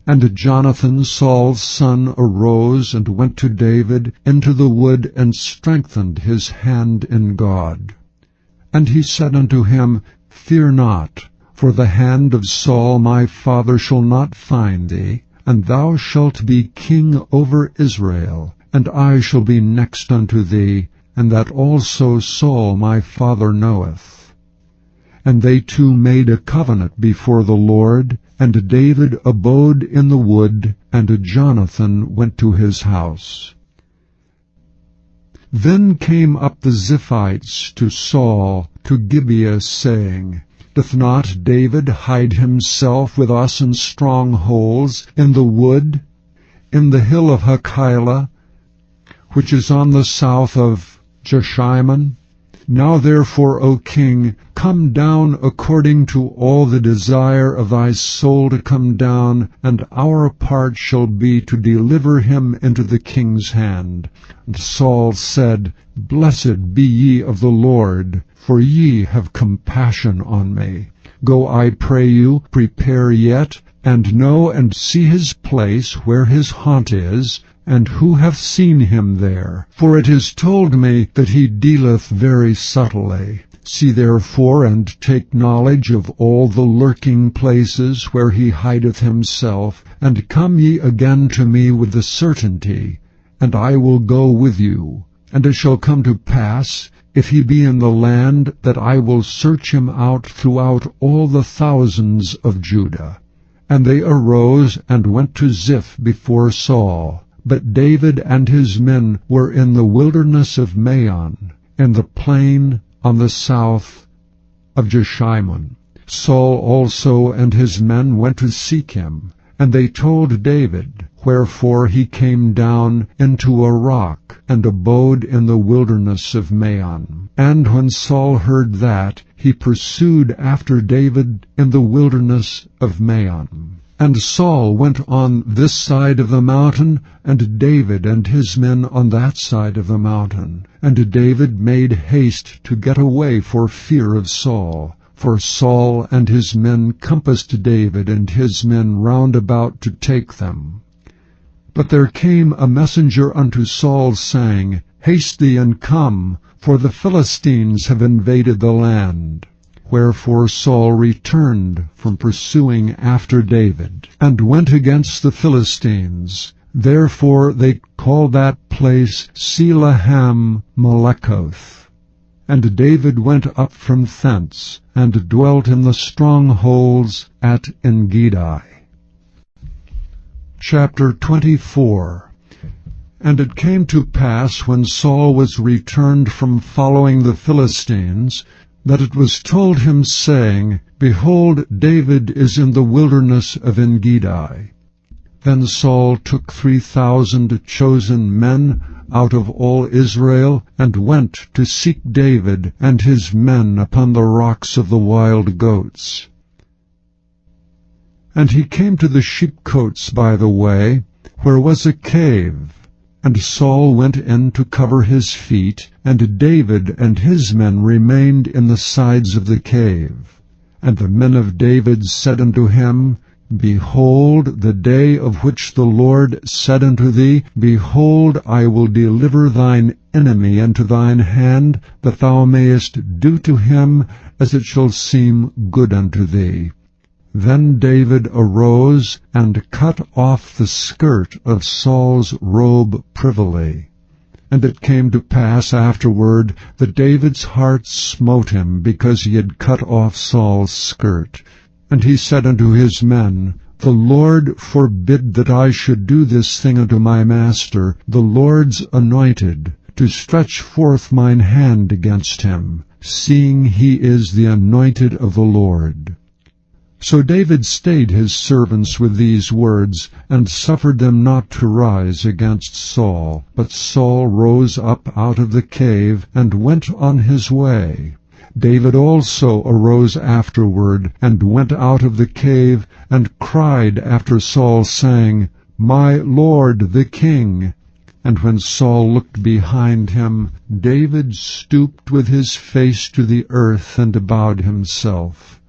And Jonathan, Saul's son, arose and went to David into the wood, and strengthened his hand in God. And he said unto him, Fear not, for the hand of Saul my father shall not find thee, and thou shalt be king over Israel, and I shall be next unto thee, and that also Saul my father knoweth. And they two made a covenant before the Lord, and David abode in the wood, and Jonathan went to his house. Then came up the Ziphites to Saul to Gibeah, saying, Doth not David hide himself with us in strongholds, in the wood, in the hill of Hachilah, which is on the south of Jeshimon? Now therefore, O king, come down according to all the desire of thy soul to come down, and our part shall be to deliver him into the king's hand. And Saul said, Blessed be ye of the Lord, for ye have compassion on me. Go, I pray you, prepare yet, and know and see his place where his haunt is, and who hath seen him there? For it is told me that he dealeth very subtly. See therefore, and take knowledge of all the lurking places where he hideth himself, and come ye again to me with the certainty, and I will go with you. And it shall come to pass, if he be in the land, that I will search him out throughout all the thousands of Judah. And they arose and went to Ziph before Saul. But David and his men were in the wilderness of Maon, in the plain on the south of Jeshimon. Saul also and his men went to seek him, and they told David, wherefore he came down into a rock, and abode in the wilderness of Maon. And when Saul heard that, he pursued after David in the wilderness of Maon. And Saul went on this side of the mountain, and David and his men on that side of the mountain. And David made haste to get away for fear of Saul. For Saul and his men compassed David and his men round about to take them. But there came a messenger unto Saul, saying, Haste thee and come, for the Philistines have invaded the land. Wherefore Saul returned from pursuing after David, and went against the Philistines. Therefore they called that place Selahem Melekoth. And David went up from thence, and dwelt in the strongholds at Engedi. Chapter 24. And it came to pass, when Saul was returned from following the Philistines, that it was told him, saying, Behold, David is in the wilderness of Engedi. Then Saul took 3,000 chosen men out of all Israel, and went to seek David and his men upon the rocks of the wild goats. And he came to the sheepcotes by the way, where was a cave. And Saul went in to cover his feet, and David and his men remained in the sides of the cave. And the men of David said unto him, Behold, the day of which the Lord said unto thee, Behold, I will deliver thine enemy into thine hand, that thou mayest do to him as it shall seem good unto thee. Then David arose and cut off the skirt of Saul's robe privily. And it came to pass afterward that David's heart smote him, because he had cut off Saul's skirt. And he said unto his men, The Lord forbid that I should do this thing unto my master, the Lord's anointed, to stretch forth mine hand against him, seeing he is the anointed of the Lord. So David stayed his servants with these words, and suffered them not to rise against Saul. But Saul rose up out of the cave, and went on his way. David also arose afterward, and went out of the cave, and cried after Saul, saying, My Lord the king. And when Saul looked behind him, David stooped with his face to the earth, and bowed himself.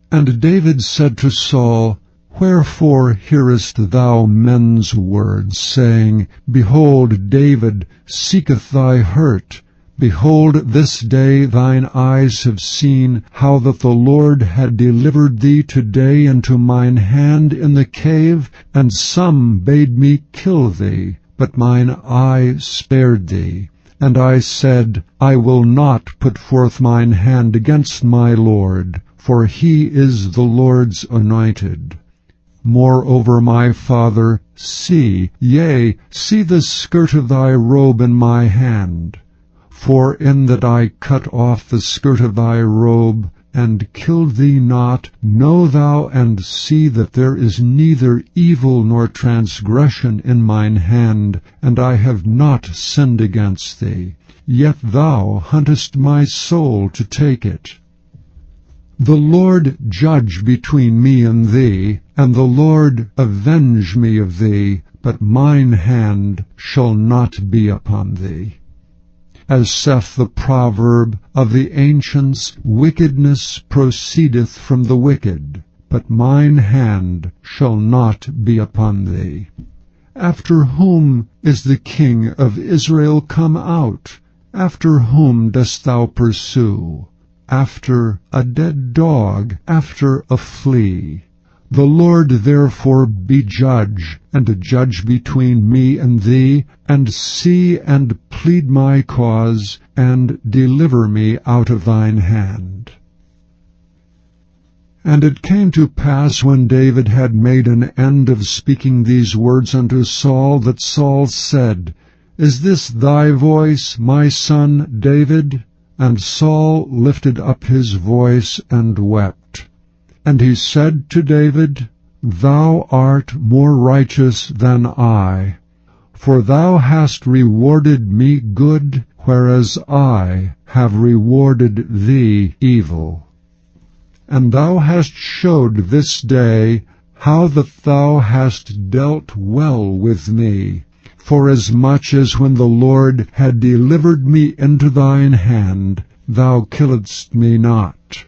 And David said to Saul, Wherefore hearest thou men's words, saying, Behold, David seeketh thy hurt? Behold, this day thine eyes have seen how that the Lord had delivered thee today into mine hand in the cave, and some bade me kill thee, but mine eye spared thee. And I said, I will not put forth mine hand against my Lord, for he is the Lord's anointed. Moreover, my father, see, yea, see the skirt of thy robe in my hand. For in that I cut off the skirt of thy robe, and killed thee not, know thou and see that there is neither evil nor transgression in mine hand, and I have not sinned against thee. yet thou huntest my soul to take it. The Lord judge between me and thee, and the Lord avenge me of thee, but mine hand shall not be upon thee. As saith the proverb of the ancients, wickedness proceedeth from the wicked, but mine hand shall not be upon thee. After whom is the King of Israel come out? After whom dost thou pursue? After a dead dog, after a flea. The Lord therefore be judge, and judge between me and thee, and see and plead my cause, and deliver me out of thine hand. And it came to pass, when David had made an end of speaking these words unto Saul, that Saul said, Is this thy voice, my son David? And Saul lifted up his voice and wept. And he said to David, Thou art more righteous than I, for thou hast rewarded me good, whereas I have rewarded thee evil. And thou hast showed this day how that thou hast dealt well with me, forasmuch as when the Lord had delivered me into thine hand, thou killedst me not.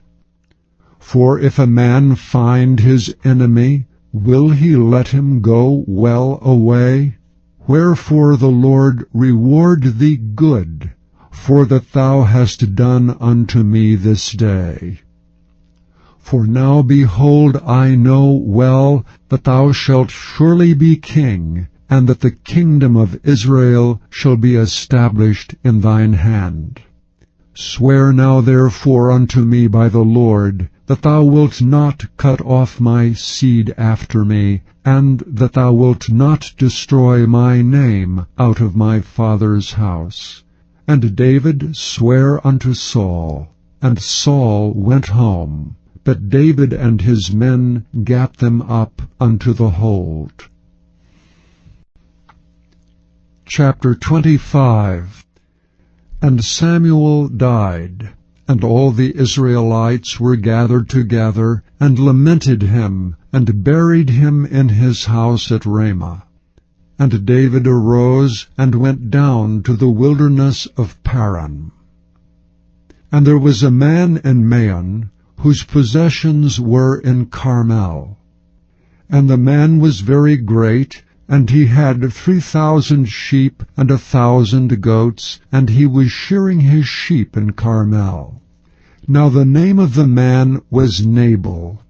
For if a man find his enemy, will he let him go well away? Wherefore the Lord reward thee good, for that thou hast done unto me this day. For now, behold, I know well that thou shalt surely be king, and that the kingdom of Israel shall be established in thine hand. Swear now therefore unto me by the Lord, that thou wilt not cut off my seed after me, and that thou wilt not destroy my name out of my father's house. And David sware unto Saul, and Saul went home, but David and his men gat them up unto the hold. Chapter 25. And Samuel died, and all the Israelites were gathered together, and lamented him, and buried him in his house at Ramah. And David arose, and went down to the wilderness of Paran. And there was a man in Maon, whose possessions were in Carmel. And the man was very great, and he had 3,000 sheep and 1,000 goats, and he was shearing his sheep in Carmel. Now the name of the man was Nabal,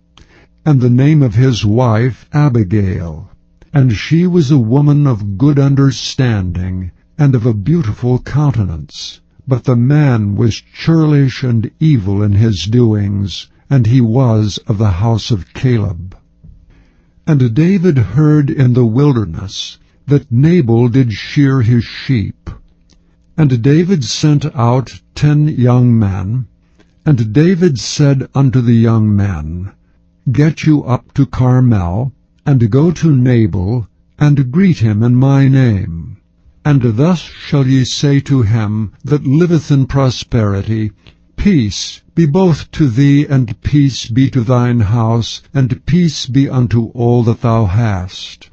and the name of his wife Abigail. And she was a woman of good understanding, and of a beautiful countenance. But the man was churlish and evil in his doings, and he was of the house of Caleb. And David heard in the wilderness that Nabal did shear his sheep. And David sent out 10 young men. And David said unto the young men, Get you up to Carmel, and go to Nabal, and greet him in my name. And thus shall ye say to him that liveth in prosperity, Peace be both to thee, and peace be to thine house, and peace be unto all that thou hast.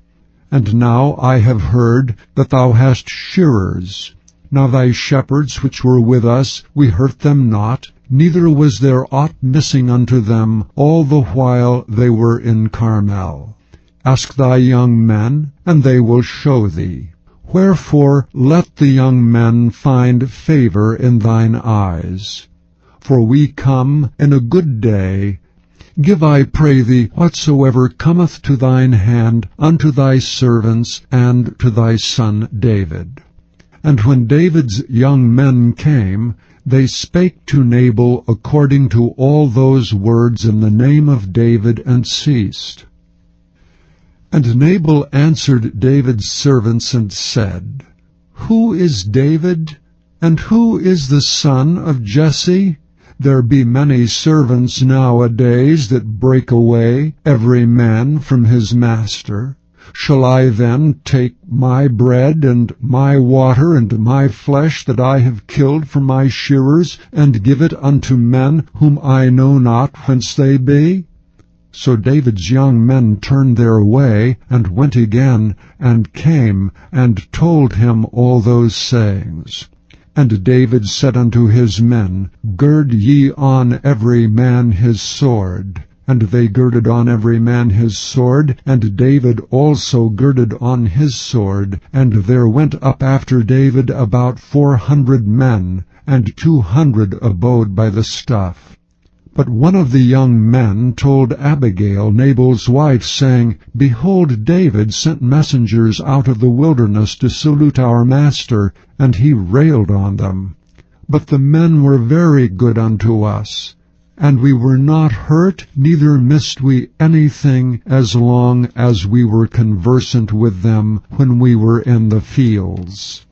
And now I have heard that thou hast shearers. Now thy shepherds which were with us, we hurt them not, neither was there aught missing unto them all the while they were in Carmel. Ask thy young men, and they will show thee. Wherefore let the young men find favor in thine eyes. For we come in a good day. Give, I pray thee, whatsoever cometh to thine hand unto thy servants and to thy son David. And when David's young men came, they spake to Nabal according to all those words in the name of David, and ceased. And Nabal answered David's servants and said, Who is David, and who is the son of Jesse? There be many servants nowadays that break away, every man from his master. Shall I then take my bread and my water and my flesh that I have killed from my shearers, and give it unto men whom I know not whence they be? So David's young men turned their way, and went again, and came, and told him all those sayings. And David said unto his men, Gird ye on every man his sword. And they girded on every man his sword, and David also girded on his sword. And there went up after David about 400 men, and 200 abode by the stuff. But one of the young men told Abigail, Nabal's wife, saying, Behold, David sent messengers out of the wilderness to salute our master, and he railed on them. But the men were very good unto us, and we were not hurt, neither missed we anything, as long as we were conversant with them when we were in the fields.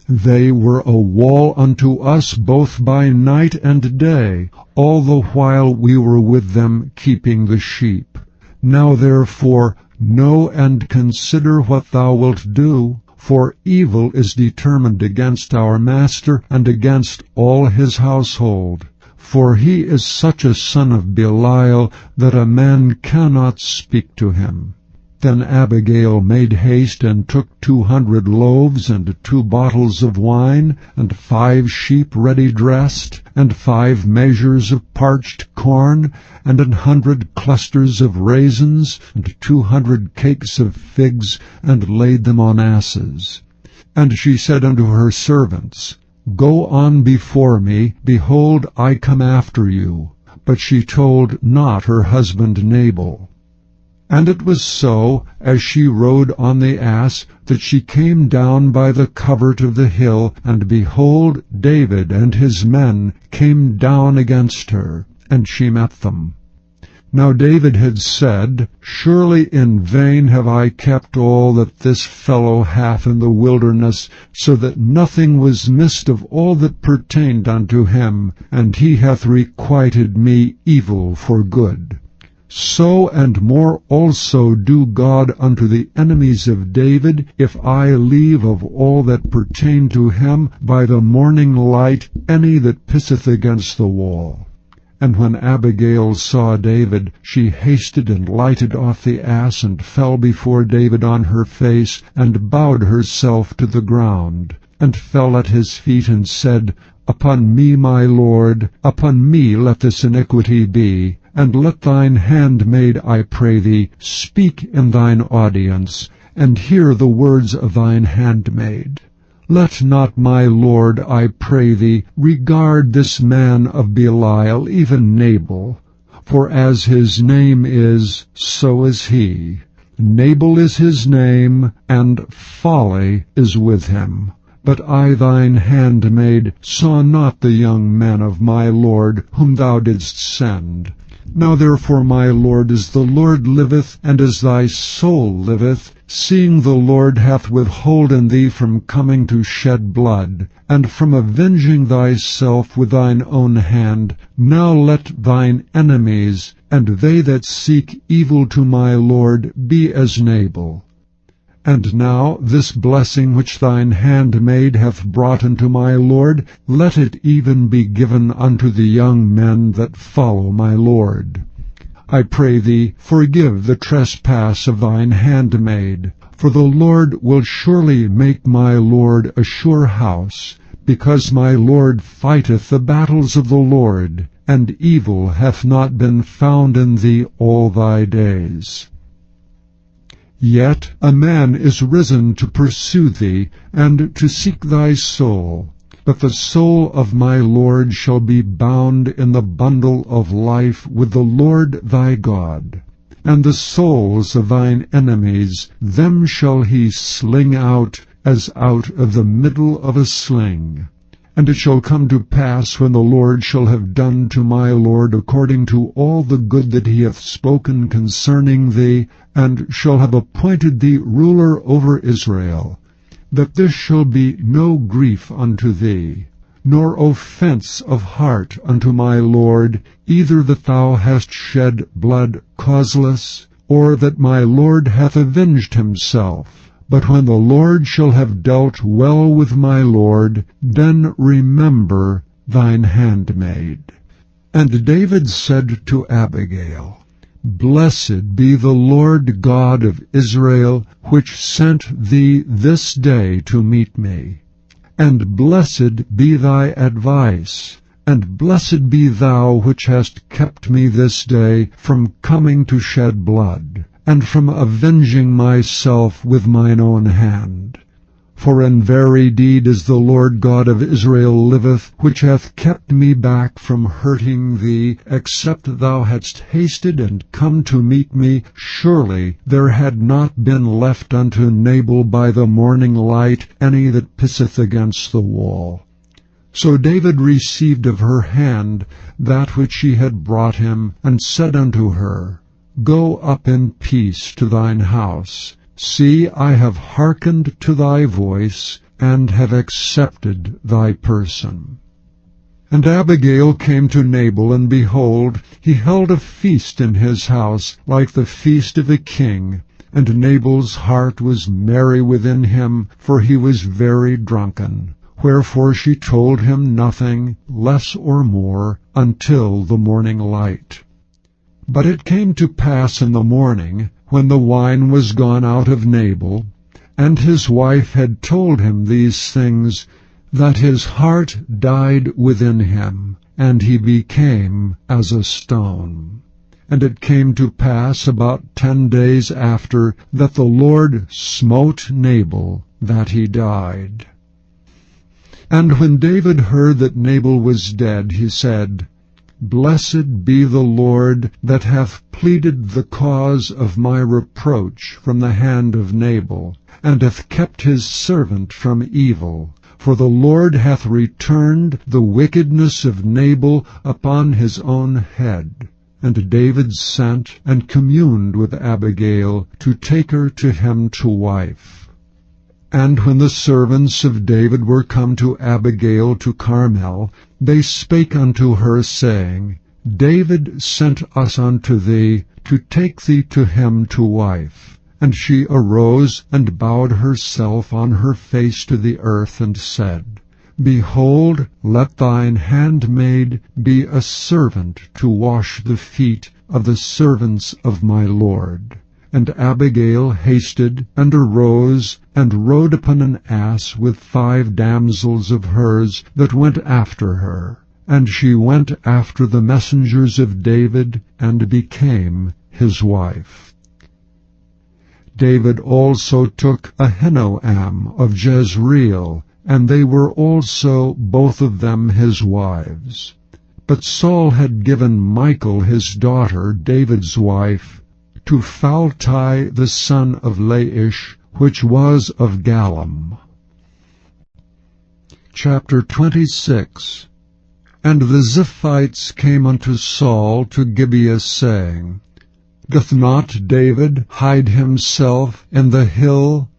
They were a wall unto us both by night and day, all the while we were with them keeping the sheep. Now therefore know and consider what thou wilt do, for evil is determined against our master and against all his household. For he is such a son of Belial that a man cannot speak to him. Then Abigail made haste, and took 200 loaves, and 2 bottles of wine, and 5 sheep ready dressed, and 5 measures of parched corn, and 100 clusters of raisins, and 200 cakes of figs, and laid them on asses. And she said unto her servants, Go on before me, behold, I come after you. But she told not her husband Nabal. And it was so, as she rode on the ass, that she came down by the covert of the hill, and behold, David and his men came down against her, and she met them. Now David had said, Surely in vain have I kept all that this fellow hath in the wilderness, so that nothing was missed of all that pertained unto him, and he hath requited me evil for good. So and more also do God unto the enemies of David, if I leave of all that pertain to him by the morning light any that pisseth against the wall. And when Abigail saw David, she hasted and lighted off the ass, and fell before David on her face, and bowed herself to the ground, and fell at his feet, and said, Upon me, my lord, upon me let this iniquity be, and let thine handmaid, I pray thee, speak in thine audience, and hear the words of thine handmaid. Let not my lord, I pray thee, regard this man of Belial, even Nabal, for as his name is, so is he. Nabal is his name, and folly is with him. But I thine handmaid saw not the young men of my lord, whom thou didst send. Now therefore, my lord, as the Lord liveth, and as thy soul liveth, seeing the Lord hath withholden thee from coming to shed blood, and from avenging thyself with thine own hand, now let thine enemies, and they that seek evil to my lord, be as Nabal. And now this blessing which thine handmaid hath brought unto my lord, let it even be given unto the young men that follow my lord. I pray thee, forgive the trespass of thine handmaid, for the Lord will surely make my lord a sure house, because my lord fighteth the battles of the Lord, and evil hath not been found in thee all thy days. Yet a man is risen to pursue thee, and to seek thy soul. But the soul of my Lord shall be bound in the bundle of life with the Lord thy God. And the souls of thine enemies, them shall he sling out, as out of the middle of a sling. And it shall come to pass, when the Lord shall have done to my Lord according to all the good that he hath spoken concerning thee, and shall have appointed thee ruler over Israel, that this shall be no grief unto thee, nor offense of heart unto my Lord, either that thou hast shed blood causeless, or that my Lord hath avenged himself. But when the Lord shall have dealt well with my Lord, then remember thine handmaid. And David said to Abigail, Blessed be the Lord God of Israel, which sent thee this day to meet me. And blessed be thy advice, and blessed be thou which hast kept me this day from coming to shed blood, and from avenging myself with mine own hand. For in very deed as the Lord God of Israel liveth, which hath kept me back from hurting thee, except thou hadst hasted and come to meet me, surely there had not been left unto Nabal by the morning light any that pisseth against the wall. So David received of her hand that which she had brought him, and said unto her, Go up in peace to thine house. See, I have hearkened to thy voice, and have accepted thy person. And Abigail came to Nabal, and behold, he held a feast in his house, like the feast of a king. And Nabal's heart was merry within him, for he was very drunken. Wherefore she told him nothing, less or more, until the morning light. But it came to pass in the morning, when the wine was gone out of Nabal, and his wife had told him these things, that his heart died within him, and he became as a stone. And it came to pass about 10 days after, that the Lord smote Nabal, that he died. And when David heard that Nabal was dead, he said, Blessed be the Lord, that hath pleaded the cause of my reproach from the hand of Nabal, and hath kept his servant from evil. For the Lord hath returned the wickedness of Nabal upon his own head. And David sent and communed with Abigail, to take her to him to wife. And when the servants of David were come to Abigail to Carmel, they spake unto her, saying, David sent us unto thee, to take thee to him to wife. And she arose, and bowed herself on her face to the earth, and said, Behold, let thine handmaid be a servant to wash the feet of the servants of my Lord. And Abigail hasted, and arose, and rode upon an ass with 5 damsels of hers that went after her. And she went after the messengers of David, and became his wife. David also took Ahinoam of Jezreel, and they were also both of them his wives. But Saul had given Michal his daughter, David's wife, to Phalti the son of Laish, which was of Gallim. Chapter 26. And the Ziphites came unto Saul to Gibeah, saying, Doth not David hide himself in the hill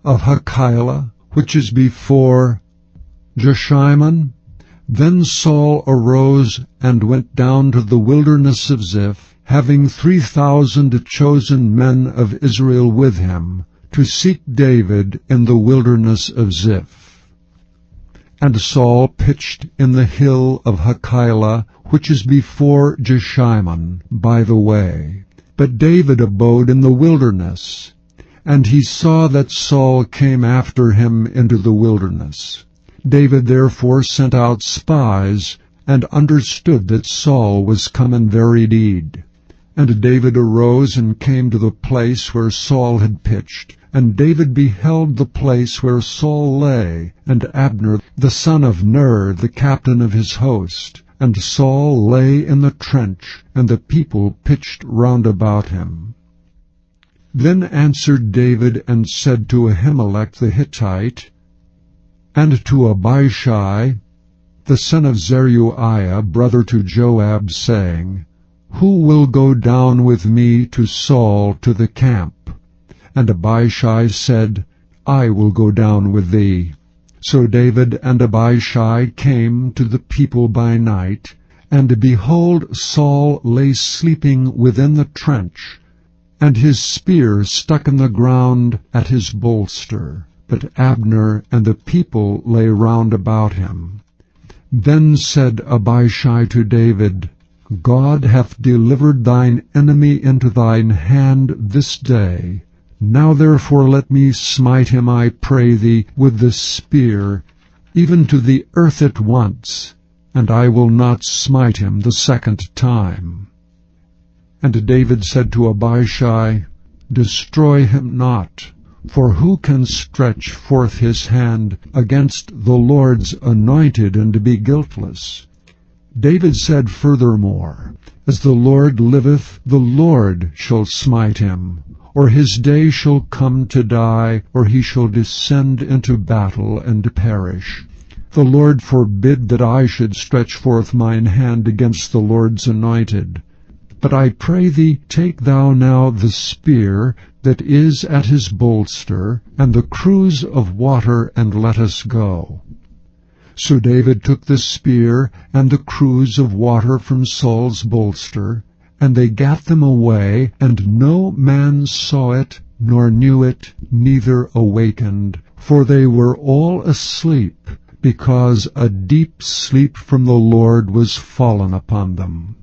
of Hachilah, which is before Jeshimon? Then Saul arose and went down to the wilderness of Ziph, having 3,000 chosen men of Israel with him, to seek David in the wilderness of Ziph. And Saul pitched in the hill of Hachilah, which is before Jeshimon, by the way. But David abode in the wilderness. And he saw that Saul came after him into the wilderness. David therefore sent out spies, and understood that Saul was come in very deed. And David arose and came to the place where Saul had pitched. And David beheld the place where Saul lay, and Abner the son of Ner, the captain of his host. And Saul lay in the trench, and the people pitched round about him. Then answered David and said to Ahimelech the Hittite, and to Abishai the son of Zeruiah, brother to Joab, saying, Who will go down with me to Saul to the camp? And Abishai said, I will go down with thee. So David and Abishai came to the people by night, and behold, Saul lay sleeping within the trench, and his spear stuck in the ground at his bolster. But Abner and the people lay round about him. Then said Abishai to David, God hath delivered thine enemy into thine hand this day. Now therefore let me smite him, I pray thee, with the spear, even to the earth at once, and I will not smite him the second time. And David said to Abishai, Destroy him not, for who can stretch forth his hand against the Lord's anointed and be guiltless? David said furthermore, As the Lord liveth, the Lord shall smite him, or his day shall come to die, or he shall descend into battle and perish. The Lord forbid that I should stretch forth mine hand against the Lord's anointed. But I pray thee, take thou now the spear that is at his bolster, and the cruse of water, and let us go. So David took the spear and the cruse of water from Saul's bolster, and they gat them away, and no man saw it, nor knew it, neither awakened, for they were all asleep, because a deep sleep from the Lord was fallen upon them.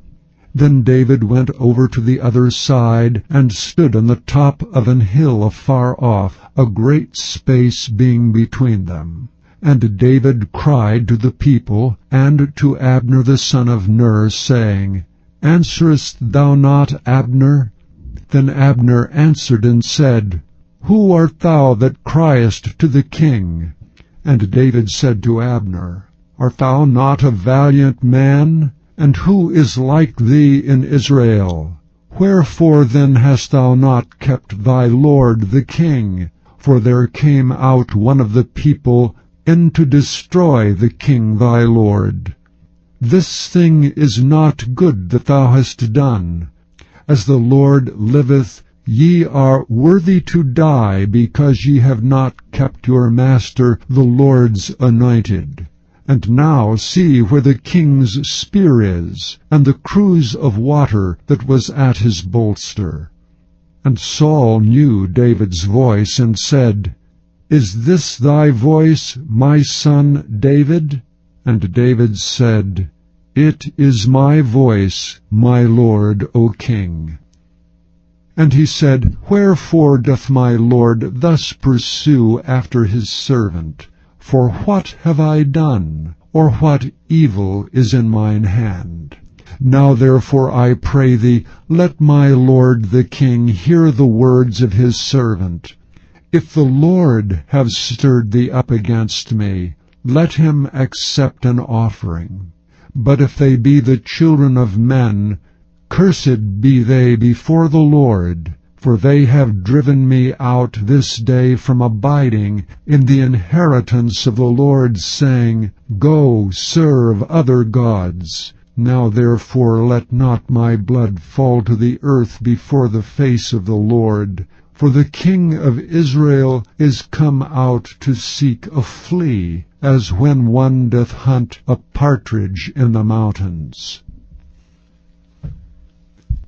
Then David went over to the other side, and stood on the top of an hill afar off, a great space being between them. And David cried to the people, and to Abner the son of Ner, saying, Answerest thou not, Abner? Then Abner answered and said, Who art thou that criest to the king? And David said to Abner, Art thou not a valiant man? And who is like thee in Israel? Wherefore then hast thou not kept thy lord the king? For there came out one of the people in to destroy the king thy lord. This thing is not good that thou hast done. As the Lord liveth, ye are worthy to die, because ye have not kept your master the Lord's anointed. And now see where the king's spear is, and the cruse of water that was at his bolster. And Saul knew David's voice, and said, Is this thy voice, my son David? And David said, It is my voice, my lord, O king. And he said, Wherefore doth my lord thus pursue after his servant? For what have I done, or what evil is in mine hand? Now therefore I pray thee, let my lord the king hear the words of his servant. If the Lord have stirred thee up against me, let him accept an offering. But if they be the children of men, cursed be they before the Lord. For they have driven me out this day from abiding in the inheritance of the Lord, saying, Go, serve other gods. Now therefore let not my blood fall to the earth before the face of the Lord. For the king of Israel is come out to seek a flea, as when one doth hunt a partridge in the mountains.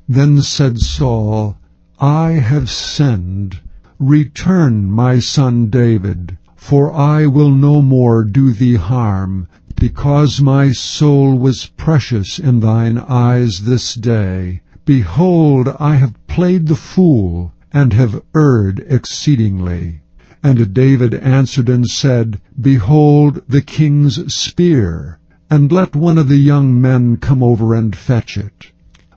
Then said Saul, I have sinned. Return, my son David, for I will no more do thee harm, because my soul was precious in thine eyes this day. Behold, I have played the fool, and have erred exceedingly. And David answered and said, Behold the king's spear, and let one of the young men come over and fetch it.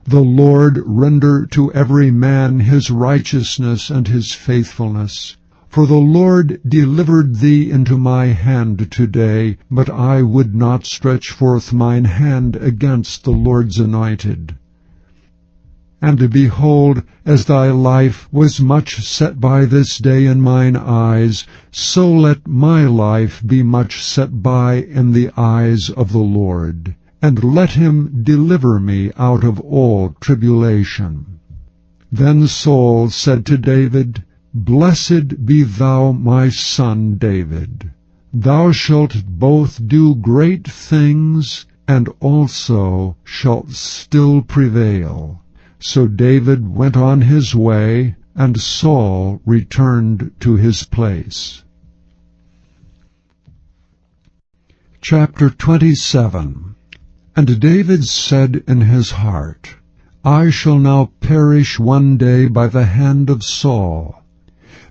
The Lord render to every man his righteousness and his faithfulness. For the Lord delivered thee into my hand today, but I would not stretch forth mine hand against the Lord's anointed. And behold, as thy life was much set by this day in mine eyes, so let my life be much set by in the eyes of the Lord. And let him deliver me out of all tribulation. Then Saul said to David, Blessed be thou, my son David. Thou shalt both do great things, and also shalt still prevail. So David went on his way, and Saul returned to his place. Chapter 27. And David said in his heart, I shall now perish one day by the hand of Saul.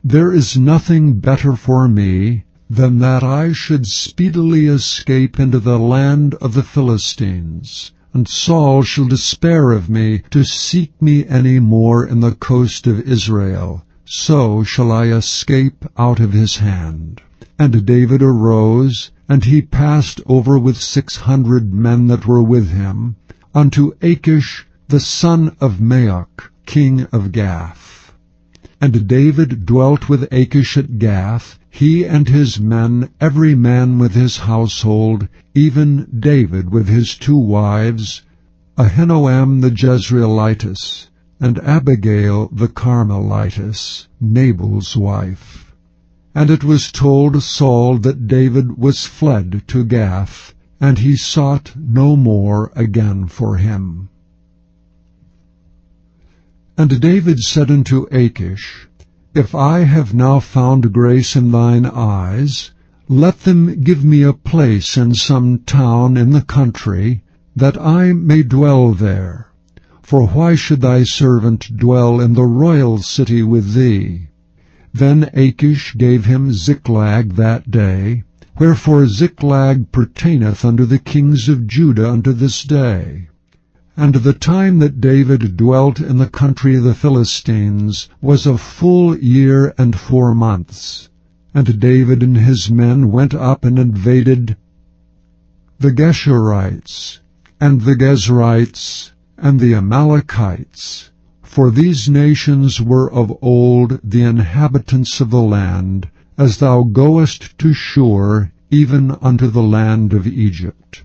There is nothing better for me than that I should speedily escape into the land of the Philistines, and Saul shall despair of me to seek me any more in the coast of Israel. So shall I escape out of his hand. And David arose, and he passed over with 600 men that were with him, unto Achish the son of Maoch, king of Gath. And David dwelt with Achish at Gath, he and his men, every man with his household, even David with his 2 wives, Ahinoam the Jezreelitess, and Abigail the Carmelitess, Nabal's wife. And it was told Saul that David was fled to Gath, and he sought no more again for him. And David said unto Achish, If I have now found grace in thine eyes, let them give me a place in some town in the country, that I may dwell there. For why should thy servant dwell in the royal city with thee? Then Achish gave him Ziklag that day, wherefore Ziklag pertaineth unto the kings of Judah unto this day. And the time that David dwelt in the country of the Philistines was a full year and 4 months. And David and his men went up and invaded the Geshurites, and the Gezrites, and the Amalekites. For these nations were of old the inhabitants of the land, as thou goest to Shur, even unto the land of Egypt.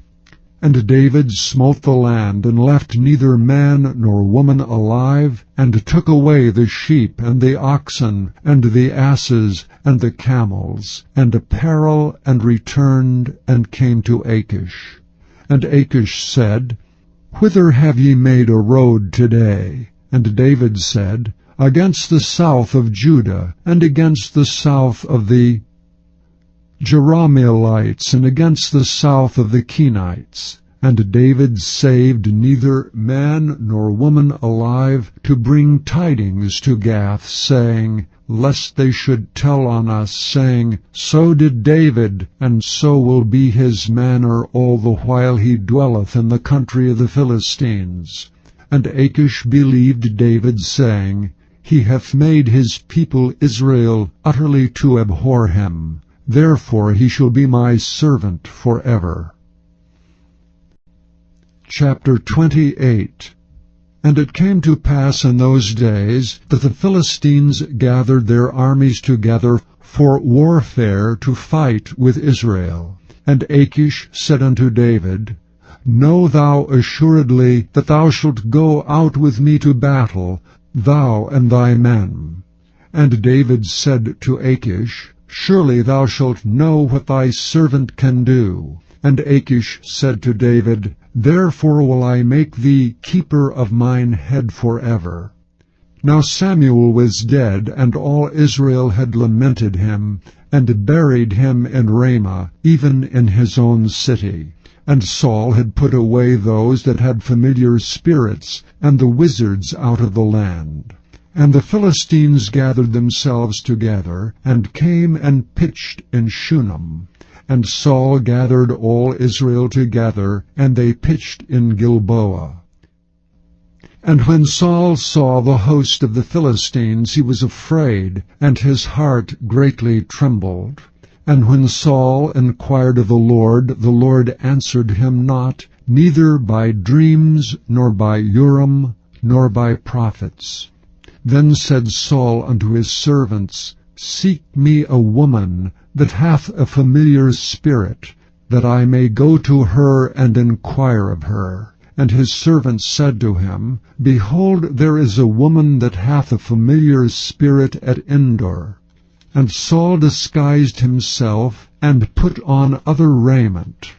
And David smote the land, and left neither man nor woman alive, and took away the sheep, and the oxen, and the asses, and the camels, and apparel, and returned, and came to Achish. And Achish said, Whither have ye made a road today? And David said, Against the south of Judah, and against the south of the Jerahmeelites, and against the south of the Kenites. And David saved neither man nor woman alive, to bring tidings to Gath, saying, Lest they should tell on us, saying, So did David, and so will be his manner all the while he dwelleth in the country of the Philistines. And Achish believed David, saying, He hath made his people Israel utterly to abhor him. Therefore he shall be my servant forever. Chapter 28. And it came to pass in those days that the Philistines gathered their armies together for warfare to fight with Israel. And Achish said unto David, Know thou assuredly that thou shalt go out with me to battle, thou and thy men. And David said to Achish, Surely thou shalt know what thy servant can do. And Achish said to David, Therefore will I make thee keeper of mine head forever. Now Samuel was dead, and all Israel had lamented him, and buried him in Ramah, even in his own city. And Saul had put away those that had familiar spirits, and the wizards out of the land. And the Philistines gathered themselves together, and came and pitched in Shunem. And Saul gathered all Israel together, and they pitched in Gilboa. And when Saul saw the host of the Philistines, he was afraid, and his heart greatly trembled. And when Saul inquired of the Lord answered him not, neither by dreams, nor by Urim, nor by prophets. Then said Saul unto his servants, Seek me a woman that hath a familiar spirit, that I may go to her and inquire of her. And his servants said to him, Behold, there is a woman that hath a familiar spirit at Endor. And Saul disguised himself, and put on other raiment.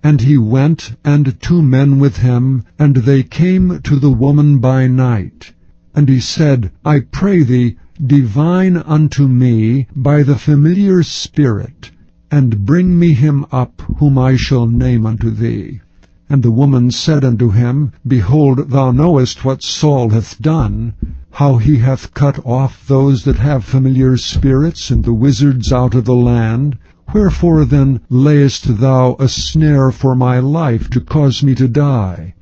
And he went, and 2 men with him, and they came to the woman by night. And he said, I pray thee, divine unto me by the familiar spirit, and bring me him up, whom I shall name unto thee. And the woman said unto him, Behold, thou knowest what Saul hath done, how he hath cut off those that have familiar spirits and the wizards out of the land. Wherefore then layest thou a snare for my life, to cause me to die?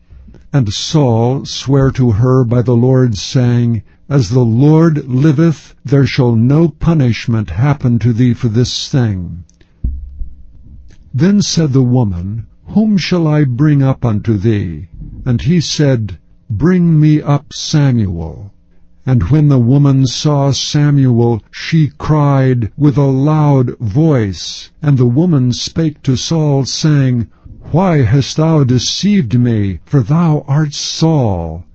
And Saul sware to her by the Lord, saying, As the Lord liveth, there shall no punishment happen to thee for this thing. Then said the woman, Whom shall I bring up unto thee? And he said, Bring me up Samuel. And when the woman saw Samuel, she cried with a loud voice. And the woman spake to Saul, saying, Why hast thou deceived me? For thou art Saul.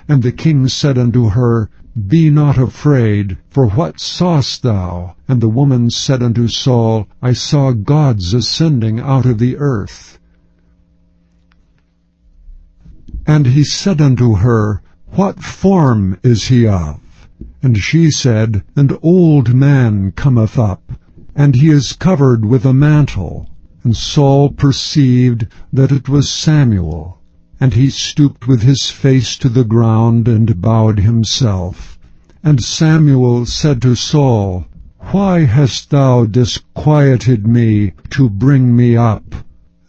And the king said unto her, Be not afraid, for what sawest thou? And the woman said unto Saul, I saw gods ascending out of the earth. And he said unto her, What form is he of? And she said, An old man cometh up, and he is covered with a mantle. And Saul perceived that it was Samuel. And he stooped with his face to the ground, and bowed himself. And Samuel said to Saul, Why hast thou disquieted me to bring me up?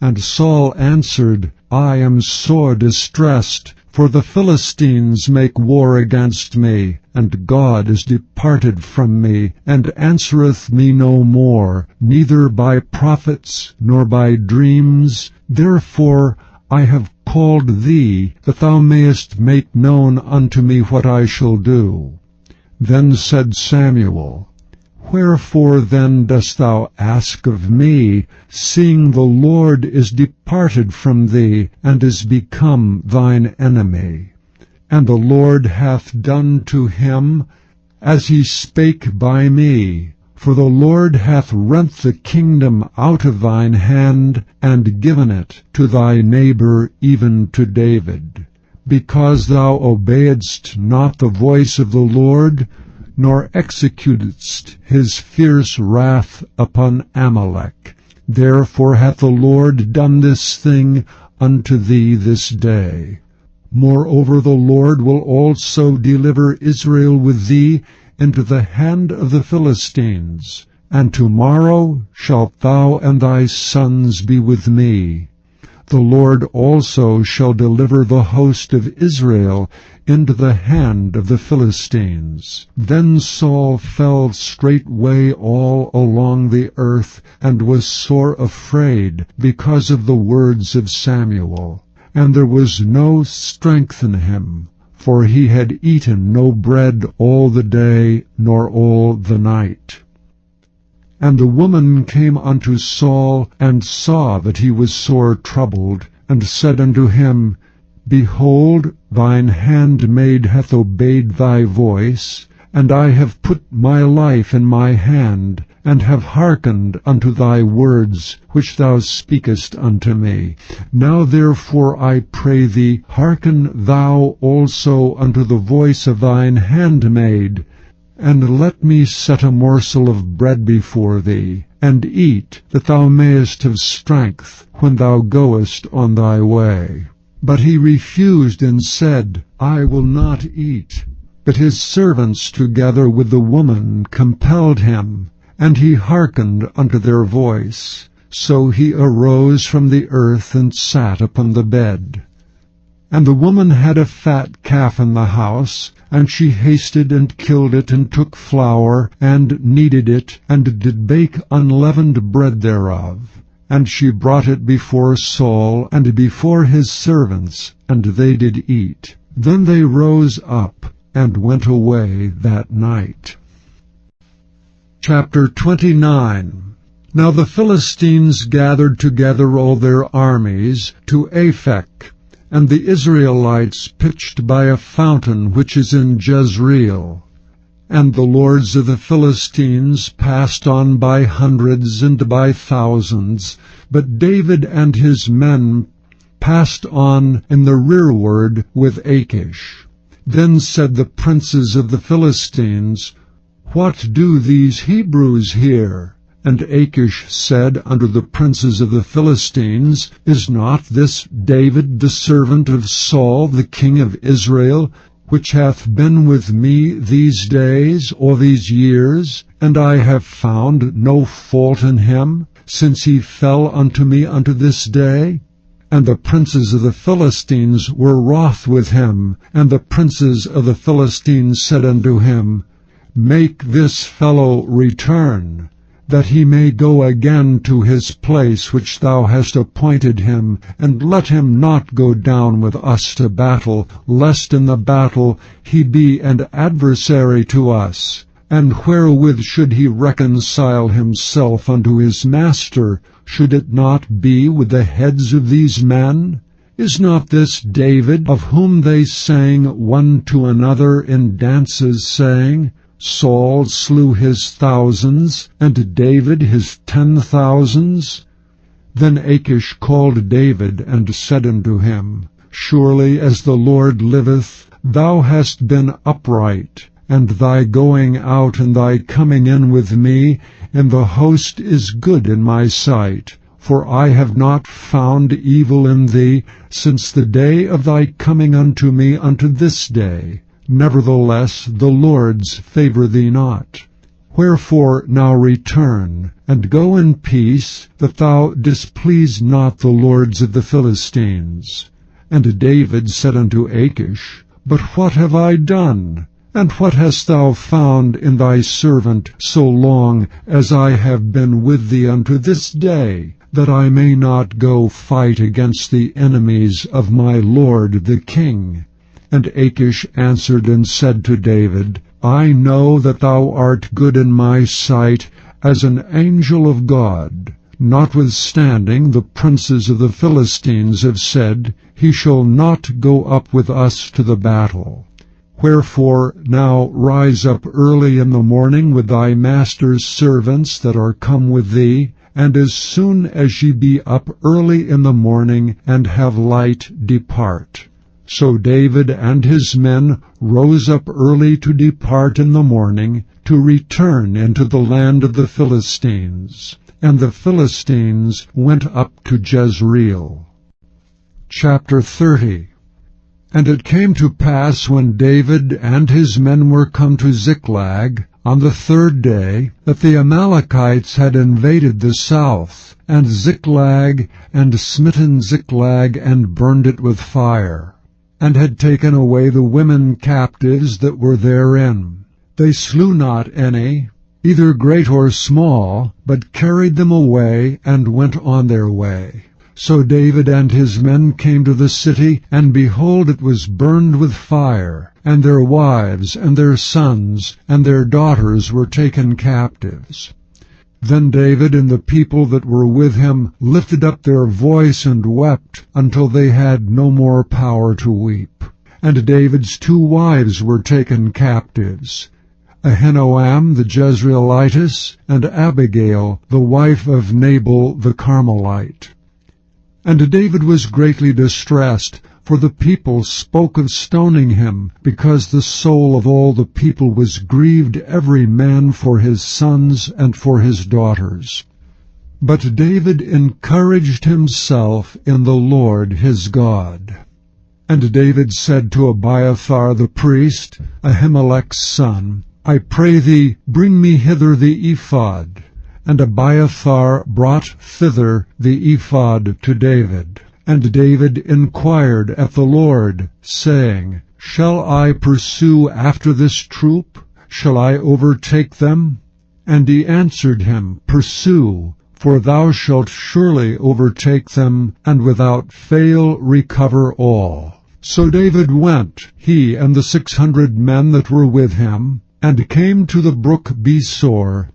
And Saul answered, I am sore distressed, for the Philistines make war against me, and God is departed from me, and answereth me no more, neither by prophets, nor by dreams. Therefore I have called thee, that thou mayest make known unto me what I shall do. Then said Samuel, Wherefore then dost thou ask of me, seeing the Lord is departed from thee, and is become thine enemy? And the Lord hath done to him as he spake by me. For the Lord hath rent the kingdom out of thine hand, and given it to thy neighbor, even to David. Because thou obeyedst not the voice of the Lord, nor executedst his fierce wrath upon Amalek. Therefore hath the Lord done this thing unto thee this day. Moreover the Lord will also deliver Israel with thee into the hand of the Philistines. And tomorrow shalt thou and thy sons be with me. The Lord also shall deliver the host of Israel into the hand of the Philistines. Then Saul fell straightway all along the earth, and was sore afraid because of the words of Samuel. And there was no strength in him, for he had eaten no bread all the day, nor all the night. And the woman came unto Saul, and saw that he was sore troubled, and said unto him, Behold, thine handmaid hath obeyed thy voice, and I have put my life in my hand, and have hearkened unto thy words, which thou speakest unto me. Now therefore I pray thee, hearken thou also unto the voice of thine handmaid, and let me set a morsel of bread before thee, and eat, that thou mayest have strength when thou goest on thy way. But he refused, and said, I will not eat. But his servants together with the woman compelled him, and he hearkened unto their voice. So he arose from the earth, and sat upon the bed. And the woman had a fat calf in the house, and she hasted and killed it, and took flour, and kneaded it, and did bake unleavened bread thereof. And she brought it before Saul, and before his servants, and they did eat. Then they rose up, and went away that night. Chapter 29. Now the Philistines gathered together all their armies to Aphek, and the Israelites pitched by a fountain which is in Jezreel. and the lords of the Philistines passed on by hundreds and by thousands, but David and his men passed on in the rearward with Achish. Then said the princes of the Philistines, What do these Hebrews here? And Achish said unto the princes of the Philistines, Is not this David the servant of Saul the king of Israel, which hath been with me these days or these years, and I have found no fault in him, since he fell unto me unto this day? And the princes of the Philistines were wroth with him, and the princes of the Philistines said unto him, Make this fellow return, that he may go again to his place which thou hast appointed him, and let him not go down with us to battle, lest in the battle he be an adversary to us. And wherewith should he reconcile himself unto his master? Should it not be with the heads of these men? Is not this David, of whom they sang one to another in dances, saying, Saul slew his thousands, and David his 10,000s? Then Achish called David, and said unto him, Surely as the Lord liveth, thou hast been upright, and thy going out and thy coming in with me in the host is good in my sight. For I have not found evil in thee since the day of thy coming unto me unto this day. Nevertheless the Lord's favour thee not. Wherefore now return, and go in peace, that thou displease not the lords of the Philistines. And David said unto Achish, But what have I done? And what hast thou found in thy servant so long as I have been with thee unto this day, that I may not go fight against the enemies of my lord the king? And Achish answered and said to David, I know that thou art good in my sight as an angel of God. Notwithstanding the princes of the Philistines have said, He shall not go up with us to the battle. Wherefore now rise up early in the morning with thy master's servants that are come with thee, and as soon as ye be up early in the morning and have light, depart. So David and his men rose up early to depart in the morning, to return into the land of the Philistines. And the Philistines went up to Jezreel. Chapter 30. And it came to pass, when David and his men were come to Ziklag, on the third day, that the Amalekites had invaded the south, and Ziklag, and smitten Ziklag, and burned it with fire, and had taken away the women captives that were therein. They slew not any, either great or small, but carried them away, and went on their way. So David and his men came to the city, and behold, it was burned with fire, and their wives, and their sons, and their daughters were taken captives. Then David and the people that were with him lifted up their voice and wept, until they had no more power to weep. And David's 2 wives were taken captives, Ahinoam the Jezreelitess, and Abigail the wife of Nabal the Carmelite. And David was greatly distressed, for the people spoke of stoning him, because the soul of all the people was grieved, every man for his sons and for his daughters. But David encouraged himself in the Lord his God. And David said to Abiathar the priest, Ahimelech's son, I pray thee, bring me hither the ephod. And Abiathar brought thither the ephod to David. And David inquired at the Lord, saying, Shall I pursue after this troop? Shall I overtake them? And he answered him, Pursue, for thou shalt surely overtake them, and without fail recover all. So David went, he and the 600 men that were with him, and came to the brook Besor,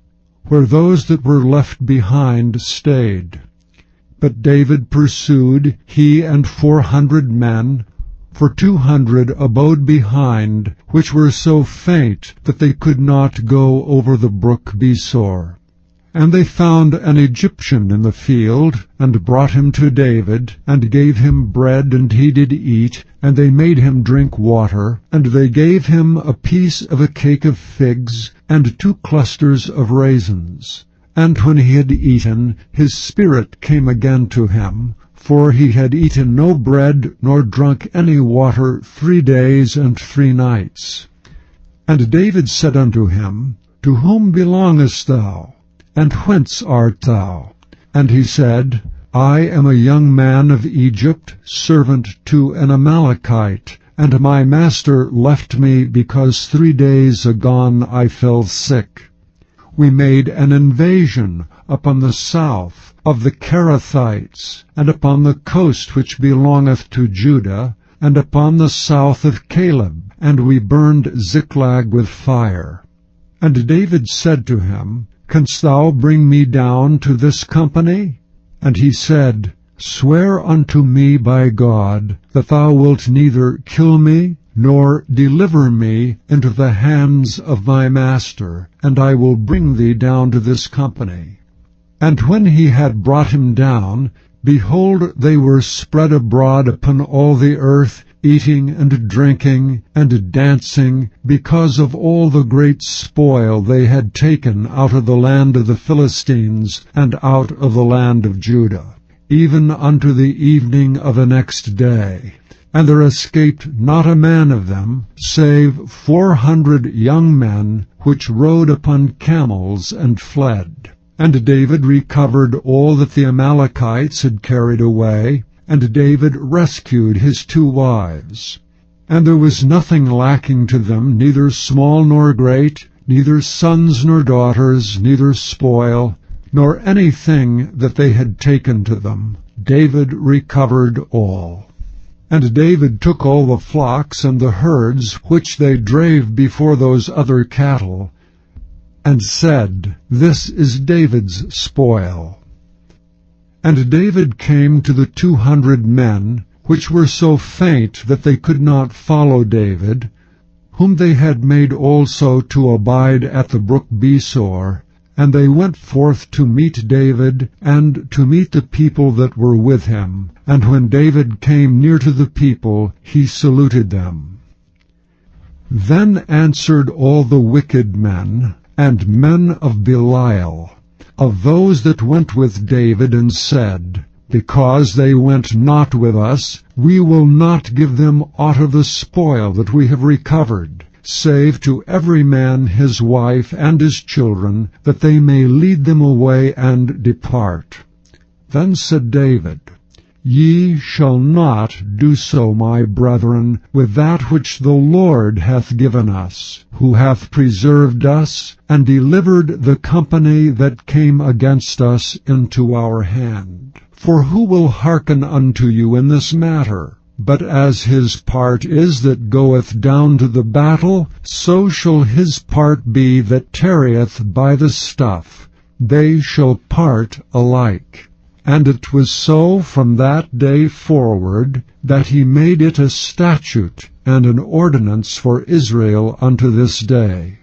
where those that were left behind stayed. But David pursued, he and 400 men, for 200 abode behind, which were so faint that they could not go over the brook Besor. And they found an Egyptian in the field, and brought him to David, and gave him bread, and he did eat, and they made him drink water, and they gave him a piece of a cake of figs, and 2 clusters of raisins. And when he had eaten, his spirit came again to him, for he had eaten no bread, nor drunk any water 3 days and 3 nights. And David said unto him, To whom belongest thou? And whence art thou? And he said, I am a young man of Egypt, servant to an Amalekite, and my master left me because 3 days agone I fell sick. We made an invasion upon the south of the Kerethites, and upon the coast which belongeth to Judah, and upon the south of Caleb, and we burned Ziklag with fire. And David said to him, Canst thou bring me down to this company? And he said, Swear unto me by God, that thou wilt neither kill me, nor deliver me into the hands of my master, and I will bring thee down to this company. And when he had brought him down, behold, they were spread abroad upon all the earth, eating and drinking and dancing, because of all the great spoil they had taken out of the land of the Philistines and out of the land of Judah, even unto the evening of the next day. And there escaped not a man of them, save 400 young men, which rode upon camels and fled. And David recovered all that the Amalekites had carried away, and David rescued his 2 wives. And there was nothing lacking to them, neither small nor great, neither sons nor daughters, neither spoil, nor anything that they had taken to them. David recovered all. And David took all the flocks and the herds which they drave before those other cattle, and said, This is David's spoil. And David came to the 200 men, which were so faint that they could not follow David, whom they had made also to abide at the brook Besor, and they went forth to meet David, and to meet the people that were with him. And when David came near to the people, he saluted them. Then answered all the wicked men, and men of Belial, of those that went with David, and said, Because they went not with us, we will not give them aught of the spoil that we have recovered, save to every man his wife and his children, that they may lead them away and depart. Then said David, Ye shall not do so, my brethren, with that which the Lord hath given us, who hath preserved us, and delivered the company that came against us into our hand. For who will hearken unto you in this matter? But as his part is that goeth down to the battle, so shall his part be that tarrieth by the stuff. They shall part alike. And it was so from that day forward, that he made it a statute and an ordinance for Israel unto this day.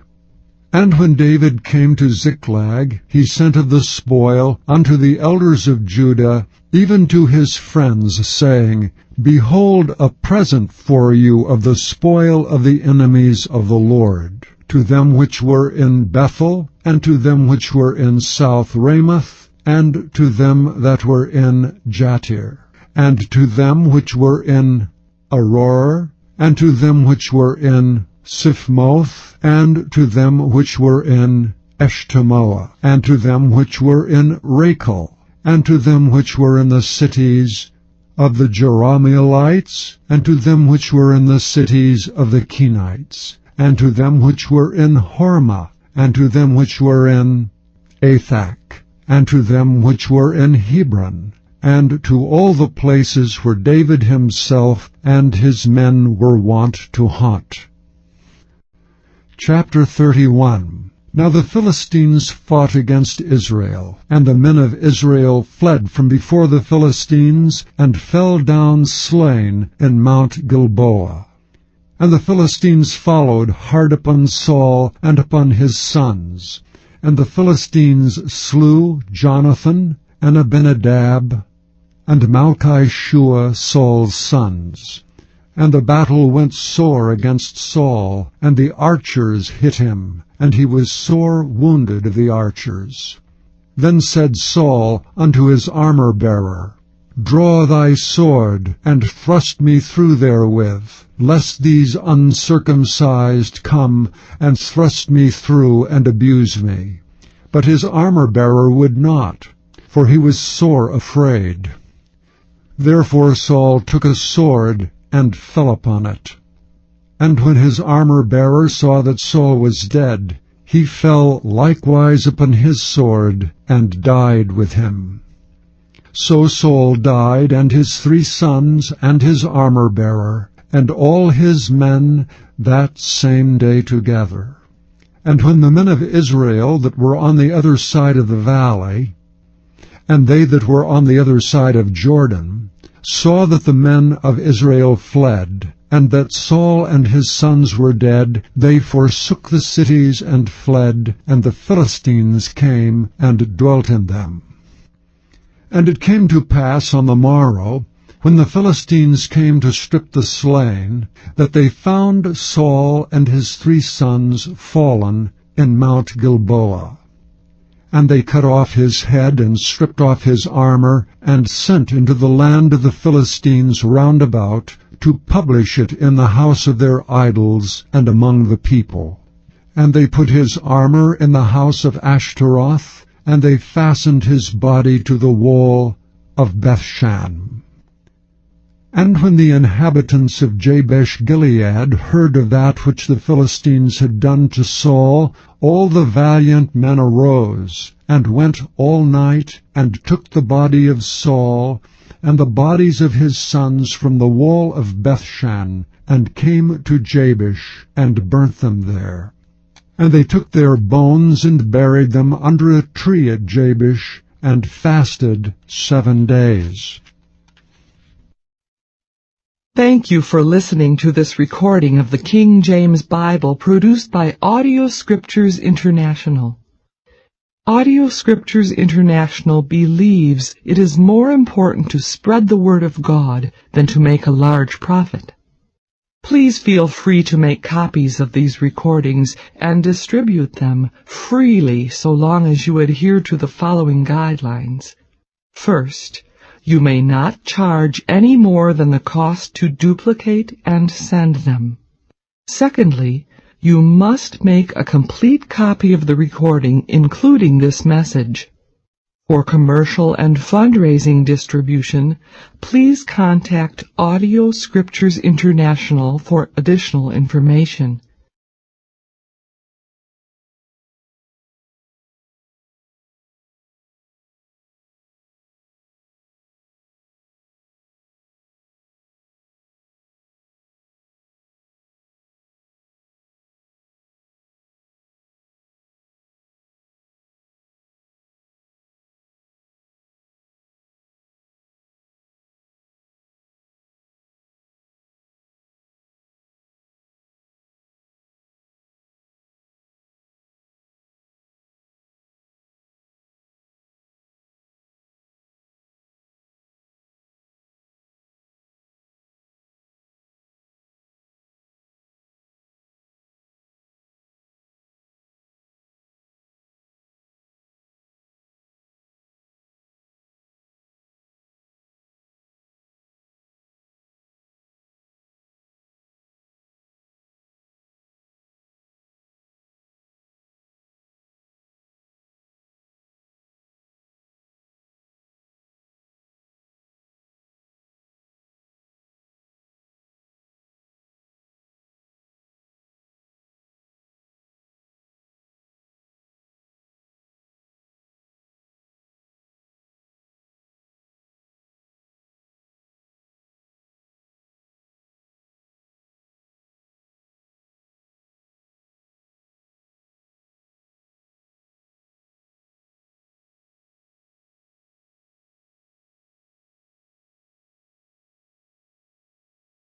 And when David came to Ziklag, he sent of the spoil unto the elders of Judah, even to his friends, saying, Behold, a present for you of the spoil of the enemies of the Lord, to them which were in Bethel, and to them which were in South Ramoth, and to them that were in Jatir, and to them which were in Aroer, and to them which were in Siphmoth, and to them which were in Eshtemoa, and to them which were in Rachel, and to them which were in the cities of the Jerahmeelites, and to them which were in the cities of the Kenites, and to them which were in Hormah, and to them which were in Athak, and to them which were in Hebron, and to all the places where David himself and his men were wont to hunt. Chapter 31. Now the Philistines fought against Israel, and the men of Israel fled from before the Philistines, and fell down slain in Mount Gilboa. And the Philistines followed hard upon Saul and upon his sons. And the Philistines slew Jonathan, and Abinadab, and Malchishua, Saul's sons. And the battle went sore against Saul, and the archers hit him, and he was sore wounded of the archers. Then said Saul unto his armor-bearer, Draw thy sword, and thrust me through therewith, lest these uncircumcised come, and thrust me through, and abuse me. But his armor-bearer would not, for he was sore afraid. Therefore Saul took a sword, and fell upon it. And when his armor-bearer saw that Saul was dead, he fell likewise upon his sword, and died with him. So Saul died, and his 3 sons, and his armor-bearer, and all his men that same day together. And when the men of Israel that were on the other side of the valley, and they that were on the other side of Jordan, saw that the men of Israel fled, and that Saul and his sons were dead, they forsook the cities and fled, and the Philistines came and dwelt in them. And it came to pass on the morrow, when the Philistines came to strip the slain, that they found Saul and his 3 sons fallen in Mount Gilboa. And they cut off his head, and stripped off his armor, and sent into the land of the Philistines round about, to publish it in the house of their idols, and among the people. And they put his armor in the house of Ashtaroth, and they fastened his body to the wall of Bethshan. And when the inhabitants of Jabesh-Gilead heard of that which the Philistines had done to Saul, all the valiant men arose, and went all night, and took the body of Saul, and the bodies of his sons from the wall of Bethshan, and came to Jabesh, and burnt them there. And they took their bones, and buried them under a tree at Jabesh, and fasted 7 days. Thank you for listening to this recording of the King James Bible produced by Audio Scriptures International. Audio Scriptures International believes it is more important to spread the Word of God than to make a large profit. Please feel free to make copies of these recordings and distribute them freely so long as you adhere to the following guidelines. First, you may not charge any more than the cost to duplicate and send them. Secondly, you must make a complete copy of the recording, including this message. For commercial and fundraising distribution, please contact Audio Scriptures International for additional information.